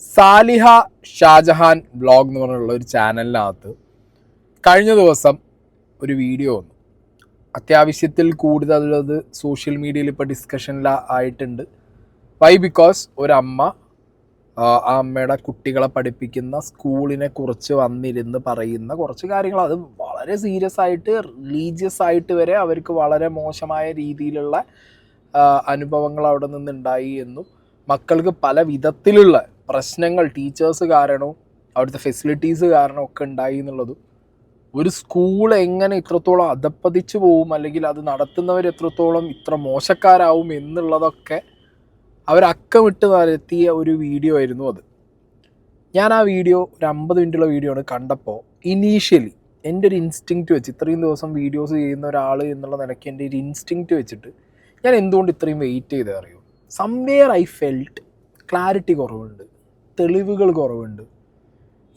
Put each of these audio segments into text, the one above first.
Saliha Shah Jahan vlog എന്ന് പറഞ്ഞുള്ള ഒരു ചാനലിനകത്ത് കഴിഞ്ഞ ദിവസം ഒരു വീഡിയോ വന്നു. അത്യാവശ്യത്തിൽ കൂടുതലുള്ളത് സോഷ്യൽ മീഡിയയിൽ ഇപ്പോൾ ഡിസ്കഷനിൽ ആയിട്ടുണ്ട്. വൈ? ബിക്കോസ് ഒരമ്മ ആ അമ്മയുടെ കുട്ടികളെ പഠിപ്പിക്കുന്ന സ്കൂളിനെ കുറിച്ച് വന്നിരുന്ന് പറയുന്ന കുറച്ച് കാര്യങ്ങൾ, അത് വളരെ സീരിയസ് ആയിട്ട് റിലീജിയസ് ആയിട്ട് വരെ അവർക്ക് വളരെ മോശമായ രീതിയിലുള്ള അനുഭവങ്ങൾ അവിടെ നിന്നുണ്ടായി എന്നും മക്കൾക്ക് പല വിധത്തിലുള്ള പ്രശ്നങ്ങൾ ടീച്ചേഴ്സ് കാരണവും അവിടുത്തെ ഫെസിലിറ്റീസ് കാരണം ഒക്കെ ഉണ്ടായി എന്നുള്ളതും, ഒരു സ്കൂൾ എങ്ങനെ ഇത്രത്തോളം അധപ്പതിച്ചു പോവും അല്ലെങ്കിൽ അത് നടത്തുന്നവർ എത്രത്തോളം ഇത്ര മോശക്കാരാവും എന്നുള്ളതൊക്കെ അവരക്കമിട്ട് നിരത്തിയ ഒരു വീഡിയോ ആയിരുന്നു അത്. ഞാൻ ആ വീഡിയോ ഒരു 50 മിനിറ്റുള്ള വീഡിയോ ആണ് കണ്ടപ്പോൾ ഇനീഷ്യലി എൻ്റെ ഒരു ഇൻസ്റ്റിങ്ക്റ്റ് വെച്ച്, ഇത്രയും ദിവസം വീഡിയോസ് ചെയ്യുന്ന ഒരാൾ എന്നുള്ള നിലയ്ക്ക് എൻ്റെ ഒരു ഇൻസ്റ്റിങ്ക്റ്റ് വെച്ചിട്ട് ഞാൻ എന്തുകൊണ്ട് ഇത്രയും വെയിറ്റ് ചെയ്ത് അറിയും, സംവെയർ ഐ ഫെൽറ്റ് ക്ലാരിറ്റി കുറവുണ്ട്, തെളിവുകൾ കുറവുണ്ട്,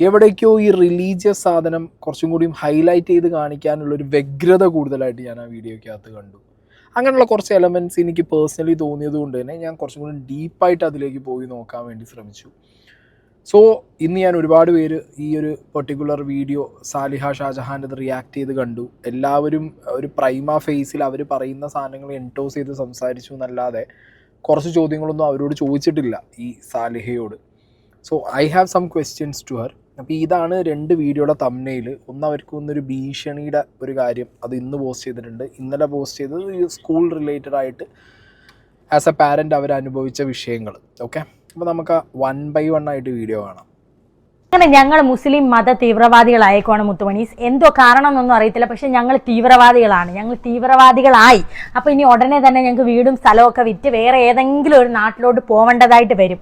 എവിടേക്കോ ഈ റിലീജിയസ് സാധനം കുറച്ചും കൂടിയും ഹൈലൈറ്റ് ചെയ്ത് കാണിക്കാനുള്ളൊരു വ്യഗ്രത കൂടുതലായിട്ട് ഞാൻ ആ വീഡിയോയ്ക്കകത്ത് കണ്ടു. അങ്ങനെയുള്ള കുറച്ച് എലമെൻറ്റ്സ് എനിക്ക് പേഴ്സണലി തോന്നിയത് കൊണ്ട് തന്നെ ഞാൻ കുറച്ചും കൂടി ഡീപ്പായിട്ട് അതിലേക്ക് പോയി നോക്കാൻ വേണ്ടി ശ്രമിച്ചു. സോ ഇന്ന് ഞാൻ ഒരുപാട് പേര് ഈ ഒരു പെർട്ടിക്കുലർ വീഡിയോ സാലിഹ ഷാജഹാൻ്റെ റിയാക്ട് ചെയ്ത് കണ്ടു. എല്ലാവരും ഒരു പ്രൈമ ഫേസിൽ അവർ പറയുന്ന സാധനങ്ങൾ എൻഡോസ് ചെയ്ത് സംസാരിച്ചു എന്നല്ലാതെ കുറച്ച് ചോദ്യങ്ങളൊന്നും അവരോട് ചോദിച്ചിട്ടില്ല ഈ സാലിഹയോട്. So I have some questions to her. അപ്പോൾ ഇതാണ് 2 വീഡിയോയുടെ തംബ്നെയിൽ. ഒന്ന് അവർക്ക് ഒന്നൊരു ഭീഷണിയുടെ ഒരു കാര്യം, അത് ഇന്ന് പോസ്റ്റ് ചെയ്തിട്ടുണ്ട്. ഇന്നലെ പോസ്റ്റ് ചെയ്തത് ഈ സ്കൂൾ റിലേറ്റഡ് ആയിട്ട് ആസ് എ പാരൻ്റ് അവർ അനുഭവിച്ച വിഷയങ്ങൾ. ഓക്കെ, അപ്പോൾ നമുക്ക് 1 by 1 ആയിട്ട് വീഡിയോ കാണാം. അങ്ങനെ ഞങ്ങൾ മുസ്ലിം മത തീവ്രവാദികളായേക്കാണ് മുത്തുമണീസ്. എന്തോ കാരണം എന്നൊന്നും അറിയത്തില്ല, പക്ഷെ ഞങ്ങൾ തീവ്രവാദികളാണ്, ഞങ്ങൾ തീവ്രവാദികളായി. അപ്പോൾ ഇനി ഉടനെ തന്നെ ഞങ്ങൾക്ക് വീടും സ്ഥലമൊക്കെ വിറ്റ് വേറെ ഏതെങ്കിലും ഒരു നാട്ടിലോട്ട് പോവേണ്ടതായിട്ട് വരും.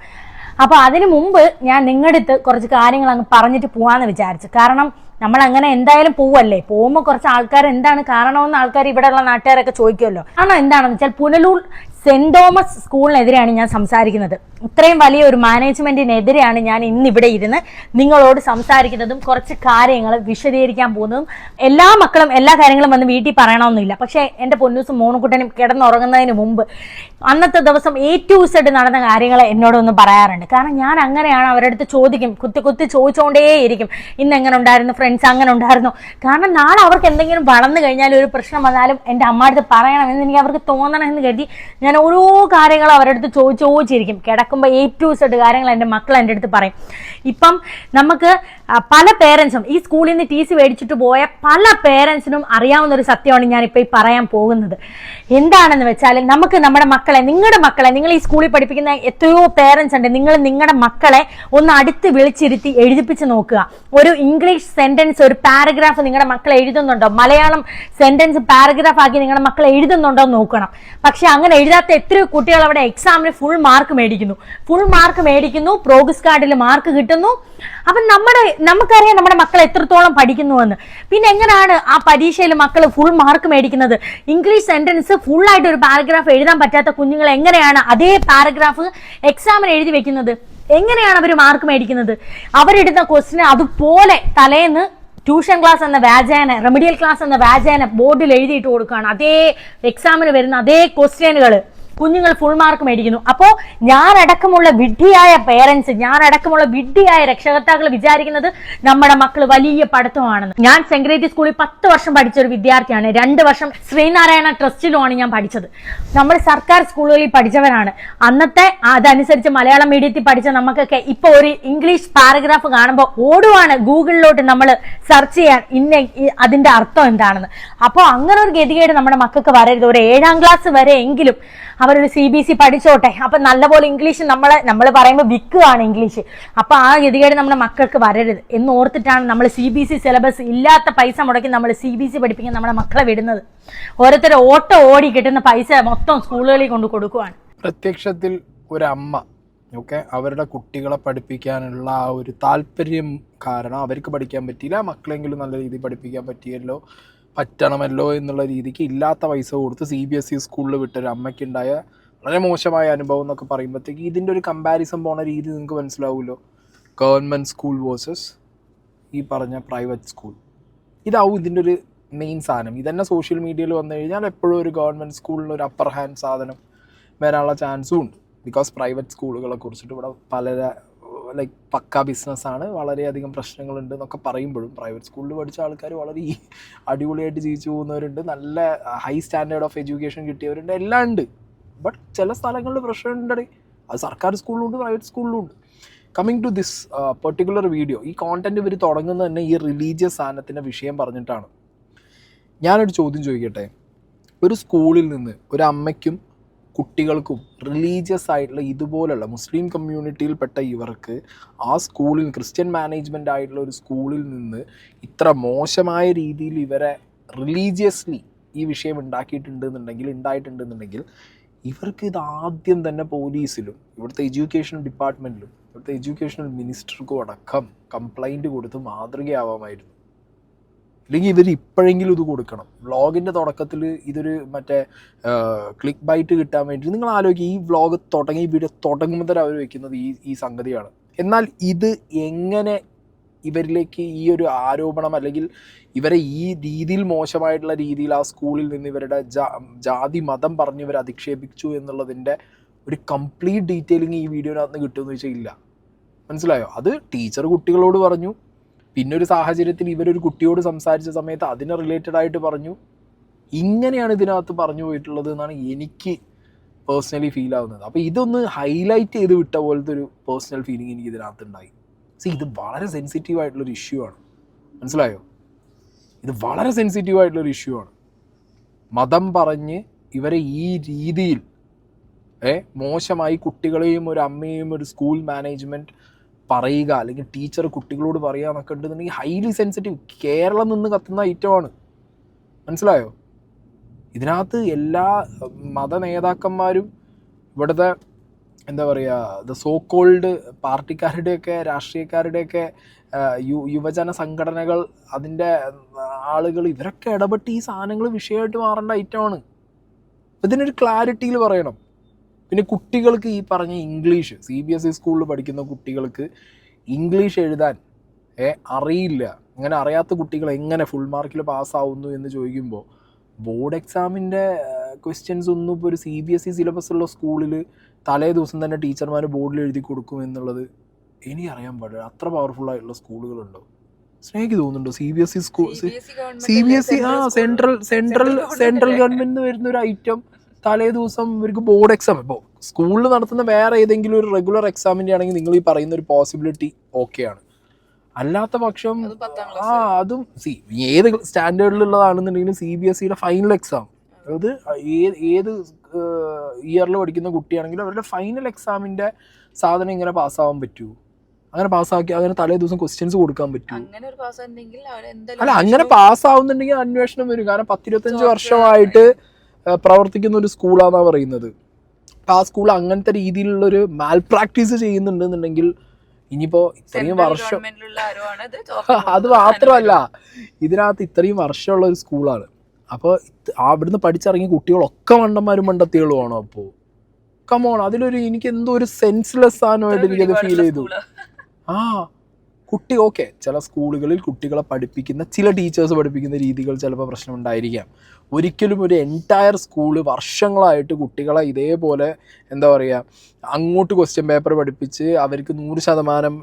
അപ്പോൾ അതിനു മുമ്പ് ഞാൻ നിങ്ങളുടെ അടുത്ത് കുറച്ച് കാര്യങ്ങൾ അങ്ങ് പറഞ്ഞിട്ട് പോവാന്ന് വിചാരിച്ചു. കാരണം നമ്മൾ അങ്ങനെ എന്തായാലും പോവല്ലേ, പോകുമ്പോൾ കുറച്ച് ആൾക്കാർ എന്താണ് കാരണമെന്ന് ആൾക്കാർ ഇവിടെയുള്ള നാട്ടുകാരൊക്കെ ചോദിക്കുമല്ലോ. കാരണം എന്താണെന്ന് വെച്ചാൽ പുനലൂർ സെന്റ് തോമസ് സ്കൂളിനെതിരെയാണ് ഞാൻ സംസാരിക്കുന്നത്. ഇത്രയും വലിയ ഒരു മാനേജ്മെന്റിനെതിരെയാണ് ഞാൻ ഇന്നിവിടെ ഇരുന്ന് നിങ്ങളോട് സംസാരിക്കുന്നതും കുറച്ച് കാര്യങ്ങൾ വിശദീകരിക്കാൻ പോകുന്നതും. എല്ലാ മക്കളും എല്ലാ കാര്യങ്ങളും വന്ന് വീട്ടിൽ പറയണമെന്നില്ല, പക്ഷേ എൻ്റെ പൊന്നൂസും മോണുകുട്ടനും കിടന്നുറങ്ങുന്നതിന് മുമ്പ് അന്നത്തെ ദിവസം A to Z നടന്ന കാര്യങ്ങൾ എന്നോടൊന്ന് പറയാറുണ്ട്. കാരണം ഞാൻ അങ്ങനെയാണ്, അവരുടെ അടുത്ത് ചോദിക്കും, കുത്തി ചോദിച്ചുകൊണ്ടേയിരിക്കും, ഇന്ന് എങ്ങനെ ഉണ്ടായിരുന്നു, ഫ്രണ്ട്സ് അങ്ങനെ ഉണ്ടായിരുന്നു. കാരണം നാളെ അവർക്ക് എന്തെങ്കിലും വളർന്നു കഴിഞ്ഞാൽ ഒരു പ്രശ്നം വന്നാലും എൻ്റെ അമ്മ അടുത്ത് പറയണമെന്ന് എനിക്ക് അവർക്ക് തോന്നണമെന്ന് കരുതി ഞാൻ ഓരോ കാര്യങ്ങൾ അവരുടെ അടുത്ത് ചോദിച്ചിരിക്കും. കിടക്കുമ്പോൾ A to Z കാര്യങ്ങൾ എൻ്റെ മക്കൾ എൻ്റെ അടുത്ത് പറയും. ഇപ്പം നമുക്ക് പല പേരൻസും ഈ സ്കൂളിൽ നിന്ന് TC മേടിച്ചിട്ട് പോയ പല പേരൻസിനും അറിയാവുന്ന ഒരു സത്യമാണ് ഞാനിപ്പോൾ ഈ പറയാൻ പോകുന്നത്. എന്താണെന്ന് വെച്ചാൽ, നമുക്ക് നമ്മുടെ മക്കളെ, നിങ്ങളുടെ മക്കളെ, നിങ്ങൾ ഈ സ്കൂളിൽ പഠിപ്പിക്കുന്ന എത്രയോ പേരൻസ് ഉണ്ട്, നിങ്ങൾ നിങ്ങളുടെ മക്കളെ ഒന്ന് അടുത്ത് വിളിച്ചിരുത്തി എഴുതിപ്പിച്ച് നോക്കുക. ഒരു ഇംഗ്ലീഷ് സെന്റൻസ്, ഒരു പാരഗ്രാഫ് നിങ്ങളുടെ മക്കൾ എഴുതുന്നുണ്ടോ, മലയാളം സെന്റൻസ് പാരഗ്രാഫ് ആക്കി നിങ്ങളുടെ മക്കൾ എഴുതുന്നുണ്ടോ എന്ന് നോക്കണം. പക്ഷെ അങ്ങനെ എഴുതാത്ത എത്രയോ കുട്ടികൾ അവിടെ എക്സാമിന് ഫുൾ മാർക്ക് മേടിക്കുന്നു, പ്രോഗ്രസ് കാർഡിൽ മാർക്ക് കിട്ടുന്നു. അപ്പം നമുക്കറിയാം നമ്മുടെ മക്കൾ എത്രത്തോളം പഠിക്കുന്നുവെന്ന്. പിന്നെ എങ്ങനെയാണ് ആ പരീക്ഷയിൽ മക്കൾ ഫുൾ മാർക്ക് മേടിക്കുന്നത്? ഇംഗ്ലീഷ് സെന്റൻസ് ഫുൾ ആയിട്ട് ഒരു പാരഗ്രാഫ് എഴുതാൻ പറ്റാത്ത കുഞ്ഞുങ്ങൾ എങ്ങനെയാണ് അതേ പാരഗ്രാഫ് എക്സാമിന് എഴുതി വെക്കുന്നത്? എങ്ങനെയാണ് അവർ മാർക്ക് മേടിക്കുന്നത്? അവരിടുന്ന ക്വസ്റ്റിന് അതുപോലെ തലേന്ന് ട്യൂഷൻ ക്ലാസ് എന്ന വ്യാജേന, റെമഡിയൽ ക്ലാസ് എന്ന വ്യാജേന ബോർഡിൽ എഴുതിയിട്ട് കൊടുക്കുകയാണ്. അതേ എക്സാമിന് വരുന്ന അതേ ക്വസ്റ്റ്യനുകൾ കുഞ്ഞുങ്ങൾ ഫുൾ മാർക്ക് മേടിക്കുന്നു. അപ്പോൾ ഞാനടക്കമുള്ള വിഡ്ഢിയായ പേരൻസ്, ഞാനടക്കമുള്ള വിഡ്ഢിയായ രക്ഷകർത്താക്കൾ വിചാരിക്കുന്നത് നമ്മുടെ മക്കൾ വലിയ പഠിത്തമാണെന്ന്. ഞാൻ സെന്റ് ഗ്രേറ്റ് സ്കൂളിൽ 10 വർഷം പഠിച്ച ഒരു വിദ്യാർത്ഥിയാണ്. 2 വർഷം ശ്രീനാരായണ ട്രസ്റ്റിലുമാണ് ഞാൻ പഠിച്ചത്. നമ്മൾ സർക്കാർ സ്കൂളുകളിൽ പഠിച്ചവരാണ്. അന്നത്തെ അതനുസരിച്ച് മലയാളം മീഡിയത്തിൽ പഠിച്ച നമുക്കൊക്കെ ഇപ്പൊ ഒരു ഇംഗ്ലീഷ് പാരഗ്രാഫ് കാണുമ്പോൾ ഓടുവാണ് ഗൂഗിളിലോട്ട് നമ്മൾ സെർച്ച് ചെയ്യാൻ അതിന്റെ അർത്ഥം എന്താണെന്ന്. അപ്പോൾ അങ്ങനെ ഒരു ഗതികേട് നമ്മുടെ മക്കൾക്ക് വരരുത്. ഒരു 7ാം ക്ലാസ് വരെ എങ്കിലും അവരൊരു CBSE പഠിച്ചോട്ടെ. അപ്പൊ നല്ലപോലെ ഇംഗ്ലീഷ് നമ്മൾ പറയുമ്പോൾ വിൽക്കുകയാണ് ഇംഗ്ലീഷ്. അപ്പൊ ആ ഗതികേട് നമ്മുടെ മക്കൾക്ക് വരരുത് എന്ന് ഓർത്തിട്ടാണ് നമ്മൾ CBSE സിലബസ് ഇല്ലാത്ത പൈസ മുടക്കി നമ്മൾ CBSE പഠിപ്പിക്കാൻ നമ്മുടെ മക്കളെ വിടുന്നത്. ഓരോരുത്തർ ഓടി കിട്ടുന്ന പൈസ മൊത്തം സ്കൂളുകളിൽ കൊണ്ട് കൊടുക്കുവാണ്. പ്രത്യക്ഷത്തിൽ ഒരമ്മ അവരുടെ കുട്ടികളെ പഠിപ്പിക്കാനുള്ള ആ ഒരു താല്പര്യം കാരണം അവർക്ക് പഠിക്കാൻ പറ്റിയില്ല, മക്കളെങ്കിലും നല്ല രീതിയിൽ പഠിപ്പിക്കാൻ പറ്റണമല്ലോ എന്നുള്ള രീതിക്ക് ഇല്ലാത്ത പൈസ കൊടുത്ത് CBSE സ്കൂളിൽ വിട്ടൊരു അമ്മയ്ക്കുണ്ടായ വളരെ മോശമായ അനുഭവം എന്നൊക്കെ പറയുമ്പോഴത്തേക്ക് ഇതിൻ്റെ ഒരു കമ്പാരിസൺ പോണ രീതി നിങ്ങൾക്ക് മനസ്സിലാവുമല്ലോ. ഗവൺമെൻറ് സ്കൂൾ വേഴ്സസ് ഈ പറഞ്ഞ പ്രൈവറ്റ് സ്കൂൾ, ഇതാവും ഇതിൻ്റെ ഒരു മെയിൻ സാധനം. ഇതന്നെ സോഷ്യൽ മീഡിയയിൽ വന്നു കഴിഞ്ഞാൽ എപ്പോഴും ഒരു ഗവൺമെൻറ് സ്കൂളിൽ ഒരു അപ്പർ ഹാൻഡ് സാധനം വരാനുള്ള ചാൻസും ഉണ്ട്. ബിക്കോസ് പ്രൈവറ്റ് സ്കൂളുകളെ കുറിച്ചിട്ട് ഇവിടെ പല ലൈക്ക് പക്ക ബിസിനസ്സാണ്, വളരെയധികം പ്രശ്നങ്ങളുണ്ട് എന്നൊക്കെ പറയുമ്പോഴും പ്രൈവറ്റ് സ്കൂളിൽ പഠിച്ച ആൾക്കാർ വളരെ അടിപൊളിയായിട്ട് ജീവിച്ചു പോകുന്നവരുണ്ട്, നല്ല ഹൈ സ്റ്റാൻഡേർഡ് ഓഫ് എഡ്യൂക്കേഷൻ കിട്ടിയവരുണ്ട്, എല്ലാം ഉണ്ട്. ബട്ട് ചില സ്ഥലങ്ങളിൽ പ്രശ്നമുണ്ട്. അത് സർക്കാർ സ്കൂളിലുണ്ട്, പ്രൈവറ്റ് സ്കൂളിലുണ്ട്. Coming to this particular video, ഈ കോണ്ടന്റ് ഇവർ തുടങ്ങുന്നത് തന്നെ ഈ റിലീജിയസ് സാധനത്തിൻ്റെ വിഷയം പറഞ്ഞിട്ടാണ്. ഞാനൊരു ചോദ്യം ചോദിക്കട്ടെ. ഒരു സ്കൂളിൽ നിന്ന് ഒരു അമ്മയ്ക്കും കുട്ടികൾക്കും റിലീജിയസ് ആയിട്ടുള്ള ഇതുപോലുള്ള മുസ്ലിം കമ്മ്യൂണിറ്റിയിൽപ്പെട്ട ഇവർക്ക് ആ സ്കൂളിൽ, ക്രിസ്ത്യൻ മാനേജ്മെൻ്റ് ആയിട്ടുള്ള ഒരു സ്കൂളിൽ നിന്ന് ഇത്ര മോശമായ രീതിയിൽ ഇവരെ റിലീജിയസ്ലി ഈ വിഷയം ഉണ്ടായിട്ടുണ്ടെന്നുണ്ടെങ്കിൽ ഇവർക്ക് ഇത് ആദ്യം തന്നെ പോലീസിലും ഇവിടുത്തെ എഡ്യൂക്കേഷൻ ഡിപ്പാർട്ട്മെൻറ്റിലും ഇവിടുത്തെ എഡ്യൂക്കേഷണൽ മിനിസ്റ്റർക്കും അടക്കം കംപ്ലൈൻറ്റ് കൊടുത്ത് മാതൃകയാവാമായിരുന്നു. അല്ലെങ്കിൽ ഇവർ ഇപ്പോഴെങ്കിലും ഇത് കൊടുക്കണം. വ്ളോഗിൻ്റെ തുടക്കത്തിൽ ഇതൊരു മറ്റേ ക്ലിക്ക് ബൈറ്റ് കിട്ടാൻ വേണ്ടി നിങ്ങൾ ആലോചിക്കുക, ഈ വ്ളോഗ് തുടങ്ങി, ഈ വീഡിയോ തുടങ്ങുമ്പോൾ അവർ വയ്ക്കുന്നത് ഈ സംഗതിയാണ്. എന്നാൽ ഇത് എങ്ങനെ ഇവരിലേക്ക് ഈ ഒരു ആരോപണം അല്ലെങ്കിൽ ഇവരെ ഈ രീതിയിൽ മോശമായിട്ടുള്ള രീതിയിൽ ആ സ്കൂളിൽ നിന്ന് ഇവരുടെ ജാതി മതം പറഞ്ഞ് ഇവരെ അധിക്ഷേപിച്ചു എന്നുള്ളതിൻ്റെ ഒരു കംപ്ലീറ്റ് ഡീറ്റെയിലിംഗ് ഈ വീഡിയോനകത്ത് കിട്ടുമെന്ന് വെച്ചാൽ ഇല്ല. മനസ്സിലായോ? അത് ടീച്ചർ കുട്ടികളോട് പറഞ്ഞു, പിന്നെ ഒരു സാഹചര്യത്തിൽ ഇവരൊരു കുട്ടിയോട് സംസാരിച്ച സമയത്ത് അതിനെ റിലേറ്റഡ് ആയിട്ട് പറഞ്ഞു. ഇങ്ങനെയാണ് ഇതിനകത്ത് പറഞ്ഞു പോയിട്ടുള്ളത് എന്നാണ് എനിക്ക് പേഴ്സണലി ഫീൽ ആവുന്നത്. അപ്പോൾ ഇതൊന്ന് ഹൈലൈറ്റ് ചെയ്ത് വിട്ട പോലത്തെ ഒരു പേഴ്സണൽ ഫീലിംഗ് എനിക്ക് ഇതിനകത്ത് ഉണ്ടായി. ഇത് വളരെ സെൻസിറ്റീവ് ആയിട്ടുള്ളൊരു ഇഷ്യൂ ആണ്. മനസ്സിലായോ? ഇത് വളരെ സെൻസിറ്റീവ് ആയിട്ടുള്ളൊരു ഇഷ്യൂ ആണ്. മതം പറഞ്ഞ് ഇവരെ ഈ രീതിയിൽ മോശമായി കുട്ടികളെയും ഒരു അമ്മയെയും ഒരു സ്കൂൾ മാനേജ്മെൻറ്റ് പറയുക, അല്ലെങ്കിൽ ടീച്ചർ കുട്ടികളോട് പറയുക എന്നൊക്കെ ഉണ്ടെന്നുണ്ടെങ്കിൽ ഹൈലി സെൻസിറ്റീവ്, കേരളം നിന്ന് കത്തുന്ന ഐറ്റമാണ്. മനസ്സിലായോ? ഇതിനകത്ത് എല്ലാ മത നേതാക്കന്മാരും ഇവിടുത്തെ എന്താ പറയുക, ദ സോ കോൾഡ് പാർട്ടിക്കാരുടെയൊക്കെ രാഷ്ട്രീയക്കാരുടെയൊക്കെ യുവജന സംഘടനകൾ, അതിൻ്റെ ആളുകൾ, ഇവരൊക്കെ ഇടപെട്ട് ഈ സാധനങ്ങൾ വിഷയമായിട്ട് മാറേണ്ട ഐറ്റമാണ്. ഇതിനൊരു ക്ലാരിറ്റിയിൽ പറയണം. പിന്നെ കുട്ടികൾക്ക് ഈ പറഞ്ഞ ഇംഗ്ലീഷ്, CBSE സ്കൂളിൽ പഠിക്കുന്ന കുട്ടികൾക്ക് ഇംഗ്ലീഷ് എഴുതാൻ അറിയില്ല. അങ്ങനെ അറിയാത്ത കുട്ടികൾ എങ്ങനെ ഫുൾ മാർക്കിൽ പാസ്സാവുന്നു എന്ന് ചോദിക്കുമ്പോൾ ബോർഡ് എക്സാമിൻ്റെ ക്വസ്റ്റ്യൻസ് ഒന്നും ഇപ്പോൾ ഒരു CBSE സിലബസ് ഉള്ള സ്കൂളിൽ തലേ ദിവസം തന്നെ ടീച്ചർമാർ ബോർഡിൽ എഴുതി കൊടുക്കും എന്നുള്ളത് എനിക്കറിയാൻ പാടില്ല. അത്ര പവർഫുൾ ആയിട്ടുള്ള സ്കൂളുകളുണ്ടോ? സ്നേഹിക്ക് തോന്നുന്നുണ്ടോ? CBSE school, CBSE central government വരുന്ന ഒരു ഐറ്റം തലേ ദിവസം ഇവർക്ക് ബോർഡ് എക്സാം, ഇപ്പോൾ സ്കൂളിൽ നടത്തുന്ന വേറെ ഏതെങ്കിലും ഒരു റെഗുലർ എക്സാമിൻ്റെ ആണെങ്കിൽ നിങ്ങൾ ഈ പറയുന്ന ഒരു പോസിബിലിറ്റി ഓക്കെയാണ്. അല്ലാത്ത പക്ഷം അതും ഏത് സ്റ്റാൻഡേർഡിലുള്ളതാണെന്നുണ്ടെങ്കിലും CBSEയുടെ ഫൈനൽ എക്സാം, അത് ഏത് ഇയറിൽ പഠിക്കുന്ന കുട്ടിയാണെങ്കിലും അവരുടെ ഫൈനൽ എക്സാമിൻ്റെ സാധനം ഇങ്ങനെ പാസ്സാവാൻ പറ്റൂ? അങ്ങനെ പാസ്സാക്കി അങ്ങനെ തലേ ദിവസം ക്വസ്റ്റ്യൻസ് കൊടുക്കാൻ പറ്റൂ? അല്ല, അങ്ങനെ പാസ്സാവുന്നുണ്ടെങ്കിൽ അന്വേഷണം വരും. കാരണം 10-25 വർഷമായിട്ട് പ്രവർത്തിക്കുന്ന ഒരു സ്കൂളാണെന്നാണ് പറയുന്നത്. അപ്പോൾ ആ സ്കൂൾ അങ്ങനത്തെ രീതിയിലുള്ളൊരു മാൽ പ്രാക്ടീസ് ചെയ്യുന്നുണ്ടെന്നുണ്ടെങ്കിൽ ഇനിയിപ്പോൾ ഇത്രയും വർഷം, അത് മാത്രമല്ല ഇതിനകത്ത് ഇത്രയും വർഷമുള്ള ഒരു സ്കൂളാണ്. അപ്പോൾ അവിടുന്ന് പഠിച്ചിറങ്ങിയ കുട്ടികളൊക്കെ മണ്ടത്തികളുമാണോ? അപ്പോൾ കമോൺ, അതിലൊരു എനിക്ക് എന്തോ ഒരു സെൻസ്ലെസ് സാധനമായിട്ട് എനിക്കത് ഫീൽ ചെയ്തു. കുട്ടി ഓക്കെ, ചില സ്കൂളുകളിൽ കുട്ടികളെ പഠിപ്പിക്കുന്ന ചില ടീച്ചേഴ്സ് പഠിപ്പിക്കുന്ന രീതികൾ ചിലപ്പോൾ പ്രശ്നമുണ്ടായിരിക്കാം. ഒരിക്കലും ഒരു എൻറ്റയർ സ്കൂള് വർഷങ്ങളായിട്ട് കുട്ടികളെ ഇതേപോലെ എന്താ പറയുക, അങ്ങോട്ട് ക്വസ്റ്റ്യൻ പേപ്പർ പഠിപ്പിച്ച് അവർക്ക് 100%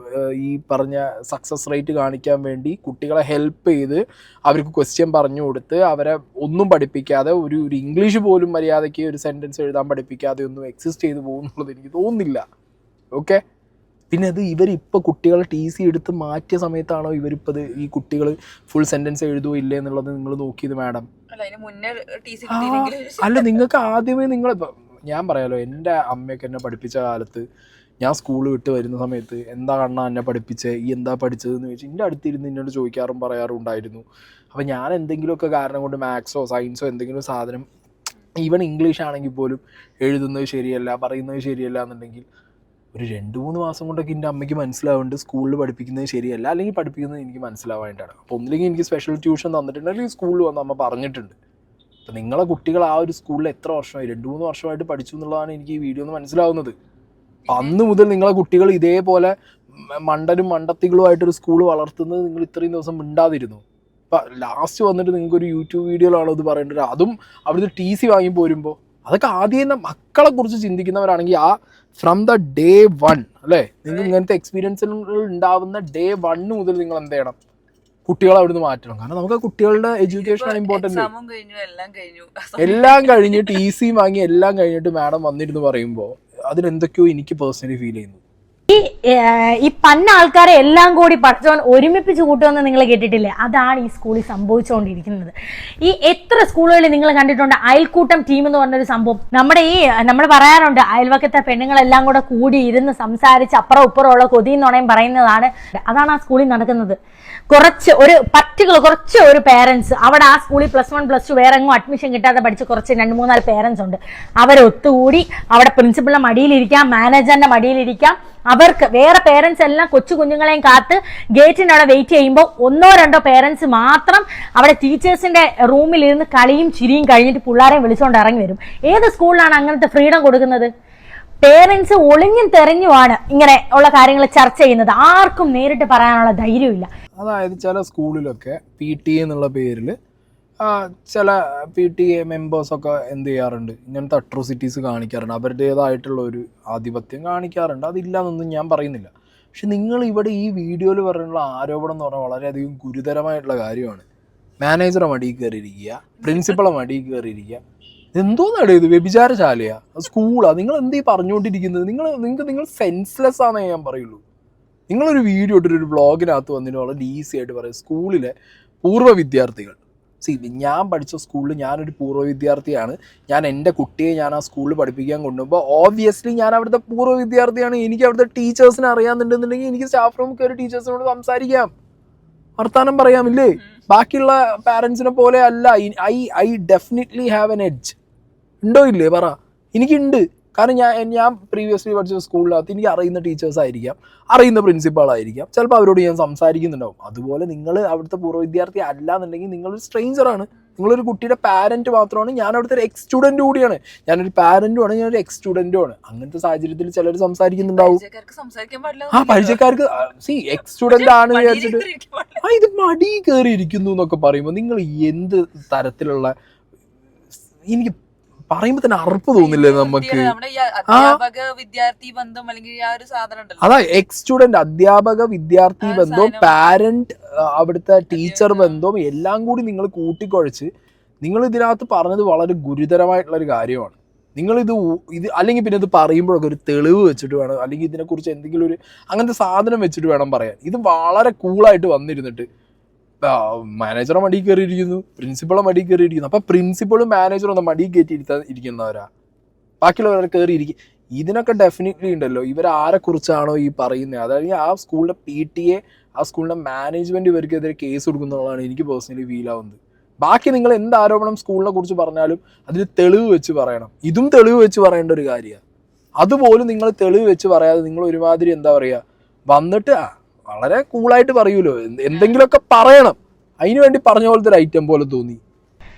ഈ പറഞ്ഞ സക്സസ് റേറ്റ് കാണിക്കാൻ വേണ്ടി കുട്ടികളെ ഹെൽപ്പ് ചെയ്ത് അവർക്ക് ക്വസ്റ്റ്യൻ പറഞ്ഞു കൊടുത്ത് അവരെ ഒന്നും പഠിപ്പിക്കാതെ ഒരു ഇംഗ്ലീഷ് പോലും മര്യാദയ്ക്ക് ഒരു സെൻറ്റൻസ് എഴുതാൻ പഠിപ്പിക്കാതെ ഒന്നും എക്സിസ്റ്റ് ചെയ്ത് പോകുന്നുള്ളത് എനിക്ക് തോന്നുന്നില്ല. ഓക്കെ, പിന്നെ അത് ഇവരിപ്പോൾ കുട്ടികളെ TC എടുത്ത് മാറ്റിയ സമയത്താണോ ഇവരിപ്പോൾ ഈ കുട്ടികൾ ഫുൾ സെൻറ്റൻസ് എഴുതുമോ ഇല്ലേ എന്നുള്ളത് നിങ്ങൾ നോക്കിയത് മാഡം? അല്ല, നിങ്ങൾക്ക് ആദ്യമേ നിങ്ങളിപ്പോൾ ഞാൻ പറയാലോ, എൻ്റെ അമ്മയൊക്കെ എന്നെ പഠിപ്പിച്ച കാലത്ത് ഞാൻ സ്കൂൾ വിട്ട് വരുന്ന സമയത്ത് എന്താ കണ്ണാ എന്നെ പഠിപ്പിച്ചത്, ഈ എന്താ പഠിച്ചതെന്ന് ചോദിച്ചാൽ എൻ്റെ അടുത്തിരുന്ന് എന്നോട് ചോദിക്കാറും പറയാറും ഉണ്ടായിരുന്നു. അപ്പോൾ ഞാൻ എന്തെങ്കിലുമൊക്കെ കാരണം കൊണ്ട് മാത്സോ സയൻസോ എന്തെങ്കിലും സാധനം, ഈവൻ ഇംഗ്ലീഷ് ആണെങ്കിൽ പോലും എഴുതുന്നത് ശരിയല്ല, പറയുന്നത് ശരിയല്ല എന്നുണ്ടെങ്കിൽ ഒരു 2-3 മാസം കൊണ്ടൊക്കെ എൻ്റെ അമ്മയ്ക്ക് മനസ്സിലാവുന്നുണ്ട് സ്കൂളിൽ പഠിപ്പിക്കുന്നത് ശരിയല്ല, അല്ലെങ്കിൽ പഠിപ്പിക്കുന്നത് എനിക്ക് മനസ്സിലാവാനായിട്ടാണ്. അപ്പോൾ ഒന്നില്ലെങ്കിൽ എനിക്ക് സ്പെഷ്യൽ ട്യൂഷൻ തന്നിട്ടുണ്ട്, അല്ലെങ്കിൽ സ്കൂളിൽ വന്ന് അമ്മ പറഞ്ഞിട്ടുണ്ട്. അപ്പോൾ നിങ്ങളെ കുട്ടികൾ ആ ഒരു സ്കൂളിൽ എത്ര വർഷമായി, 2-3 വർഷമായിട്ട് പഠിച്ചു എന്നുള്ളതാണ് എനിക്ക് ഈ വീഡിയോ ഒന്ന് മനസ്സിലാവുന്നത്. അന്ന് മുതൽ നിങ്ങളെ കുട്ടികൾ ഇതേപോലെ മണ്ടനും മണ്ടത്തികളുമായിട്ടൊരു സ്കൂൾ വളർത്തുന്നത് നിങ്ങൾ ഇത്രയും ദിവസം മിണ്ടാതിരുന്നു. അപ്പം ലാസ്റ്റ് വന്നിട്ട് നിങ്ങൾക്കൊരു യൂട്യൂബ് വീഡിയോയിലാണോ ഇത് പറയേണ്ടത്? അതും അവിടുന്ന് TC വാങ്ങി പോരുമ്പോൾ അതൊക്കെ ആദ്യം മക്കളെ കുറിച്ച് ചിന്തിക്കുന്നവരാണെങ്കിൽ ആ ഫ്രം ദ ഡേ 1 അല്ലേ, നിങ്ങൾക്ക് ഇങ്ങനത്തെ എക്സ്പീരിയൻസുകൾ ഉണ്ടാവുന്ന ഡേ 1 മുതൽ നിങ്ങൾ എന്ത് ചെയ്യണം, കുട്ടികളെ അവിടുന്ന് മാറ്റണം. കാരണം നമുക്ക് കുട്ടികളുടെ എഡ്യൂക്കേഷൻ ആണ് ഇമ്പോർട്ടന്റ്. എല്ലാം കഴിഞ്ഞ് TC വാങ്ങി എല്ലാം കഴിഞ്ഞിട്ട് മാഡം വന്നിരുന്ന് പറയുമ്പോൾ അതിനെന്തൊക്കെയോ എനിക്ക് പേഴ്സണലി ഫീൽ ചെയ്യുന്നു. ഈ പന്ന ആൾക്കാരെ എല്ലാം കൂടി പഠിച്ചവൻ ഒരുമിപ്പിച്ച് കൂട്ടുമെന്ന് നിങ്ങൾ കേട്ടിട്ടില്ലേ? അതാണ് ഈ സ്കൂളിൽ സംഭവിച്ചുകൊണ്ടിരിക്കുന്നത്. ഈ എത്ര സ്കൂളുകളിൽ നിങ്ങൾ കണ്ടിട്ടുണ്ട് അയൽക്കൂട്ടം ടീം എന്ന് പറഞ്ഞൊരു സംഭവം? നമ്മൾ പറയാറുണ്ട് അയൽവക്കത്തെ പെണ്ണുങ്ങളെല്ലാം കൂടെ കൂടി ഇരുന്ന് സംസാരിച്ച് അപ്പുറം ഇപ്പുറമുള്ള കൊതിയും നുണയും പറയുന്നതാണ്. അതാണ് ആ സ്കൂളിൽ നടക്കുന്നത്. കുറച്ച് ഒരു പേരൻസ് അവിടെ ആ സ്കൂളിൽ +1 +2 വേറെ എങ്ങും അഡ്മിഷൻ കിട്ടാതെ പഠിച്ച് കുറച്ച് 2-3 പേരൻസ് ഉണ്ട്. അവരൊത്തുകൂടി അവിടെ പ്രിൻസിപ്പളിന്റെ മടിയിലിരിക്കാം, മാനേജറിന്റെ മടിയിലിരിക്കാം. അവർക്ക് വേറെ പേരൻസ് എല്ലാം കൊച്ചു കുഞ്ഞുങ്ങളെയും കാത്ത് ഗേറ്റിന്റെ അവിടെ വെയിറ്റ് ചെയ്യുമ്പോൾ 1-2 പേരൻസ് മാത്രം അവിടെ ടീച്ചേഴ്സിന്റെ റൂമിൽ ഇരുന്ന് കളിയും ചിരിയും കഴിഞ്ഞിട്ട് പിള്ളേരെയും വിളിച്ചുകൊണ്ട് ഇറങ്ങി വരും. ഏത് സ്കൂളിലാണ് അങ്ങനത്തെ ഫ്രീഡം കൊടുക്കുന്നത്? പേരൻസ് ഒളിഞ്ഞും തെരഞ്ഞുമാണ് ഇങ്ങനെ ഉള്ള കാര്യങ്ങൾ ചർച്ച ചെയ്യുന്നത്. ആർക്കും നേരിട്ട് പറയാനുള്ള ധൈര്യമില്ല. അതായത് ചില സ്കൂളിലൊക്കെ PTA എന്നുള്ള പേരിൽ ചില PTA മെമ്പേഴ്സൊക്കെ എന്ത് ചെയ്യാറുണ്ട്, ഇങ്ങനത്തെ അട്രോസിറ്റീസ് കാണിക്കാറുണ്ട്, അവരുടേതായിട്ടുള്ള ഒരു ആധിപത്യം കാണിക്കാറുണ്ട്. അതില്ലാന്നൊന്നും ഞാൻ പറയുന്നില്ല. പക്ഷെ നിങ്ങൾ ഇവിടെ ഈ വീഡിയോയിൽ പറഞ്ഞുള്ള ആരോപണം എന്ന് പറഞ്ഞാൽ വളരെയധികം ഗുരുതരമായിട്ടുള്ള കാര്യമാണ്. മാനേജറെ മടിയിൽ കയറിയിരിക്കുക, പ്രിൻസിപ്പളെ മടിയിൽ കയറിയിരിക്കുക. എന്തോന്നാണ് ഇത്? വ്യഭിചാരശാലയാ? സ്കൂളാ? നിങ്ങൾ എന്തീ പറഞ്ഞുകൊണ്ടിരിക്കുന്നത്? നിങ്ങൾ സെൻസ്ലെസ് ആണെന്നേ ഞാൻ പറയുള്ളൂ. നിങ്ങളൊരു വീഡിയോ ഇട്ടിട്ട് ഒരു വ്ളോഗിനകത്ത് വന്നിട്ട് വളരെ ഈസി ആയിട്ട് പറയും സ്കൂളിലെ പൂർവ്വ വിദ്യാർത്ഥികൾ. ഞാൻ പഠിച്ച സ്കൂളിൽ ഞാനൊരു പൂർവ്വ വിദ്യാർത്ഥിയാണ്. ഞാൻ എൻ്റെ കുട്ടിയെ ഞാൻ ആ സ്കൂളിൽ പഠിപ്പിക്കാൻ കൊണ്ടുപോകുമ്പോൾ ഓബ്വിയസ്ലി ഞാൻ അവിടുത്തെ പൂർവ്വ വിദ്യാർത്ഥിയാണ്. എനിക്ക് അവിടുത്തെ ടീച്ചേഴ്സിനെ അറിയാമെന്നുണ്ടെന്നുണ്ടെങ്കിൽ എനിക്ക് സ്റ്റാഫ് റൂമിൽ കയറി ടീച്ചേഴ്സിനോട് സംസാരിക്കാം, വർത്താനം പറയാമില്ലേ? ബാക്കിയുള്ള പാരൻസിനെ പോലെ അല്ല. I definitely have an edge. ഉണ്ടോ ഇല്ലേ പറ? എനിക്കുണ്ട്. കാരണം ഞാൻ പ്രീവിയസ്ലി പഠിച്ച സ്കൂളിനകത്ത് എനിക്ക് അറിയുന്ന ടീച്ചേഴ്സ് ആയിരിക്കാം, അറിയുന്ന പ്രിൻസിപ്പാളായിരിക്കാം, ചിലപ്പോൾ അവരോട് ഞാൻ സംസാരിക്കുന്നുണ്ടാവും. അതുപോലെ നിങ്ങൾ അവിടുത്തെ പൂർവ്വ വിദ്യാർത്ഥി അല്ല എന്നുണ്ടെങ്കിൽ നിങ്ങളൊരു സ്ട്രേഞ്ചറാണ്. നിങ്ങളൊരു കുട്ടിയുടെ പാരന്റ് മാത്രമാണ്. ഞാൻ അവിടുത്തെ ഒരു എക്സ് സ്റ്റുഡൻറ് കൂടിയാണ്. ഞാനൊരു പാരന്റുമാണ്, ഞാനൊരു എക്സ് സ്റ്റുഡൻറ്റുമാണ്. അങ്ങനത്തെ സാഹചര്യത്തിൽ ചിലർ സംസാരിക്കുന്നുണ്ടാവും. പരിചയക്കാർക്ക് എക്സ് സ്റ്റുഡന്റ് ആണ് വിചാരിച്ചിട്ട് ഇത് മടി കയറിയിരിക്കുന്നു എന്നൊക്കെ പറയുമ്പോൾ നിങ്ങൾ എന്ത് തരത്തിലുള്ള, എനിക്ക് പറയുമ്പോ തന്നെ അറപ്പ് തോന്നില്ലേ നമുക്ക്? അതാ എക്സ് സ്റ്റുഡന്റ് അധ്യാപക വിദ്യാർത്ഥി ബന്ധവും പാരന്റ് അവിടുത്തെ ടീച്ചർ ബന്ധവും എല്ലാം കൂടി നിങ്ങൾ കൂട്ടിക്കുഴച്ച് നിങ്ങൾ ഇതിനകത്ത് പറഞ്ഞത് വളരെ ഗുരുതരമായിട്ടുള്ള ഒരു കാര്യമാണ്. നിങ്ങളിത് അല്ലെങ്കിൽ പിന്നെ ഇത് പറയുമ്പോഴൊക്കെ ഒരു തെളിവ് വെച്ചിട്ട് വേണം, അല്ലെങ്കിൽ ഇതിനെക്കുറിച്ച് എന്തെങ്കിലും ഒരു അങ്ങനത്തെ സാധനം വെച്ചിട്ട് വേണം പറയാൻ. ഇത് വളരെ കൂളായിട്ട് വന്നിരുന്നിട്ട് മാനേജറെ മടി കയറിയിരിക്കുന്നു, പ്രിൻസിപ്പളെ മടി കയറിയിരിക്കുന്നു. അപ്പൊ പ്രിൻസിപ്പളും മാനേജറും ഒന്ന് മടി ഇരിക്കുന്നവരാ, ബാക്കിയുള്ളവരെ കയറിയിരിക്കും. ഇതിനൊക്കെ ഡെഫിനറ്റ്ലി ഉണ്ടല്ലോ ഇവരാരെ കുറിച്ചാണോ ഈ പറയുന്നത്. അതായത് ആ സ്കൂളിന്റെ PTA ആ സ്കൂളിന്റെ മാനേജ്മെന്റ് ഇവർക്കെതിരെ കേസ് കൊടുക്കുന്നുള്ളതാണ് എനിക്ക് പേഴ്സണലി ഫീൽ ആവുന്നത്. ബാക്കി നിങ്ങൾ എന്ത് ആരോപണം സ്കൂളിനെ കുറിച്ച് പറഞ്ഞാലും അതിന് തെളിവ് വെച്ച് പറയണം. ഇതും തെളിവ് വെച്ച് പറയേണ്ട ഒരു കാര്യമാണ്. അതുപോലും നിങ്ങൾ തെളിവ് വെച്ച് പറയാതെ നിങ്ങൾ ഒരുമാതിരി എന്താ പറയുക വന്നിട്ട് വളരെ കൂളായിട്ട് പറയൂലോ, എന്തെങ്കിലുമൊക്കെ പറയണം. അതിനു വേണ്ടി പറഞ്ഞ പോലത്തെ ഒരു ഐറ്റം പോലെ തോന്നി.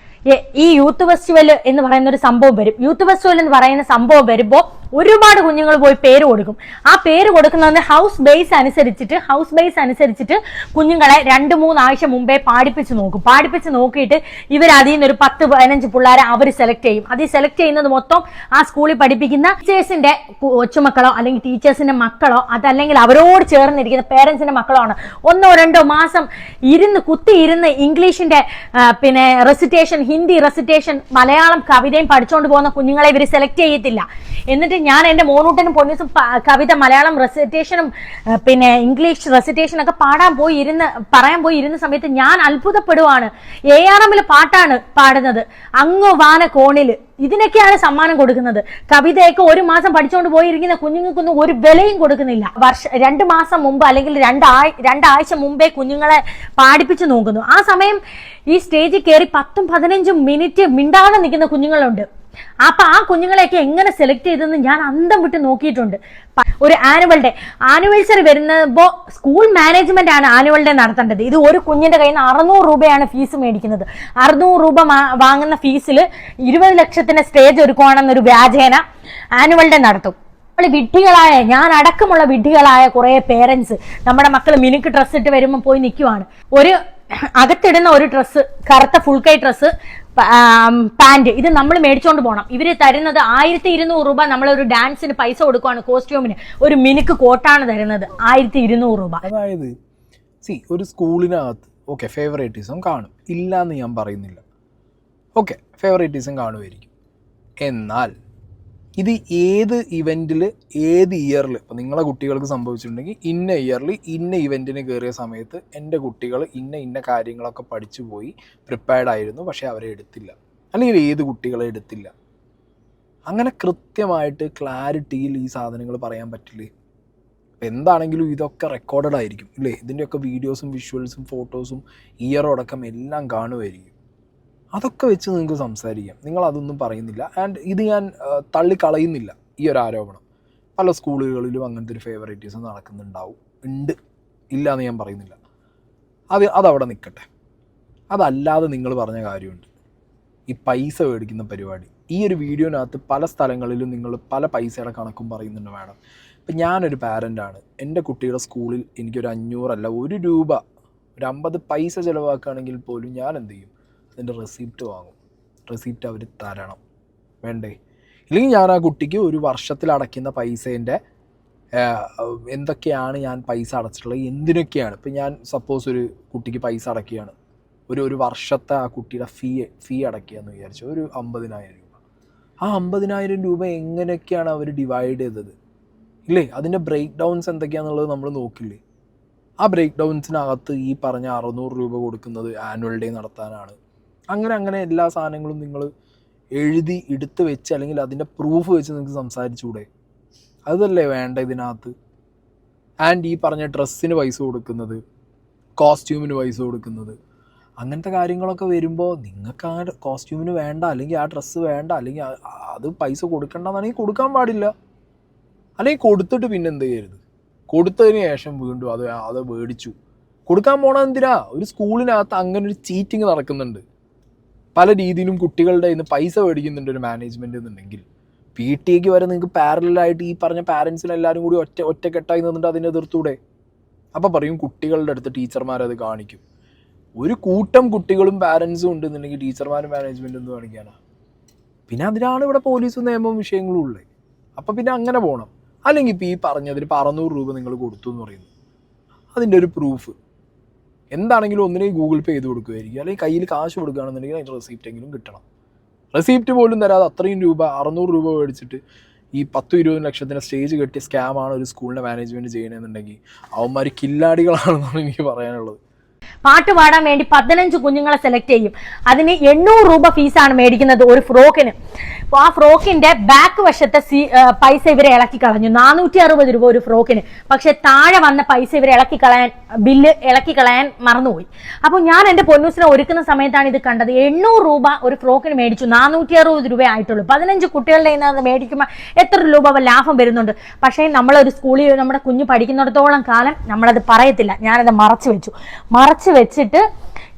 ഈ യൂത്ത് ഫെസ്റ്റിവൽ എന്ന് പറയുന്ന ഒരു സംഭവം വരും. യൂത്ത് ഫെസ്റ്റിവൽ എന്ന് പറയുന്ന സംഭവം വരുമ്പോൾ ഒരുപാട് കുഞ്ഞുങ്ങൾ പോയി പേര് കൊടുക്കും. ആ പേര് കൊടുക്കുന്നതിന് ഹൗസ് ബേസ് അനുസരിച്ചിട്ട് കുഞ്ഞുങ്ങളെ 2-3 ആഴ്ച മുമ്പേ പാടിപ്പിച്ച് നോക്കിയിട്ട് ഇവർ അതിൽ നിന്ന് ഒരു 10-15 പിള്ളേരെ അവർ സെലക്ട് ചെയ്യും. അതിൽ സെലക്ട് ചെയ്യുന്നത് മൊത്തം ആ സ്കൂളിൽ പഠിപ്പിക്കുന്ന ടീച്ചേഴ്സിന്റെ കൊച്ചുമക്കളോ അല്ലെങ്കിൽ ടീച്ചേഴ്സിന്റെ മക്കളോ അതല്ലെങ്കിൽ അവരോട് ചേർന്നിരിക്കുന്ന പേരൻസിന്റെ മക്കളോ ആണ്. 1-2 മാസം കുത്തിയിരുന്ന് ഇംഗ്ലീഷിന്റെ പിന്നെ റെസിറ്റേഷൻ, ഹിന്ദി റെസിറ്റേഷൻ, മലയാളം കവിതയും പഠിച്ചുകൊണ്ട് പോകുന്ന കുഞ്ഞുങ്ങളെ ഇവർ സെലക്ട് ചെയ്യത്തില്ല. എന്നിട്ട് ഞാൻ എന്റെ മോനൂട്ടനും പൊന്നൂസും കവിത, മലയാളം റെസിറ്റേഷനും പിന്നെ ഇംഗ്ലീഷ് റെസിറ്റേഷൻ ഒക്കെ പറയാൻ പോയി ഇരുന്ന സമയത്ത് ഞാൻ അത്ഭുതപ്പെടുവാണ്. ARM പാട്ടാണ് പാടുന്നത്, അങ്ങ് വാന കോണില്. ഇതിനൊക്കെയാണ് സമ്മാനം കൊടുക്കുന്നത്. കവിതയൊക്കെ 1 മാസം പഠിച്ചുകൊണ്ട് പോയിരിക്കുന്ന കുഞ്ഞുങ്ങൾക്കൊന്നും ഒരു വിലയും കൊടുക്കുന്നില്ല. 2 മാസം മുമ്പ് അല്ലെങ്കിൽ 2 ആഴ്ച മുമ്പേ കുഞ്ഞുങ്ങളെ പാടിപ്പിച്ച് നോക്കുന്നു. ആ സമയം ഈ സ്റ്റേജിൽ കയറി 10-15 മിനിറ്റ് മിണ്ടാതെ നിൽക്കുന്ന കുഞ്ഞുങ്ങളുണ്ട്. അപ്പൊ ആ കുഞ്ഞുങ്ങളെയൊക്കെ എങ്ങനെ സെലക്ട് ചെയ്തെന്ന് ഞാൻ അന്തം വിട്ട് നോക്കിയിട്ടുണ്ട്. ഒരു ആനുവൽസറി വരുമ്പോ സ്കൂൾ മാനേജ്മെന്റ് ആണ് ആനുവൽ ഡേ നടത്തേണ്ടത്. ഇത് ഒരു കുഞ്ഞിന്റെ കയ്യിൽ നിന്ന് 600 രൂപയാണ് ഫീസ് മേടിക്കുന്നത്. 600 രൂപ വാങ്ങുന്ന ഫീസിൽ 20 ലക്ഷത്തിന്റെ സ്റ്റേജ് ഒരുക്കുവാണെന്നൊരു വ്യാജേന ആനുവൽ ഡേ നടത്തും. വിഡ്ഢികളായ, ഞാൻ അടക്കമുള്ള വിഡ്ഢികളായ കുറെ പേരൻസ് നമ്മുടെ മക്കൾ മിനുക്ക് ഡ്രസ് ഇട്ട് വരുമ്പോൾ പോയി നിൽക്കുവാണ്. ഒരു അകത്തിടുന്ന ഒരു ഡ്രസ്സ്, കറുത്ത ഫുൾ കൈ ഡ്രസ്സ്, പാന്റ്, ഇത് നമ്മൾ മേടിച്ചോണ്ട് പോകണം. ഇവര് തരുന്നത് 1200 രൂപ. നമ്മളൊരു ഡാൻസിന് പൈസ കൊടുക്കുവാണ്, കോസ്റ്റ്യൂമിന് ഒരു മിനുക്ക് കോട്ടാണ് തരുന്നത്, 1200 രൂപ. അതായത് ഒരു സ്കൂളിനകത്ത് ഓക്കെ ഫേവറേറ്റിസം കാണും, ഇല്ലയെന്ന് ഞാൻ പറയുന്നില്ല. ഓക്കെ ഫേവറേറ്റിസം കാണുമായിരിക്കും. എന്നാൽ ഇത് ഏത് ഇവൻറ്റിൽ ഏത് ഇയറിൽ ഇപ്പോൾ നിങ്ങളെ കുട്ടികൾക്ക് സംഭവിച്ചിട്ടുണ്ടെങ്കിൽ ഇന്ന ഇയറിൽ ഇന്ന ഇവൻറ്റിന് കയറിയ സമയത്ത് എൻ്റെ കുട്ടികൾ ഇന്ന കാര്യങ്ങളൊക്കെ പഠിച്ചു പോയി പ്രിപ്പയർഡ് ആയിരുന്നു, പക്ഷേ അവരെ എടുത്തില്ല, അല്ലെങ്കിൽ ഏത് കുട്ടികളെ എടുത്തില്ല. അങ്ങനെ കൃത്യമായിട്ട് ക്ലാരിറ്റിയിൽ ഈ സാധനങ്ങൾ പറയാൻ പറ്റില്ലേ? എന്താണെങ്കിലും ഇതൊക്കെ റെക്കോർഡഡ് ആയിരിക്കും ഇല്ലേ? ഇതിൻ്റെയൊക്കെ വീഡിയോസും വിഷ്വൽസും ഫോട്ടോസും ഇയറോടക്കം എല്ലാം കാണുമായിരിക്കും. അതൊക്കെ വെച്ച് നിങ്ങൾക്ക് സംസാരിക്കാം. നിങ്ങളതൊന്നും പറയുന്നില്ല. ആൻഡ് ഇത് ഞാൻ തള്ളിക്കളയുന്നില്ല ഈ ഒരു ആരോപണം. പല സ്കൂളുകളിലും അങ്ങനത്തെ ഒരു ഫേവറേറ്റിസം നടക്കുന്നുണ്ടാവും, ഉണ്ട്, ഇല്ല എന്ന് ഞാൻ പറയുന്നില്ല. അതവിടെ നിൽക്കട്ടെ. അതല്ലാതെ നിങ്ങൾ പറഞ്ഞ കാര്യമുണ്ട്, ഈ പൈസ മേടിക്കുന്ന പരിപാടി. ഈ ഒരു വീഡിയോനകത്ത് പല സ്ഥലങ്ങളിലും നിങ്ങൾ പല പൈസയുടെ കണക്കും പറയുന്നുണ്ട് മാഡം. ഇപ്പം ഞാനൊരു പാരൻ്റാണ്, എൻ്റെ കുട്ടിയുടെ സ്കൂളിൽ എനിക്കൊരു 500 അല്ല 1 രൂപ, ഒരു 50 പൈസ ചിലവാക്കുകയാണെങ്കിൽ പോലും ഞാൻ എന്ത് ചെയ്യും? അതിൻ്റെ റെസിപ്റ്റ് വാങ്ങും. റെസിപ്റ്റ് അവർ തരണം, വേണ്ടേ? ഇല്ലെങ്കിൽ ഞാൻ ആ കുട്ടിക്ക് ഒരു വർഷത്തിൽ അടയ്ക്കുന്ന പൈസേൻ്റെ എന്തൊക്കെയാണ് ഞാൻ പൈസ അടച്ചിട്ടുള്ളത്, എന്തിനൊക്കെയാണ്. ഇപ്പം ഞാൻ സപ്പോസ് ഒരു കുട്ടിക്ക് പൈസ അടയ്ക്കുകയാണ്, ഒരു വർഷത്തെ ആ കുട്ടിയുടെ ഫീ അടയ്ക്കുകയെന്ന് വിചാരിച്ചു, ഒരു 50,000 രൂപ. ആ 50,000 രൂപ എങ്ങനെയൊക്കെയാണ് അവർ ഡിവൈഡ് ചെയ്തത് ഇല്ലേ? അതിൻ്റെ ബ്രേക്ക് ഡൗൺസ് എന്തൊക്കെയാണെന്നുള്ളത് നമ്മൾ നോക്കില്ലേ? ആ ബ്രേക്ക് ഡൗൺസിനകത്ത് ഈ പറഞ്ഞ 600 രൂപ കൊടുക്കുന്നത് ആനുവൽ ഡേ നടത്താനാണ്. അങ്ങനെ എല്ലാ സാധനങ്ങളും നിങ്ങൾ എഴുതി എടുത്ത് വെച്ച് അല്ലെങ്കിൽ അതിൻ്റെ പ്രൂഫ് വെച്ച് നിങ്ങൾക്ക് സംസാരിച്ചുകൂടെ? അതല്ലേ വേണ്ട ഇതിനകത്ത്. ആൻഡ് ഈ പറഞ്ഞ ഡ്രസ്സിന് പൈസ കൊടുക്കുന്നത്, കോസ്റ്റ്യൂമിന് പൈസ കൊടുക്കുന്നത്, അങ്ങനത്തെ കാര്യങ്ങളൊക്കെ വരുമ്പോൾ നിങ്ങൾക്ക് ആ കോസ്റ്റ്യൂമിന് വേണ്ട, അല്ലെങ്കിൽ ആ ഡ്രസ്സ് വേണ്ട, അല്ലെങ്കിൽ അത് പൈസ കൊടുക്കേണ്ടെന്നാണെങ്കിൽ കൊടുക്കാൻ പാടില്ല. അല്ലെങ്കിൽ കൊടുത്തിട്ട് പിന്നെ എന്ത് ചെയ്യരുത്, കൊടുത്തതിന് ശേഷം വീണ്ടും അത് മേടിച്ചു കൊടുക്കാൻ പോകണം എന്തിനാ? ഒരു സ്കൂളിനകത്ത് അങ്ങനെ ഒരു ചീറ്റിങ് നടക്കുന്നുണ്ട്. പല രീതിയിലും കുട്ടികളുടെ ഇന്ന് പൈസ മേടിക്കുന്നുണ്ട് ഒരു മാനേജ്മെൻറ്റ് എന്നുണ്ടെങ്കിൽ PTA വരെ നിങ്ങൾക്ക് പാരലായിട്ട് ഈ പറഞ്ഞ പാരൻസിനെല്ലാവരും കൂടി ഒറ്റക്കെട്ടായി നിന്നിട്ട് അതിനെ എതിർത്തൂടെ? അപ്പോൾ പറയും കുട്ടികളുടെ അടുത്ത് ടീച്ചർമാരത് കാണിക്കും. ഒരു കൂട്ടം കുട്ടികളും പാരൻസും ഉണ്ടെന്നുണ്ടെങ്കിൽ ടീച്ചർമാരും മാനേജ്മെൻറ്റും ഒന്ന് കാണിക്കാനാണ്. പിന്നെ അതിനാണ് ഇവിടെ പോലീസും നിയമവും വിഷയങ്ങളും ഉള്ളത്. അപ്പോൾ പിന്നെ അങ്ങനെ പോകണം. അല്ലെങ്കിൽ ഇപ്പോൾ ഈ പറഞ്ഞതിൽ 600 രൂപ നിങ്ങൾ കൊടുത്തു എന്ന് പറയുന്നു, അതിൻ്റെ ഒരു പ്രൂഫ് എന്താണെങ്കിലും ഒന്നിനെയും ഗൂഗിൾ പേ ചെയ്ത് കൊടുക്കുമായിരിക്കും, അല്ലെങ്കിൽ കയ്യിൽ കാശ് കൊടുക്കുകയാണെന്നുണ്ടെങ്കിൽ അതിൻ്റെ റെസിപ്റ്റ് എങ്കിലും കിട്ടണം. റെസിപ്റ്റ് പോലും തരാതെ അത്രയും രൂപ 600 രൂപ മേടിച്ചിട്ട് ഈ 10-20 ലക്ഷത്തിന് സ്റ്റേജ് കെട്ടിയ സ്കാമാണ് ഒരു സ്കൂളിൻ്റെ മാനേജ്മെൻറ്റ് ചെയ്യണമെന്നുണ്ടെങ്കിൽ അവന്മാർ കില്ലാടികളാണെന്നാണ് എനിക്ക് പറയാനുള്ളത്. പാട്ട് പാടാൻ വേണ്ടി 15 കുഞ്ഞുങ്ങളെ സെലക്ട് ചെയ്യും. അതിന് 800 രൂപ ഫീസാണ് മേടിക്കുന്നത് ഒരു ഫ്രോക്കിന്. ആ ഫ്രോക്കിന്റെ ബാക്ക് വശത്തെ പൈസ ഇവരെ ഇളക്കി കളഞ്ഞു, 460 രൂപ ഒരു ഫ്രോക്കിന്. പക്ഷെ താഴെ വന്ന പൈസ ഇവരെ ബില്ല് ഇളക്കി കളയാൻ മറന്നുപോയി. അപ്പോൾ ഞാൻ എന്റെ പൊന്നൂസിനെ ഒരുക്കുന്ന സമയത്താണ് ഇത് കണ്ടത്. 800 രൂപ ഒരു ഫ്രോക്കിന് മേടിച്ചു, 460 രൂപ ആയിട്ടുള്ളൂ. 15 കുട്ടികളുടെ മേടിക്കുമ്പോൾ എത്ര രൂപ ലാഭം വരുന്നുണ്ട്. പക്ഷേ നമ്മളൊരു സ്കൂളിൽ നമ്മുടെ കുഞ്ഞ് പഠിക്കുന്നിടത്തോളം കാലം നമ്മളത് പറയത്തില്ല. ഞാനത് മറച്ചു വെച്ചിട്ട്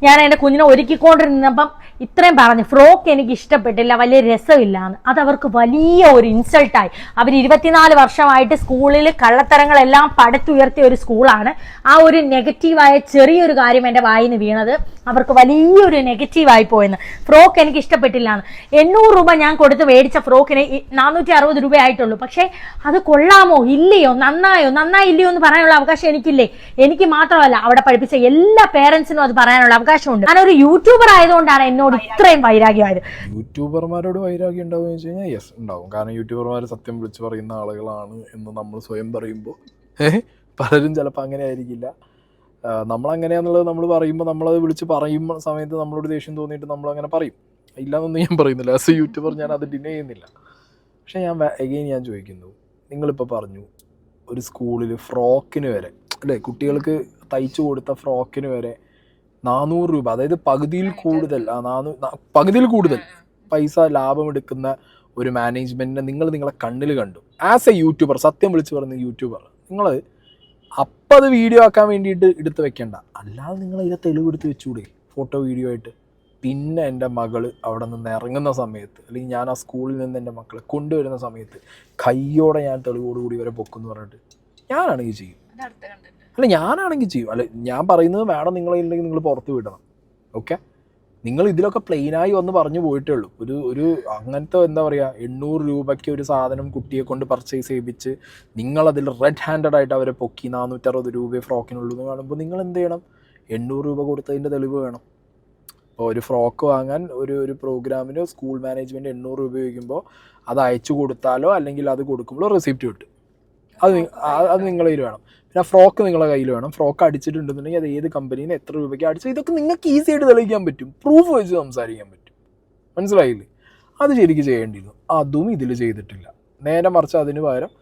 ഞാൻ എൻ്റെ കുഞ്ഞിനെ ഒരുക്കിക്കൊണ്ടിരുന്നപ്പം ഇത്രയും പറഞ്ഞു, ഫ്രോക്ക് എനിക്ക് ഇഷ്ടപ്പെട്ടില്ല, വലിയ രസമില്ലാന്ന്. അതവർക്ക് വലിയ ഒരു ഇൻസൾട്ടായി. അവർ 24 വർഷമായിട്ട് സ്കൂളിൽ കള്ളത്തരങ്ങളെല്ലാം പടുത്തുയർത്തിയ ഒരു സ്കൂളാണ്. ആ ഒരു നെഗറ്റീവായ ചെറിയൊരു കാര്യം എൻ്റെ വായിന്ന് വീണത് അവർക്ക് വലിയൊരു നെഗറ്റീവായി പോയെന്ന്. ഫ്രോക്ക് എനിക്ക് ഇഷ്ടപ്പെട്ടില്ലാന്ന്. 800 രൂപ ഞാൻ കൊടുത്ത് മേടിച്ച ഫ്രോക്കിന് 460 രൂപ ആയിട്ടുള്ളൂ. പക്ഷേ അത് കൊള്ളാമോ ഇല്ലയോ, നന്നായില്ലയോ എന്ന് പറയാനുള്ള അവകാശം എനിക്കില്ലേ? എനിക്ക് മാത്രമല്ല, അവിടെ പഠിപ്പിച്ച എല്ലാ പേരൻസിനും അത് പറയാനുള്ള അവകാശമുണ്ട്. ഞാനൊരു യൂട്യൂബർ ആയതുകൊണ്ടാണ് എന്നോട് ഇത്രയും വൈരാഗ്യമായത്. യൂട്യൂബർമാരോട് വൈരാഗ്യം ഉണ്ടാവും എന്ന് വെച്ച് കഴിഞ്ഞാൽ യെസ് ഉണ്ടാവും. കാരണം യൂട്യൂബർമാർ സത്യം വിളിച്ച് പറയുന്ന ആളുകളാണ് എന്ന് നമ്മൾ സ്വയം പറയുമ്പോൾ പലരും ചിലപ്പോൾ അങ്ങനെ ആയിരിക്കില്ല. നമ്മളങ്ങനെയാണെന്നുള്ളത് നമ്മൾ പറയുമ്പോൾ, നമ്മളത് വിളിച്ച് പറയുമ്പോൾ സമയത്ത് നമ്മളോട് ദേഷ്യം തോന്നിയിട്ട് നമ്മളങ്ങനെ പറയും. ഇല്ലയെന്നൊന്നും ഞാൻ പറയുന്നില്ല. ആസ് എ യൂട്യൂബർ ഞാൻ അത് ഡിനൈ ചെയ്യുന്നില്ല. പക്ഷേ ഞാൻ ചോദിക്കുന്നു, നിങ്ങളിപ്പോൾ പറഞ്ഞു ഒരു സ്കൂളിൽ ഫ്രോക്കിന് വരെ അല്ലേ, കുട്ടികൾക്ക് തയ്ച്ചു കൊടുത്ത ഫ്രോക്കിന് വരെ 400 രൂപ, അതായത് പകുതിയിൽ കൂടുതൽ പൈസ ലാഭമെടുക്കുന്ന ഒരു മാനേജ്മെൻറ്റിനെ നിങ്ങളെ കണ്ണിൽ കണ്ടു. ആസ് എ യൂട്യൂബർ, സത്യം വിളിച്ച് പറയുന്ന യൂട്യൂബർ, നിങ്ങൾ അപ്പം അത് വീഡിയോ ആക്കാൻ വേണ്ടിയിട്ട് എടുത്ത് വെക്കേണ്ട. അല്ലാതെ നിങ്ങൾ ഇതിനെ തെളിവെടുത്ത് വെച്ചുകൂടെ ഫോട്ടോ വീഡിയോ ആയിട്ട്? പിന്നെ എൻ്റെ മകൾ അവിടെ നിന്ന് ഇറങ്ങുന്ന സമയത്ത്, അല്ലെങ്കിൽ ഞാൻ ആ സ്കൂളിൽ നിന്ന് എൻ്റെ മക്കളെ കൊണ്ടുവരുന്ന സമയത്ത് കയ്യോടെ ഞാൻ തെളിവോടുകൂടി വരെ പൊക്കുമെന്ന് പറഞ്ഞിട്ട് ഞാനാണെങ്കിൽ ചെയ്യും. അല്ല ഞാനാണെങ്കിൽ ചെയ്യും. അല്ല ഞാൻ പറയുന്നത് വേണം നിങ്ങളില്ലെങ്കിൽ നിങ്ങൾ പുറത്ത് വിടണം. ഓക്കെ, നിങ്ങൾ ഇതിലൊക്കെ പ്ലെയിനായി വന്ന് പറഞ്ഞു പോയിട്ടേ ഉള്ളൂ. ഒരു അങ്ങനത്തെ എന്താ പറയുക, 800 രൂപയ്ക്ക് ഒരു സാധനം കുട്ടിയെ കൊണ്ട് പർച്ചേസ് ചെയ്യിപ്പിച്ച് നിങ്ങളതിൽ റെഡ് ഹാൻഡഡ് ആയിട്ട് അവരെ പൊക്കി 460 രൂപയെ ഫ്രോക്കിനുള്ളൂ എന്ന് കാണുമ്പോൾ നിങ്ങൾ എന്ത് ചെയ്യണം? 800 രൂപ കൊടുത്തതിൻ്റെ തെളിവ് വേണം. ഇപ്പോൾ ഒരു ഫ്രോക്ക് വാങ്ങാൻ ഒരു പ്രോഗ്രാമിന് സ്കൂൾ മാനേജ്മെൻറ്റ് 800 രൂപ ഉപയോഗിക്കുമ്പോൾ അത് അയച്ചു കൊടുത്താലോ അല്ലെങ്കിൽ അത് കൊടുക്കുമ്പോഴോ റെസിപ്റ്റ് കിട്ടും. അത് നിങ്ങളുടെ കയ്യിൽ വേണം. പിന്നെ ഫ്രോക്ക് നിങ്ങളുടെ കയ്യിൽ വേണം. ഫ്രോക്ക് അടിച്ചിട്ടുണ്ടെന്നുണ്ടെങ്കിൽ അത് ഏത് കമ്പനിയിൽ എത്ര രൂപയ്ക്ക് അടിച്ചു, ഇതൊക്കെ നിങ്ങൾക്ക് ഈസി ആയിട്ട് തെളിയിക്കാൻ പറ്റും. പ്രൂഫ് വെച്ച് സംസാരിക്കാൻ പറ്റും. മനസ്സിലായില്ലേ? അത് ശരിക്കും ചെയ്യേണ്ടിയിരുന്നു. അതും ഇതിൽ ചെയ്തിട്ടില്ല. നേരെ മറിച്ച് അതിന് പകരം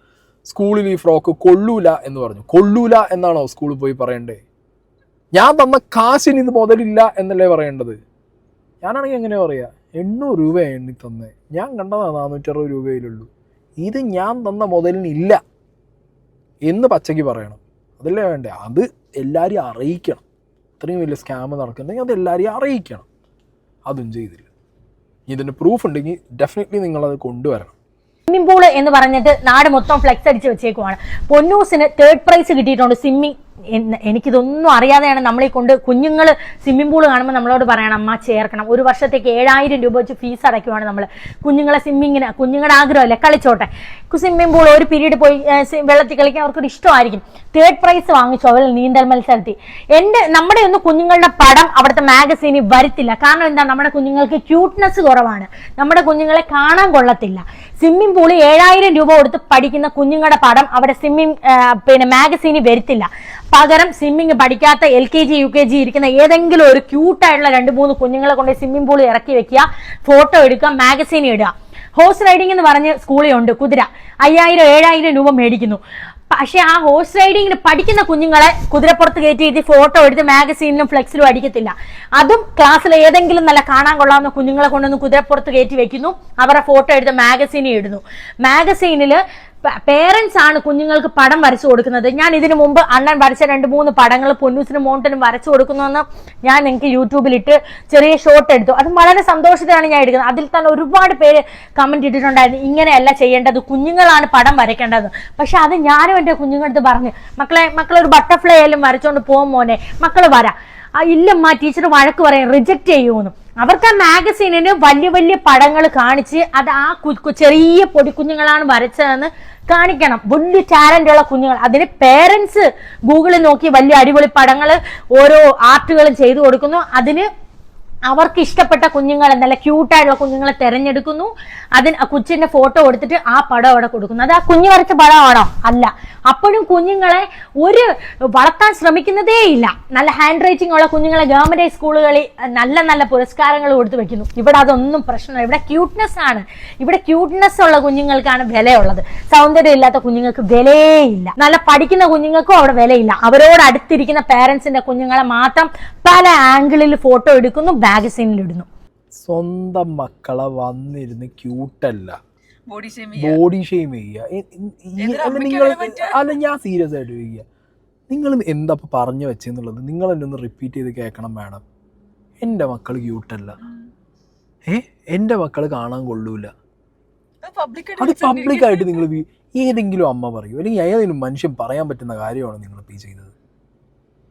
സ്കൂളിൽ ഈ ഫ്രോക്ക് കൊള്ളൂല എന്ന് പറഞ്ഞു. കൊള്ളൂല എന്നാണോ സ്കൂളിൽ പോയി പറയണ്ടേ? ഞാൻ തന്ന കാശിന് ഇത് മുതലില്ല എന്നല്ലേ പറയേണ്ടത്? ഞാനാണെങ്കിൽ എങ്ങനെ പറയാ? 800 രൂപ എണ്ണി തന്നേ, ഞാൻ കണ്ടതാണ് 460 രൂപയിലുള്ളൂ, ഇത് ഞാൻ തന്ന മുതലിനില്ല എന്ന് പച്ചയ്ക്ക് പറയണം. അതല്ലേ വേണ്ടേ? അത് എല്ലാവരെയും അറിയിക്കണം. ഇത്രയും വലിയ സ്കാം നടക്കുന്നുണ്ടെങ്കിൽ അത് എല്ലാവരെയും അറിയിക്കണം. അതും ചെയ്തില്ല. ഇതിൻ്റെ പ്രൂഫ് ഉണ്ടെങ്കിൽ ഡെഫിനറ്റ്ലി നിങ്ങളത് കൊണ്ടുവരണം. സ്വിമ്മിംഗ് പൂള് എന്ന് പറഞ്ഞിട്ട് നാട് മൊത്തം ഫ്ലെക്സ് അടിച്ച് വെച്ചേക്കുവാണ്. പൊന്നൂസിന് 3rd പ്രൈസ് കിട്ടിയിട്ടുണ്ട് സ്വിമ്മിങ്. എനിക്കിതൊന്നും അറിയാതെയാണ് നമ്മളീ കൊണ്ട് കുഞ്ഞുങ്ങൾ സ്വിമ്മിംഗ് പൂള് കാണുമ്പോൾ നമ്മളോട് പറയണം അമ്മ ചേർക്കണം. ഒരു വർഷത്തേക്ക് 7000 രൂപ വെച്ച് ഫീസ് അടയ്ക്കുവാണ് നമ്മൾ കുഞ്ഞുങ്ങളെ സ്വിമ്മിങ്ങിന്. കുഞ്ഞുങ്ങളുടെ ആഗ്രഹമല്ലേ, കളിച്ചോട്ടെ. സ്വിമ്മിംഗ് പൂൾ ഒരു പീരീഡ് പോയി വെള്ളത്തിൽ കളിക്കാൻ അവർക്കൊരു ഇഷ്ടമായിരിക്കും. 3rd പ്രൈസ് വാങ്ങിച്ചു അവൾ നീന്തൽ മത്സരത്തിൽ. നമ്മുടെ ഒന്നും കുഞ്ഞുങ്ങളുടെ പടം അവിടുത്തെ മാഗസീനിൽ വരത്തില്ല. കാരണം എന്താ? നമ്മുടെ കുഞ്ഞുങ്ങൾക്ക് ക്യൂട്ട്നെസ് കുറവാണ്. നമ്മുടെ കുഞ്ഞുങ്ങളെ കാണാൻ കൊള്ളത്തില്ല. സ്വിമ്മിംഗ് പൂള് 7000 രൂപ കൊടുത്ത് പഠിക്കുന്ന കുഞ്ഞുങ്ങളുടെ പടം അവിടെ മാഗസീനിൽ വരത്തില്ല. പകരം സ്വിമ്മിങ് പഠിക്കാത്ത LKG UKG ഇരിക്കുന്ന ഏതെങ്കിലും ഒരു ക്യൂട്ടായിട്ടുള്ള 2-3 കുഞ്ഞുങ്ങളെ കൊണ്ട് സ്വിമ്മിംഗ് പൂൾ ഇറക്കി വെക്കുക, ഫോട്ടോ എടുക്കുക, മാഗസീനിൽ ഇടുക. ഹോഴ്സ് റൈഡിംഗ് എന്ന് പറഞ്ഞ് സ്കൂളിൽ ഉണ്ട്. കുതിര 5000-7000 രൂപ മേടിക്കുന്നു. പക്ഷെ ആ ഹോഴ്സ് റൈഡിങ്ങിന് പഠിക്കുന്ന കുഞ്ഞുങ്ങളെ കുതിരപ്പുറത്ത് കയറ്റി ഫോട്ടോ എടുത്ത് മാഗസീനിലും ഫ്ലെക്സിലും അടിക്കത്തില്ല. അതും ക്ലാസ്സിൽ ഏതെങ്കിലും നല്ല കാണാൻ കൊള്ളാവുന്ന കുഞ്ഞുങ്ങളെ കൊണ്ടൊന്ന് കുതിരപ്പുറത്ത് കയറ്റി വെക്കുന്നു, അവരുടെ ഫോട്ടോ എടുത്ത് മാഗസീനിൽ ഇടുന്നു. മാഗസീനില് പേരൻസ് ആണ് കുഞ്ഞുങ്ങൾക്ക് പടം വരച്ചു കൊടുക്കുന്നത്. ഞാൻ ഇതിനു മുമ്പ് അണ്ണൻ വരച്ച 2-3 പടങ്ങൾ പൊന്നൂസിനും മോണ്ടനും വരച്ചു കൊടുക്കുന്നുവെന്ന് ഞാൻ നിങ്ങൾക്ക് യൂട്യൂബിലിട്ട് ചെറിയ ഷോട്ട് എടുത്തു. അത് വളരെ സന്തോഷത്തിലാണ് ഞാൻ എടുക്കുന്നത്. അതിൽ തന്നെ ഒരുപാട് പേര് കമന്റ് ഇട്ടിട്ടുണ്ടായിരുന്നു, ഇങ്ങനെയല്ല ചെയ്യേണ്ടത്, കുഞ്ഞുങ്ങളാണ് പടം വരയ്ക്കേണ്ടത്. പക്ഷെ അത് ഞാനും എൻ്റെ കുഞ്ഞുങ്ങളടുത്ത് പറഞ്ഞു, മക്കളൊരു ബട്ടർഫ്ലൈ ആയാലും വരച്ചോണ്ട് പോകും മോനെ, മക്കള് വരാ. ഇല്ലമ്മ ടീച്ചർ വഴക്ക് പറയും, റിജക്റ്റ് ചെയ്യുമെന്ന്. അവർക്ക് ആ മാഗസീനിന് വലിയ വലിയ പടങ്ങൾ കാണിച്ച് അത് ആ ചെറിയ പൊടിക്കുഞ്ഞുങ്ങളാണ് വരച്ചതെന്ന് കാണിക്കണം. വലിയ ടാലന്റ് ഉള്ള കുഞ്ഞുങ്ങൾ. അതിന് പേരൻസ് ഗൂഗിളിൽ നോക്കി വലിയ അടിപൊളി പടങ്ങൾ ഓരോ ആർട്ടുകളും ചെയ്തു കൊടുക്കുന്നു. അതിന് അവർക്ക് ഇഷ്ടപ്പെട്ട കുഞ്ഞുങ്ങളെ, നല്ല ക്യൂട്ടായിട്ടുള്ള കുഞ്ഞുങ്ങളെ തിരഞ്ഞെടുക്കുന്നു. അതിന് കൊച്ചിന്റെ ഫോട്ടോ കൊടുത്തിട്ട് ആ പടം അവിടെ കൊടുക്കുന്നു. അത് ആ കുഞ്ഞു വരച്ച പടമാണോ? അല്ല. അപ്പോഴും കുഞ്ഞുങ്ങളെ ഒരു വളർത്താൻ ശ്രമിക്കുന്നതേ ഇല്ല. നല്ല ഹാൻഡ് റൈറ്റിംഗ് ഉള്ള കുഞ്ഞുങ്ങളെ ഗവൺമെന്റ് സ്കൂളുകളിൽ നല്ല നല്ല പുരസ്കാരങ്ങൾ കൊടുത്തു വെക്കുന്നു. ഇവിടെ അതൊന്നും പ്രശ്നമില്ല. ഇവിടെ ക്യൂട്ട്നെസ് ആണ്. ഇവിടെ ക്യൂട്ട്നെസ് ഉള്ള കുഞ്ഞുങ്ങൾക്കാണ് വിലയുള്ളത്. സൗന്ദര്യം ഇല്ലാത്ത കുഞ്ഞുങ്ങൾക്ക് വിലയില്ല. നല്ല പഠിക്കുന്ന കുഞ്ഞുങ്ങൾക്കും അവിടെ വിലയില്ല. അവരോട് അടുത്തിരിക്കുന്ന പേരൻസിന്റെ കുഞ്ഞുങ്ങളെ മാത്രം പല ആംഗിളിൽ ഫോട്ടോ എടുക്കുന്നു, മാഗസീനിൽ ഇടുന്നു. സ്വന്തം മക്കളെ വന്നിരുന്ന് ക്യൂട്ടല്ല, ബോഡി ഷെയിം ചെയ്യുക. അല്ല ഞാൻ സീരിയസ് ആയിട്ട് ചോദിക്കുക, നിങ്ങൾ എന്താ പറഞ്ഞു വെച്ചെന്നുള്ളത് നിങ്ങൾ എന്നെ ഒന്ന് റിപ്പീറ്റ് ചെയ്ത് കേൾക്കണം മാഡം. എൻ്റെ മക്കൾ ക്യൂട്ടല്ല, എൻ്റെ മക്കൾ കാണാൻ കൊള്ളൂല. അത് പബ്ലിക്കായിട്ട് നിങ്ങൾ ഏതെങ്കിലും അമ്മ പറയൂ, അല്ലെങ്കിൽ ഏതെങ്കിലും മനുഷ്യൻ പറയാൻ പറ്റുന്ന കാര്യമാണ് നിങ്ങളിപ്പോൾ ഈ ചെയ്തത്.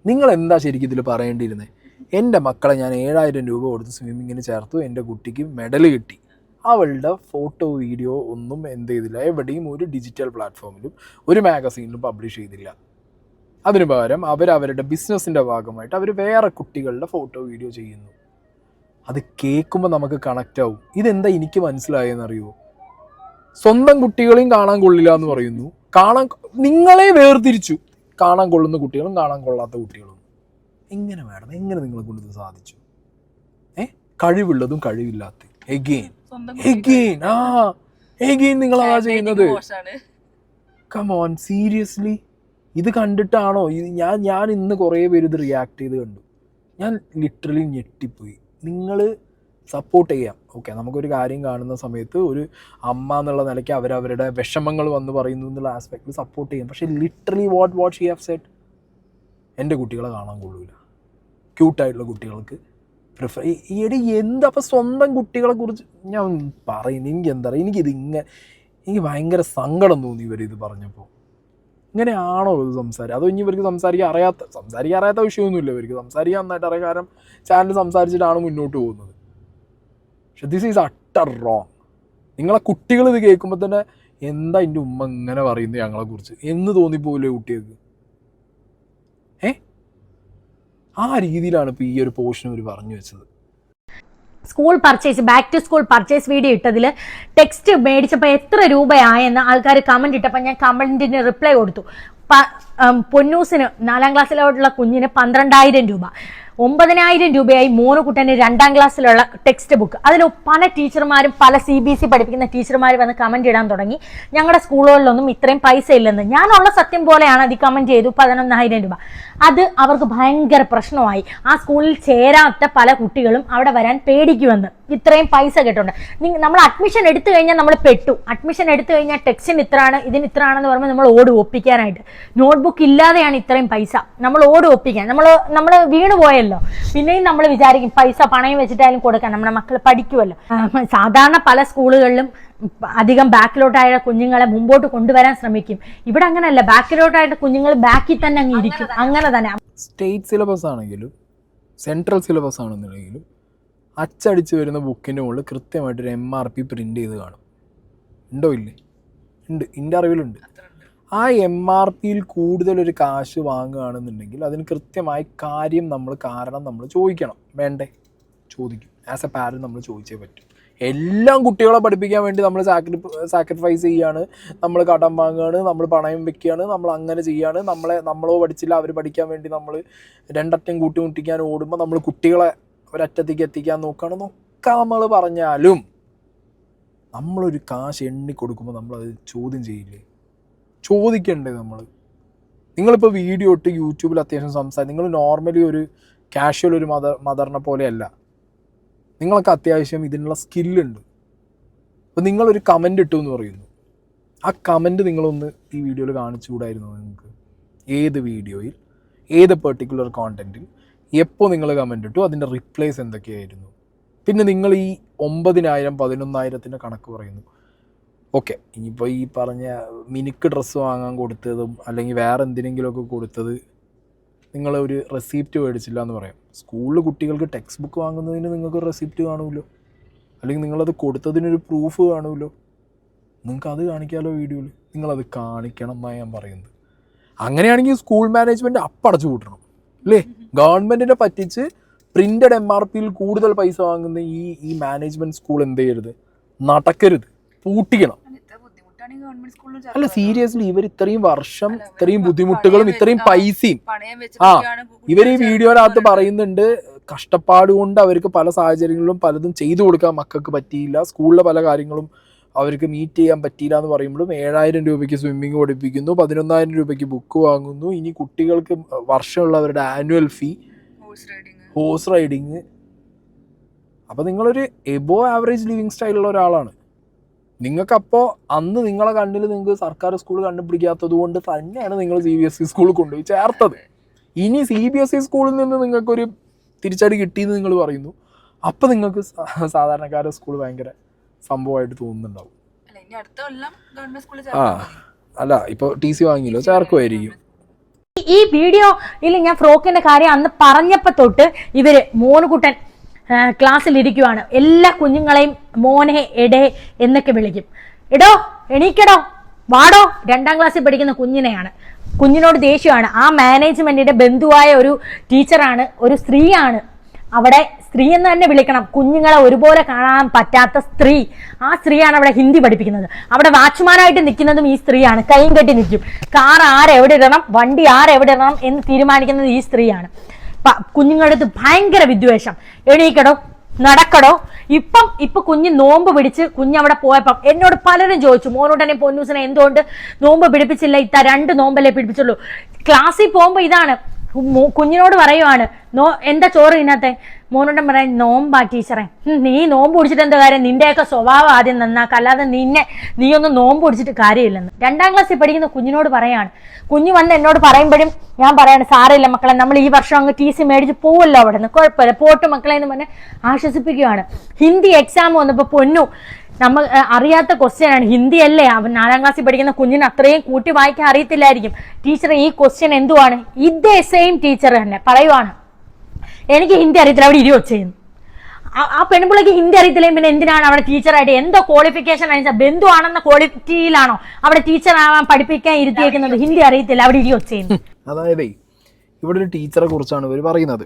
നിങ്ങൾ എന്താ ശരിക്കും ഇതിൽ പറയേണ്ടിയിരുന്നത്? എൻ്റെ മക്കളെ ഞാൻ 7000 രൂപ കൊടുത്ത് സ്വിമ്മിങ്ങിന് ചേർത്തു, എൻ്റെ കുട്ടിക്ക് മെഡൽ കിട്ടി. അവളുടെ ഫോട്ടോ വീഡിയോ ഒന്നും എന്ത് ചെയ്തില്ല, എവിടെയും ഒരു ഡിജിറ്റൽ പ്ലാറ്റ്ഫോമിലും ഒരു മാഗസീനിലും പബ്ലിഷ് ചെയ്തില്ല. അതിനു പകരം അവരവരുടെ ബിസിനസ്സിൻ്റെ ഭാഗമായിട്ട് അവർ വേറെ കുട്ടികളുടെ ഫോട്ടോ വീഡിയോ ചെയ്യുന്നു. അത് കേൾക്കുമ്പോൾ നമുക്ക് കണക്റ്റ് ആവും. ഇതെന്താ എനിക്ക് മനസ്സിലായെന്നറിയുമോ? സ്വന്തം കുട്ടികളെയും കാണാൻ കൊള്ളില്ല എന്ന് പറയുന്നു. നിങ്ങളെ വേർതിരിച്ചു, കാണാൻ കൊള്ളുന്ന കുട്ടികളും കാണാൻ കൊള്ളാത്ത കുട്ടികളും. എങ്ങനെ മാഡം, എങ്ങനെ നിങ്ങളെ കൊണ്ട് ഇത് സാധിച്ചു? കഴിവുള്ളതും കഴിവില്ലാത്ത എഗെയിൻ നിങ്ങളതാ ചെയ്യുന്നത്. കമോൺ, സീരിയസ്ലി ഇത് കണ്ടിട്ടാണോ? ഞാൻ ഇന്ന് കുറേ പേര് ഇത് റിയാക്ട് ചെയ്ത് കണ്ടു. ഞാൻ ലിറ്ററലി ഞെട്ടിപ്പോയി. നിങ്ങൾ സപ്പോർട്ട് ചെയ്യാം, ഓക്കെ, നമുക്കൊരു കാര്യം കാണുന്ന സമയത്ത് ഒരു അമ്മ എന്നുള്ള നിലയ്ക്ക് അവരവരുടെ വിഷമങ്ങൾ വന്ന് പറയുന്നു എന്നുള്ള ആസ്പെക്റ്റിൽ സപ്പോർട്ട് ചെയ്യാം. പക്ഷേ literally what she have said, എൻ്റെ കുട്ടികളെ കാണാൻ കൊള്ളൂല, ക്യൂട്ടായിട്ടുള്ള കുട്ടികൾക്ക് പ്രിഫർ ഈയിടെ എന്താ. അപ്പം സ്വന്തം കുട്ടികളെ കുറിച്ച് ഞാൻ പറയുന്നത് എനിക്ക് എന്താ പറയുക, എനിക്ക് ഭയങ്കര സങ്കടം തോന്നി ഇവരിത് പറഞ്ഞപ്പോൾ. ഇങ്ങനെയാണോ ഇത് സംസാരം? അതോ ഇനി ഇവർക്ക് സംസാരിക്കാൻ അറിയാത്ത വിഷയമൊന്നുമില്ല ഇവർക്ക്, സംസാരിക്കാൻ നന്നായിട്ട് അറിയാം, കാരണം ചാനൽ സംസാരിച്ചിട്ടാണ് മുന്നോട്ട് പോകുന്നത്. പക്ഷെ ദിസ് ഈസ് അട്ടർ റോങ്. നിങ്ങളെ കുട്ടികൾ ഇത് കേൾക്കുമ്പോൾ തന്നെ എന്താ എൻ്റെ ഉമ്മ ഇങ്ങനെ പറയുന്നത് ഞങ്ങളെക്കുറിച്ച് എന്ന് തോന്നിപ്പോവില്ലേ കുട്ടികൾക്ക്? ആ രീതിയിലാണ് ഇപ്പോൾ ഈ ഒരു പോർഷൻ അവർ പറഞ്ഞു വെച്ചത്. School purchase, back to school purchase video ഇട്ടതിൽ ടെക്സ്റ്റ് മേടിച്ചപ്പോൾ എത്ര രൂപയായെന്ന് ആൾക്കാർ കമന്റ് ഇട്ടപ്പോൾ ഞാൻ കമന്റിന് റിപ്ലൈ കൊടുത്തു. പൊന്നൂസിന് 4ാം ക്ലാസ്സിലുള്ള കുഞ്ഞിന് 12,000 രൂപ, 9,000 രൂപയായി മോനുകുട്ടന് 2ാം ക്ലാസ്സിലുള്ള ടെക്സ്റ്റ് ബുക്ക്. അതിൽ പല ടീച്ചർമാരും, പല CBSE പഠിപ്പിക്കുന്ന ടീച്ചർമാർ വന്ന് കമന്റ് ഇടാൻ തുടങ്ങി, ഞങ്ങളുടെ സ്കൂളുകളിലൊന്നും ഇത്രയും പൈസ ഇല്ലെന്ന്. ഞാനുള്ള സത്യം പോലെയാണ് അത് കമന്റ് ചെയ്തു. 11,000 രൂപ. അത് അവർക്ക് ഭയങ്കര പ്രശ്നമായി. ആ സ്കൂളിൽ ചേരാത്ത പല കുട്ടികളും അവിടെ വരാൻ പേടിക്കുമെന്ന്, ഇത്രയും പൈസ കേട്ടുണ്ട്. നമ്മൾ അഡ്മിഷൻ എടുത്തു കഴിഞ്ഞാൽ നമ്മൾ പെട്ടു. അഡ്മിഷൻ എടുത്തു കഴിഞ്ഞാൽ ടെക്സ്റ്റിന് ഇത്രയാണ്, ഇതിന് ഇത്രയാണെന്ന് പറയുമ്പോൾ നമ്മൾ ഓട് ഒപ്പിക്കാനായിട്ട്. നോട്ട്ബുക്ക് ഇല്ലാതെയാണ് ഇത്രയും പൈസ, നമ്മൾ ഓട് ഒപ്പിക്കാൻ. നമ്മൾ വീണ് പോയല്ലോ, പിന്നെയും നമ്മൾ വിചാരിക്കും പൈസ പണയം വെച്ചിട്ടായാലും കൊടുക്കാൻ, നമ്മുടെ മക്കൾ പഠിക്കുമല്ലോ. സാധാരണ പല സ്കൂളുകളിലും അധികം ബാക്കിലോട്ടായ കുഞ്ഞുങ്ങളെ മുമ്പോട്ട് കൊണ്ടുവരാൻ ശ്രമിക്കും. ഇവിടെ അങ്ങനെയല്ല, ബാക്കിലോട്ടായിട്ട് കുഞ്ഞുങ്ങൾ ബാക്കിൽ തന്നെ അങ്ങ് ഇരിക്കും. അങ്ങനെ തന്നെ സ്റ്റേറ്റ് സിലബസ് ആണെങ്കിലും സെൻട്രൽ സിലബസ് ആണെന്നുണ്ടെങ്കിലും അച്ചടിച്ച് വരുന്ന ബുക്കിൻ്റെ മുകളിൽ കൃത്യമായിട്ടൊരു MRP പ്രിൻ്റ് ചെയ്ത് കാണും. ഉണ്ടോ? ഇല്ലേ? ഉണ്ട്, എൻ്റെ അറിവിലുണ്ട്. ആ MRPയിൽ കൂടുതലൊരു കാശ് വാങ്ങുകയാണെന്നുണ്ടെങ്കിൽ അതിന് കൃത്യമായി കാരണം നമ്മൾ ചോദിക്കണം. വേണ്ടേ? ചോദിക്കും. ആസ് എ പാരന്റ് നമ്മൾ ചോദിച്ചേ പറ്റും. എല്ലാം കുട്ടികളെ പഠിപ്പിക്കാൻ വേണ്ടി നമ്മൾ സാക്രിഫൈസ് ചെയ്യാണ്, നമ്മൾ കടം വാങ്ങുകയാണ്, നമ്മൾ പണയം വെക്കുകയാണ്, നമ്മൾ അങ്ങനെ ചെയ്യാണ്, നമ്മളോ പഠിച്ചില്ല അവർ പഠിക്കാൻ വേണ്ടി നമ്മൾ 2 അറ്റം കൂട്ടിമുട്ടിക്കാൻ ഓടുമ്പോൾ നമ്മൾ കുട്ടികളെ ഒരറ്റത്തേക്ക് എത്തിക്കാൻ നോക്കുകയാണെന്നൊക്കെ നമ്മൾ പറഞ്ഞാലും നമ്മളൊരു കാശ് എണ്ണി കൊടുക്കുമ്പോൾ നമ്മളത് ചോദ്യം ചെയ്യില്ലേ? ചോദിക്കണ്ടേ നമ്മൾ? നിങ്ങളിപ്പോൾ വീഡിയോ ഇട്ട് യൂട്യൂബിൽ അത്യാവശ്യം നിങ്ങൾ നോർമലി ഒരു കാഷ്വൽ ഒരു മദറിനെ പോലെയല്ല. നിങ്ങളൊക്കെ അത്യാവശ്യം ഇതിനുള്ള സ്കില്ലുണ്ട്. അപ്പോൾ നിങ്ങളൊരു കമൻ്റ് ഇട്ടു എന്ന് പറയുന്നു, ആ കമൻറ്റ് നിങ്ങളൊന്ന് ഈ വീഡിയോയിൽ കാണിച്ചുകൂടായിരുന്നു നിങ്ങൾക്ക്? ഏത് വീഡിയോയിൽ, ഏത് പെർട്ടിക്കുലർ കോണ്ടൻറ്റിൽ, എപ്പോൾ നിങ്ങൾ കമൻ്റ് ഇട്ടു, അതിൻ്റെ റിപ്ലൈസ് എന്തൊക്കെയായിരുന്നു? പിന്നെ നിങ്ങൾ ഈ 9,000 11,000 കണക്ക് പറയുന്നു. ഓക്കെ, ഇനിയിപ്പോൾ ഈ പറഞ്ഞ മിനിക്ക് ഡ്രസ്സ് വാങ്ങാൻ കൊടുത്തതും അല്ലെങ്കിൽ വേറെ എന്തിനെങ്കിലുമൊക്കെ കൊടുത്തത് നിങ്ങൾ ഒരു റെസിപ്റ്റ് മേടിച്ചില്ല എന്ന് പറയാം. സ്കൂളിൽ കുട്ടികൾക്ക് ടെക്സ്റ്റ് ബുക്ക് വാങ്ങുന്നതിന് നിങ്ങൾക്ക് റെസിപ്റ്റ് കാണുമല്ലോ, അല്ലെങ്കിൽ നിങ്ങളത് കൊടുത്തതിനൊരു പ്രൂഫ് കാണുമല്ലോ. നിങ്ങൾക്ക് അത് കാണിക്കാമല്ലോ വീഡിയോയിൽ. നിങ്ങളത് കാണിക്കണം എന്നാണ് ഞാൻ പറയുന്നത്. അങ്ങനെയാണെങ്കിൽ സ്കൂൾ മാനേജ്മെൻറ്റ് അപ്പടച്ചു കൂട്ടണം അല്ലേ? ഗവൺമെൻറ്റിനെ പറ്റിച്ച് പ്രിൻ്റഡ് MRPയിൽ കൂടുതൽ പൈസ വാങ്ങുന്ന ഈ മാനേജ്മെൻറ്റ് സ്കൂൾ എന്ത് ചെയ്യരുത്? നടക്കരുത്, പൂട്ടിക്കണം. അല്ല, സീരിയസ്ലി ഇവർ ഇത്രയും വർഷം ഇത്രയും ബുദ്ധിമുട്ടുകളും ഇത്രയും പൈസയും ഇവർ ഈ വീഡിയോനകത്ത് പറയുന്നുണ്ട്. കഷ്ടപ്പാട് കൊണ്ട് അവർക്ക് പല സാഹചര്യങ്ങളിലും പലതും ചെയ്തു കൊടുക്കാൻ മക്കൾക്ക് പറ്റിയില്ല, സ്കൂളിലെ പല കാര്യങ്ങളും അവർക്ക് മീറ്റ് ചെയ്യാൻ പറ്റിയില്ല എന്ന് പറയുമ്പോഴും 7,000 രൂപയ്ക്ക് സ്വിമ്മിങ് പഠിപ്പിക്കുന്നു, 11,000 രൂപയ്ക്ക് ബുക്ക് വാങ്ങുന്നു. ഇനി കുട്ടികൾക്ക് വർഷമുള്ളവരുടെ ആനുവൽ ഫീ, ഹോഴ്സ് റൈഡിങ്. അപ്പോൾ നിങ്ങളൊരു എബോ ആവറേജ് ലിവിങ് സ്റ്റൈലുള്ള ഒരാളാണ്. നിങ്ങൾക്കപ്പോൾ അന്ന് നിങ്ങളെ കണ്ണിൽ നിങ്ങൾക്ക് സർക്കാർ സ്കൂൾ കണ്ടുപിടിക്കാത്തത് കൊണ്ട് തന്നെയാണ് നിങ്ങൾ CBSE സ്കൂളിൽ കൊണ്ടുപോയി ചേർത്തത്. ഇനി CBSE സ്കൂളിൽ നിന്ന് നിങ്ങൾക്കൊരു തിരിച്ചടി കിട്ടിയെന്ന് നിങ്ങൾ പറയുന്നു. അപ്പം നിങ്ങൾക്ക് സാധാരണക്കാരുടെ സ്കൂൾ ഭയങ്കര സംഭവമായിട്ട് തോന്നുന്നുണ്ടാവും. അല്ല, ഇപ്പോൾ TC വാങ്ങിയല്ലോ, ചേർക്കുമായിരിക്കും. ഈ വീഡിയോയിൽ ഞാൻ ഫ്രോക്കിന്റെ കാര്യം അന്ന് പറഞ്ഞപ്പോൾ തൊട്ട് ഇവര് മോനുകുട്ടൻ ക്ലാസ്സിലിരിക്കുവാണ്. എല്ലാ കുഞ്ഞുങ്ങളെയും മോനെ എടേ എന്നൊക്കെ വിളിക്കും. എടോ, എണീക്കടോ, വാടോ. 2ാം ക്ലാസ്സിൽ പഠിക്കുന്ന കുഞ്ഞിനെയാണ്. കുഞ്ഞിനോട് ദേഷ്യമാണ്. ആ മാനേജ്മെന്റിന്റെ ബന്ധുവായ ഒരു ടീച്ചറാണ്, ഒരു സ്ത്രീയാണ്. അവിടെ സ്ത്രീ എന്ന് തന്നെ വിളിക്കണം. കുഞ്ഞുങ്ങളെ ഒരുപോലെ കാണാൻ പറ്റാത്ത സ്ത്രീ. ആ സ്ത്രീയാണ് അവിടെ ഹിന്ദി പഠിപ്പിക്കുന്നത്. അവിടെ വാച്ച്മാനായിട്ട് നിൽക്കുന്നതും ഈ സ്ത്രീയാണ്. കൈയും കെട്ടി നിൽക്കും. കാർ ആരെവിടെ ഇടണം, വണ്ടി ആരെവിടെ ഇടണം എന്ന് തീരുമാനിക്കുന്നത് ഈ സ്ത്രീയാണ്. കുഞ്ഞുങ്ങളുടെ അടുത്ത് ഭയങ്കര വിദ്വേഷം. എണീക്കടോ, നടക്കടോ. ഇപ്പൊ കുഞ്ഞ് നോമ്പ് പിടിച്ച് കുഞ്ഞവിടെ പോയപ്പം എന്നോട് പലരും ചോദിച്ചു, മോനോട്ടനെ പൊന്നൂസിനെ എന്തുകൊണ്ട് നോമ്പ് പിടിപ്പിച്ചില്ല? 2 നോമ്പല്ലേ പിടിപ്പിച്ചുള്ളൂ. ക്ലാസ്സിൽ പോകുമ്പോ ഇതാണ് കുഞ്ഞിനോട് പറയുവാണ്, എന്താ ചോറ് തിന്നാത്തെ? മോനോട്ടൻ പറയാൻ, നോമ്പാ ടീച്ചറെ. നീ നോമ്പ് പിടിച്ചിട്ട് എന്താ കാര്യം? നിന്റെയൊക്കെ സ്വഭാവം ആദ്യം നന്നാക്ക, അല്ലാതെ നീ ഒന്നും നോമ്പ് പിടിച്ചിട്ട് കാര്യമില്ലെന്ന് 2ാം ക്ലാസ്സിൽ പഠിക്കുന്ന കുഞ്ഞിനോട് പറയാണ്. കുഞ്ഞു വന്ന് എന്നോട് പറയുമ്പോഴും ഞാൻ പറയാണ്, സാരമില്ല മക്കളെ, നമ്മൾ ഈ വർഷം അങ്ങ് TC മേടിച്ച് പോവല്ലോ അവിടെ നിന്ന്, കുഴപ്പമില്ല, പോട്ട് മക്കളെ എന്ന് പറഞ്ഞ് ആശ്വസിപ്പിക്കുകയാണ്. ഹിന്ദി എക്സാം വന്നപ്പോൾ പൊന്നു നമ്മൾ അറിയാത്ത ക്വസ്റ്റ്യൻ ആണ്. ഹിന്ദി അല്ലേ, അവൻ 4ാം ക്ലാസ്സിൽ പഠിക്കുന്ന കുഞ്ഞിന് അത്രയും കൂട്ടി വായിക്കാൻ അറിയത്തില്ലായിരിക്കും. ടീച്ചർ ഈ ക്വസ്റ്റ്യൻ എന്തുവാണ്, ഇതേ സെയിം ടീച്ചർ തന്നെ പറയുവാണ്, എനിക്ക് ഹിന്ദി അറിയത്തില്ല, അവിടെ ഇരുവച്ച് ചെയ്യുന്നു. ആ പെൺപിള്ളക്ക് ഹിന്ദി അറിയത്തില്ലേ, പിന്നെ എന്തിനാണ് അവിടെ ടീച്ചറായിട്ട്? എന്തോ ക്വാളിഫിക്കേഷൻ അനുസരിച്ച് ബന്ധു ആണെന്ന ക്വാളിറ്റിയിലാണോ അവിടെ ടീച്ചർ ആവാൻ പഠിപ്പിക്കാൻ ഇരുത്തിയേക്കുന്നത്? ഹിന്ദി അറിയത്തില്ല, അവിടെ ഇരുവച്ച് ചെയ്യുന്നു. അതായത് ഇവിടെ ഒരു ടീച്ചറെ കുറിച്ചാണ് ഇവർ പറയുന്നത്.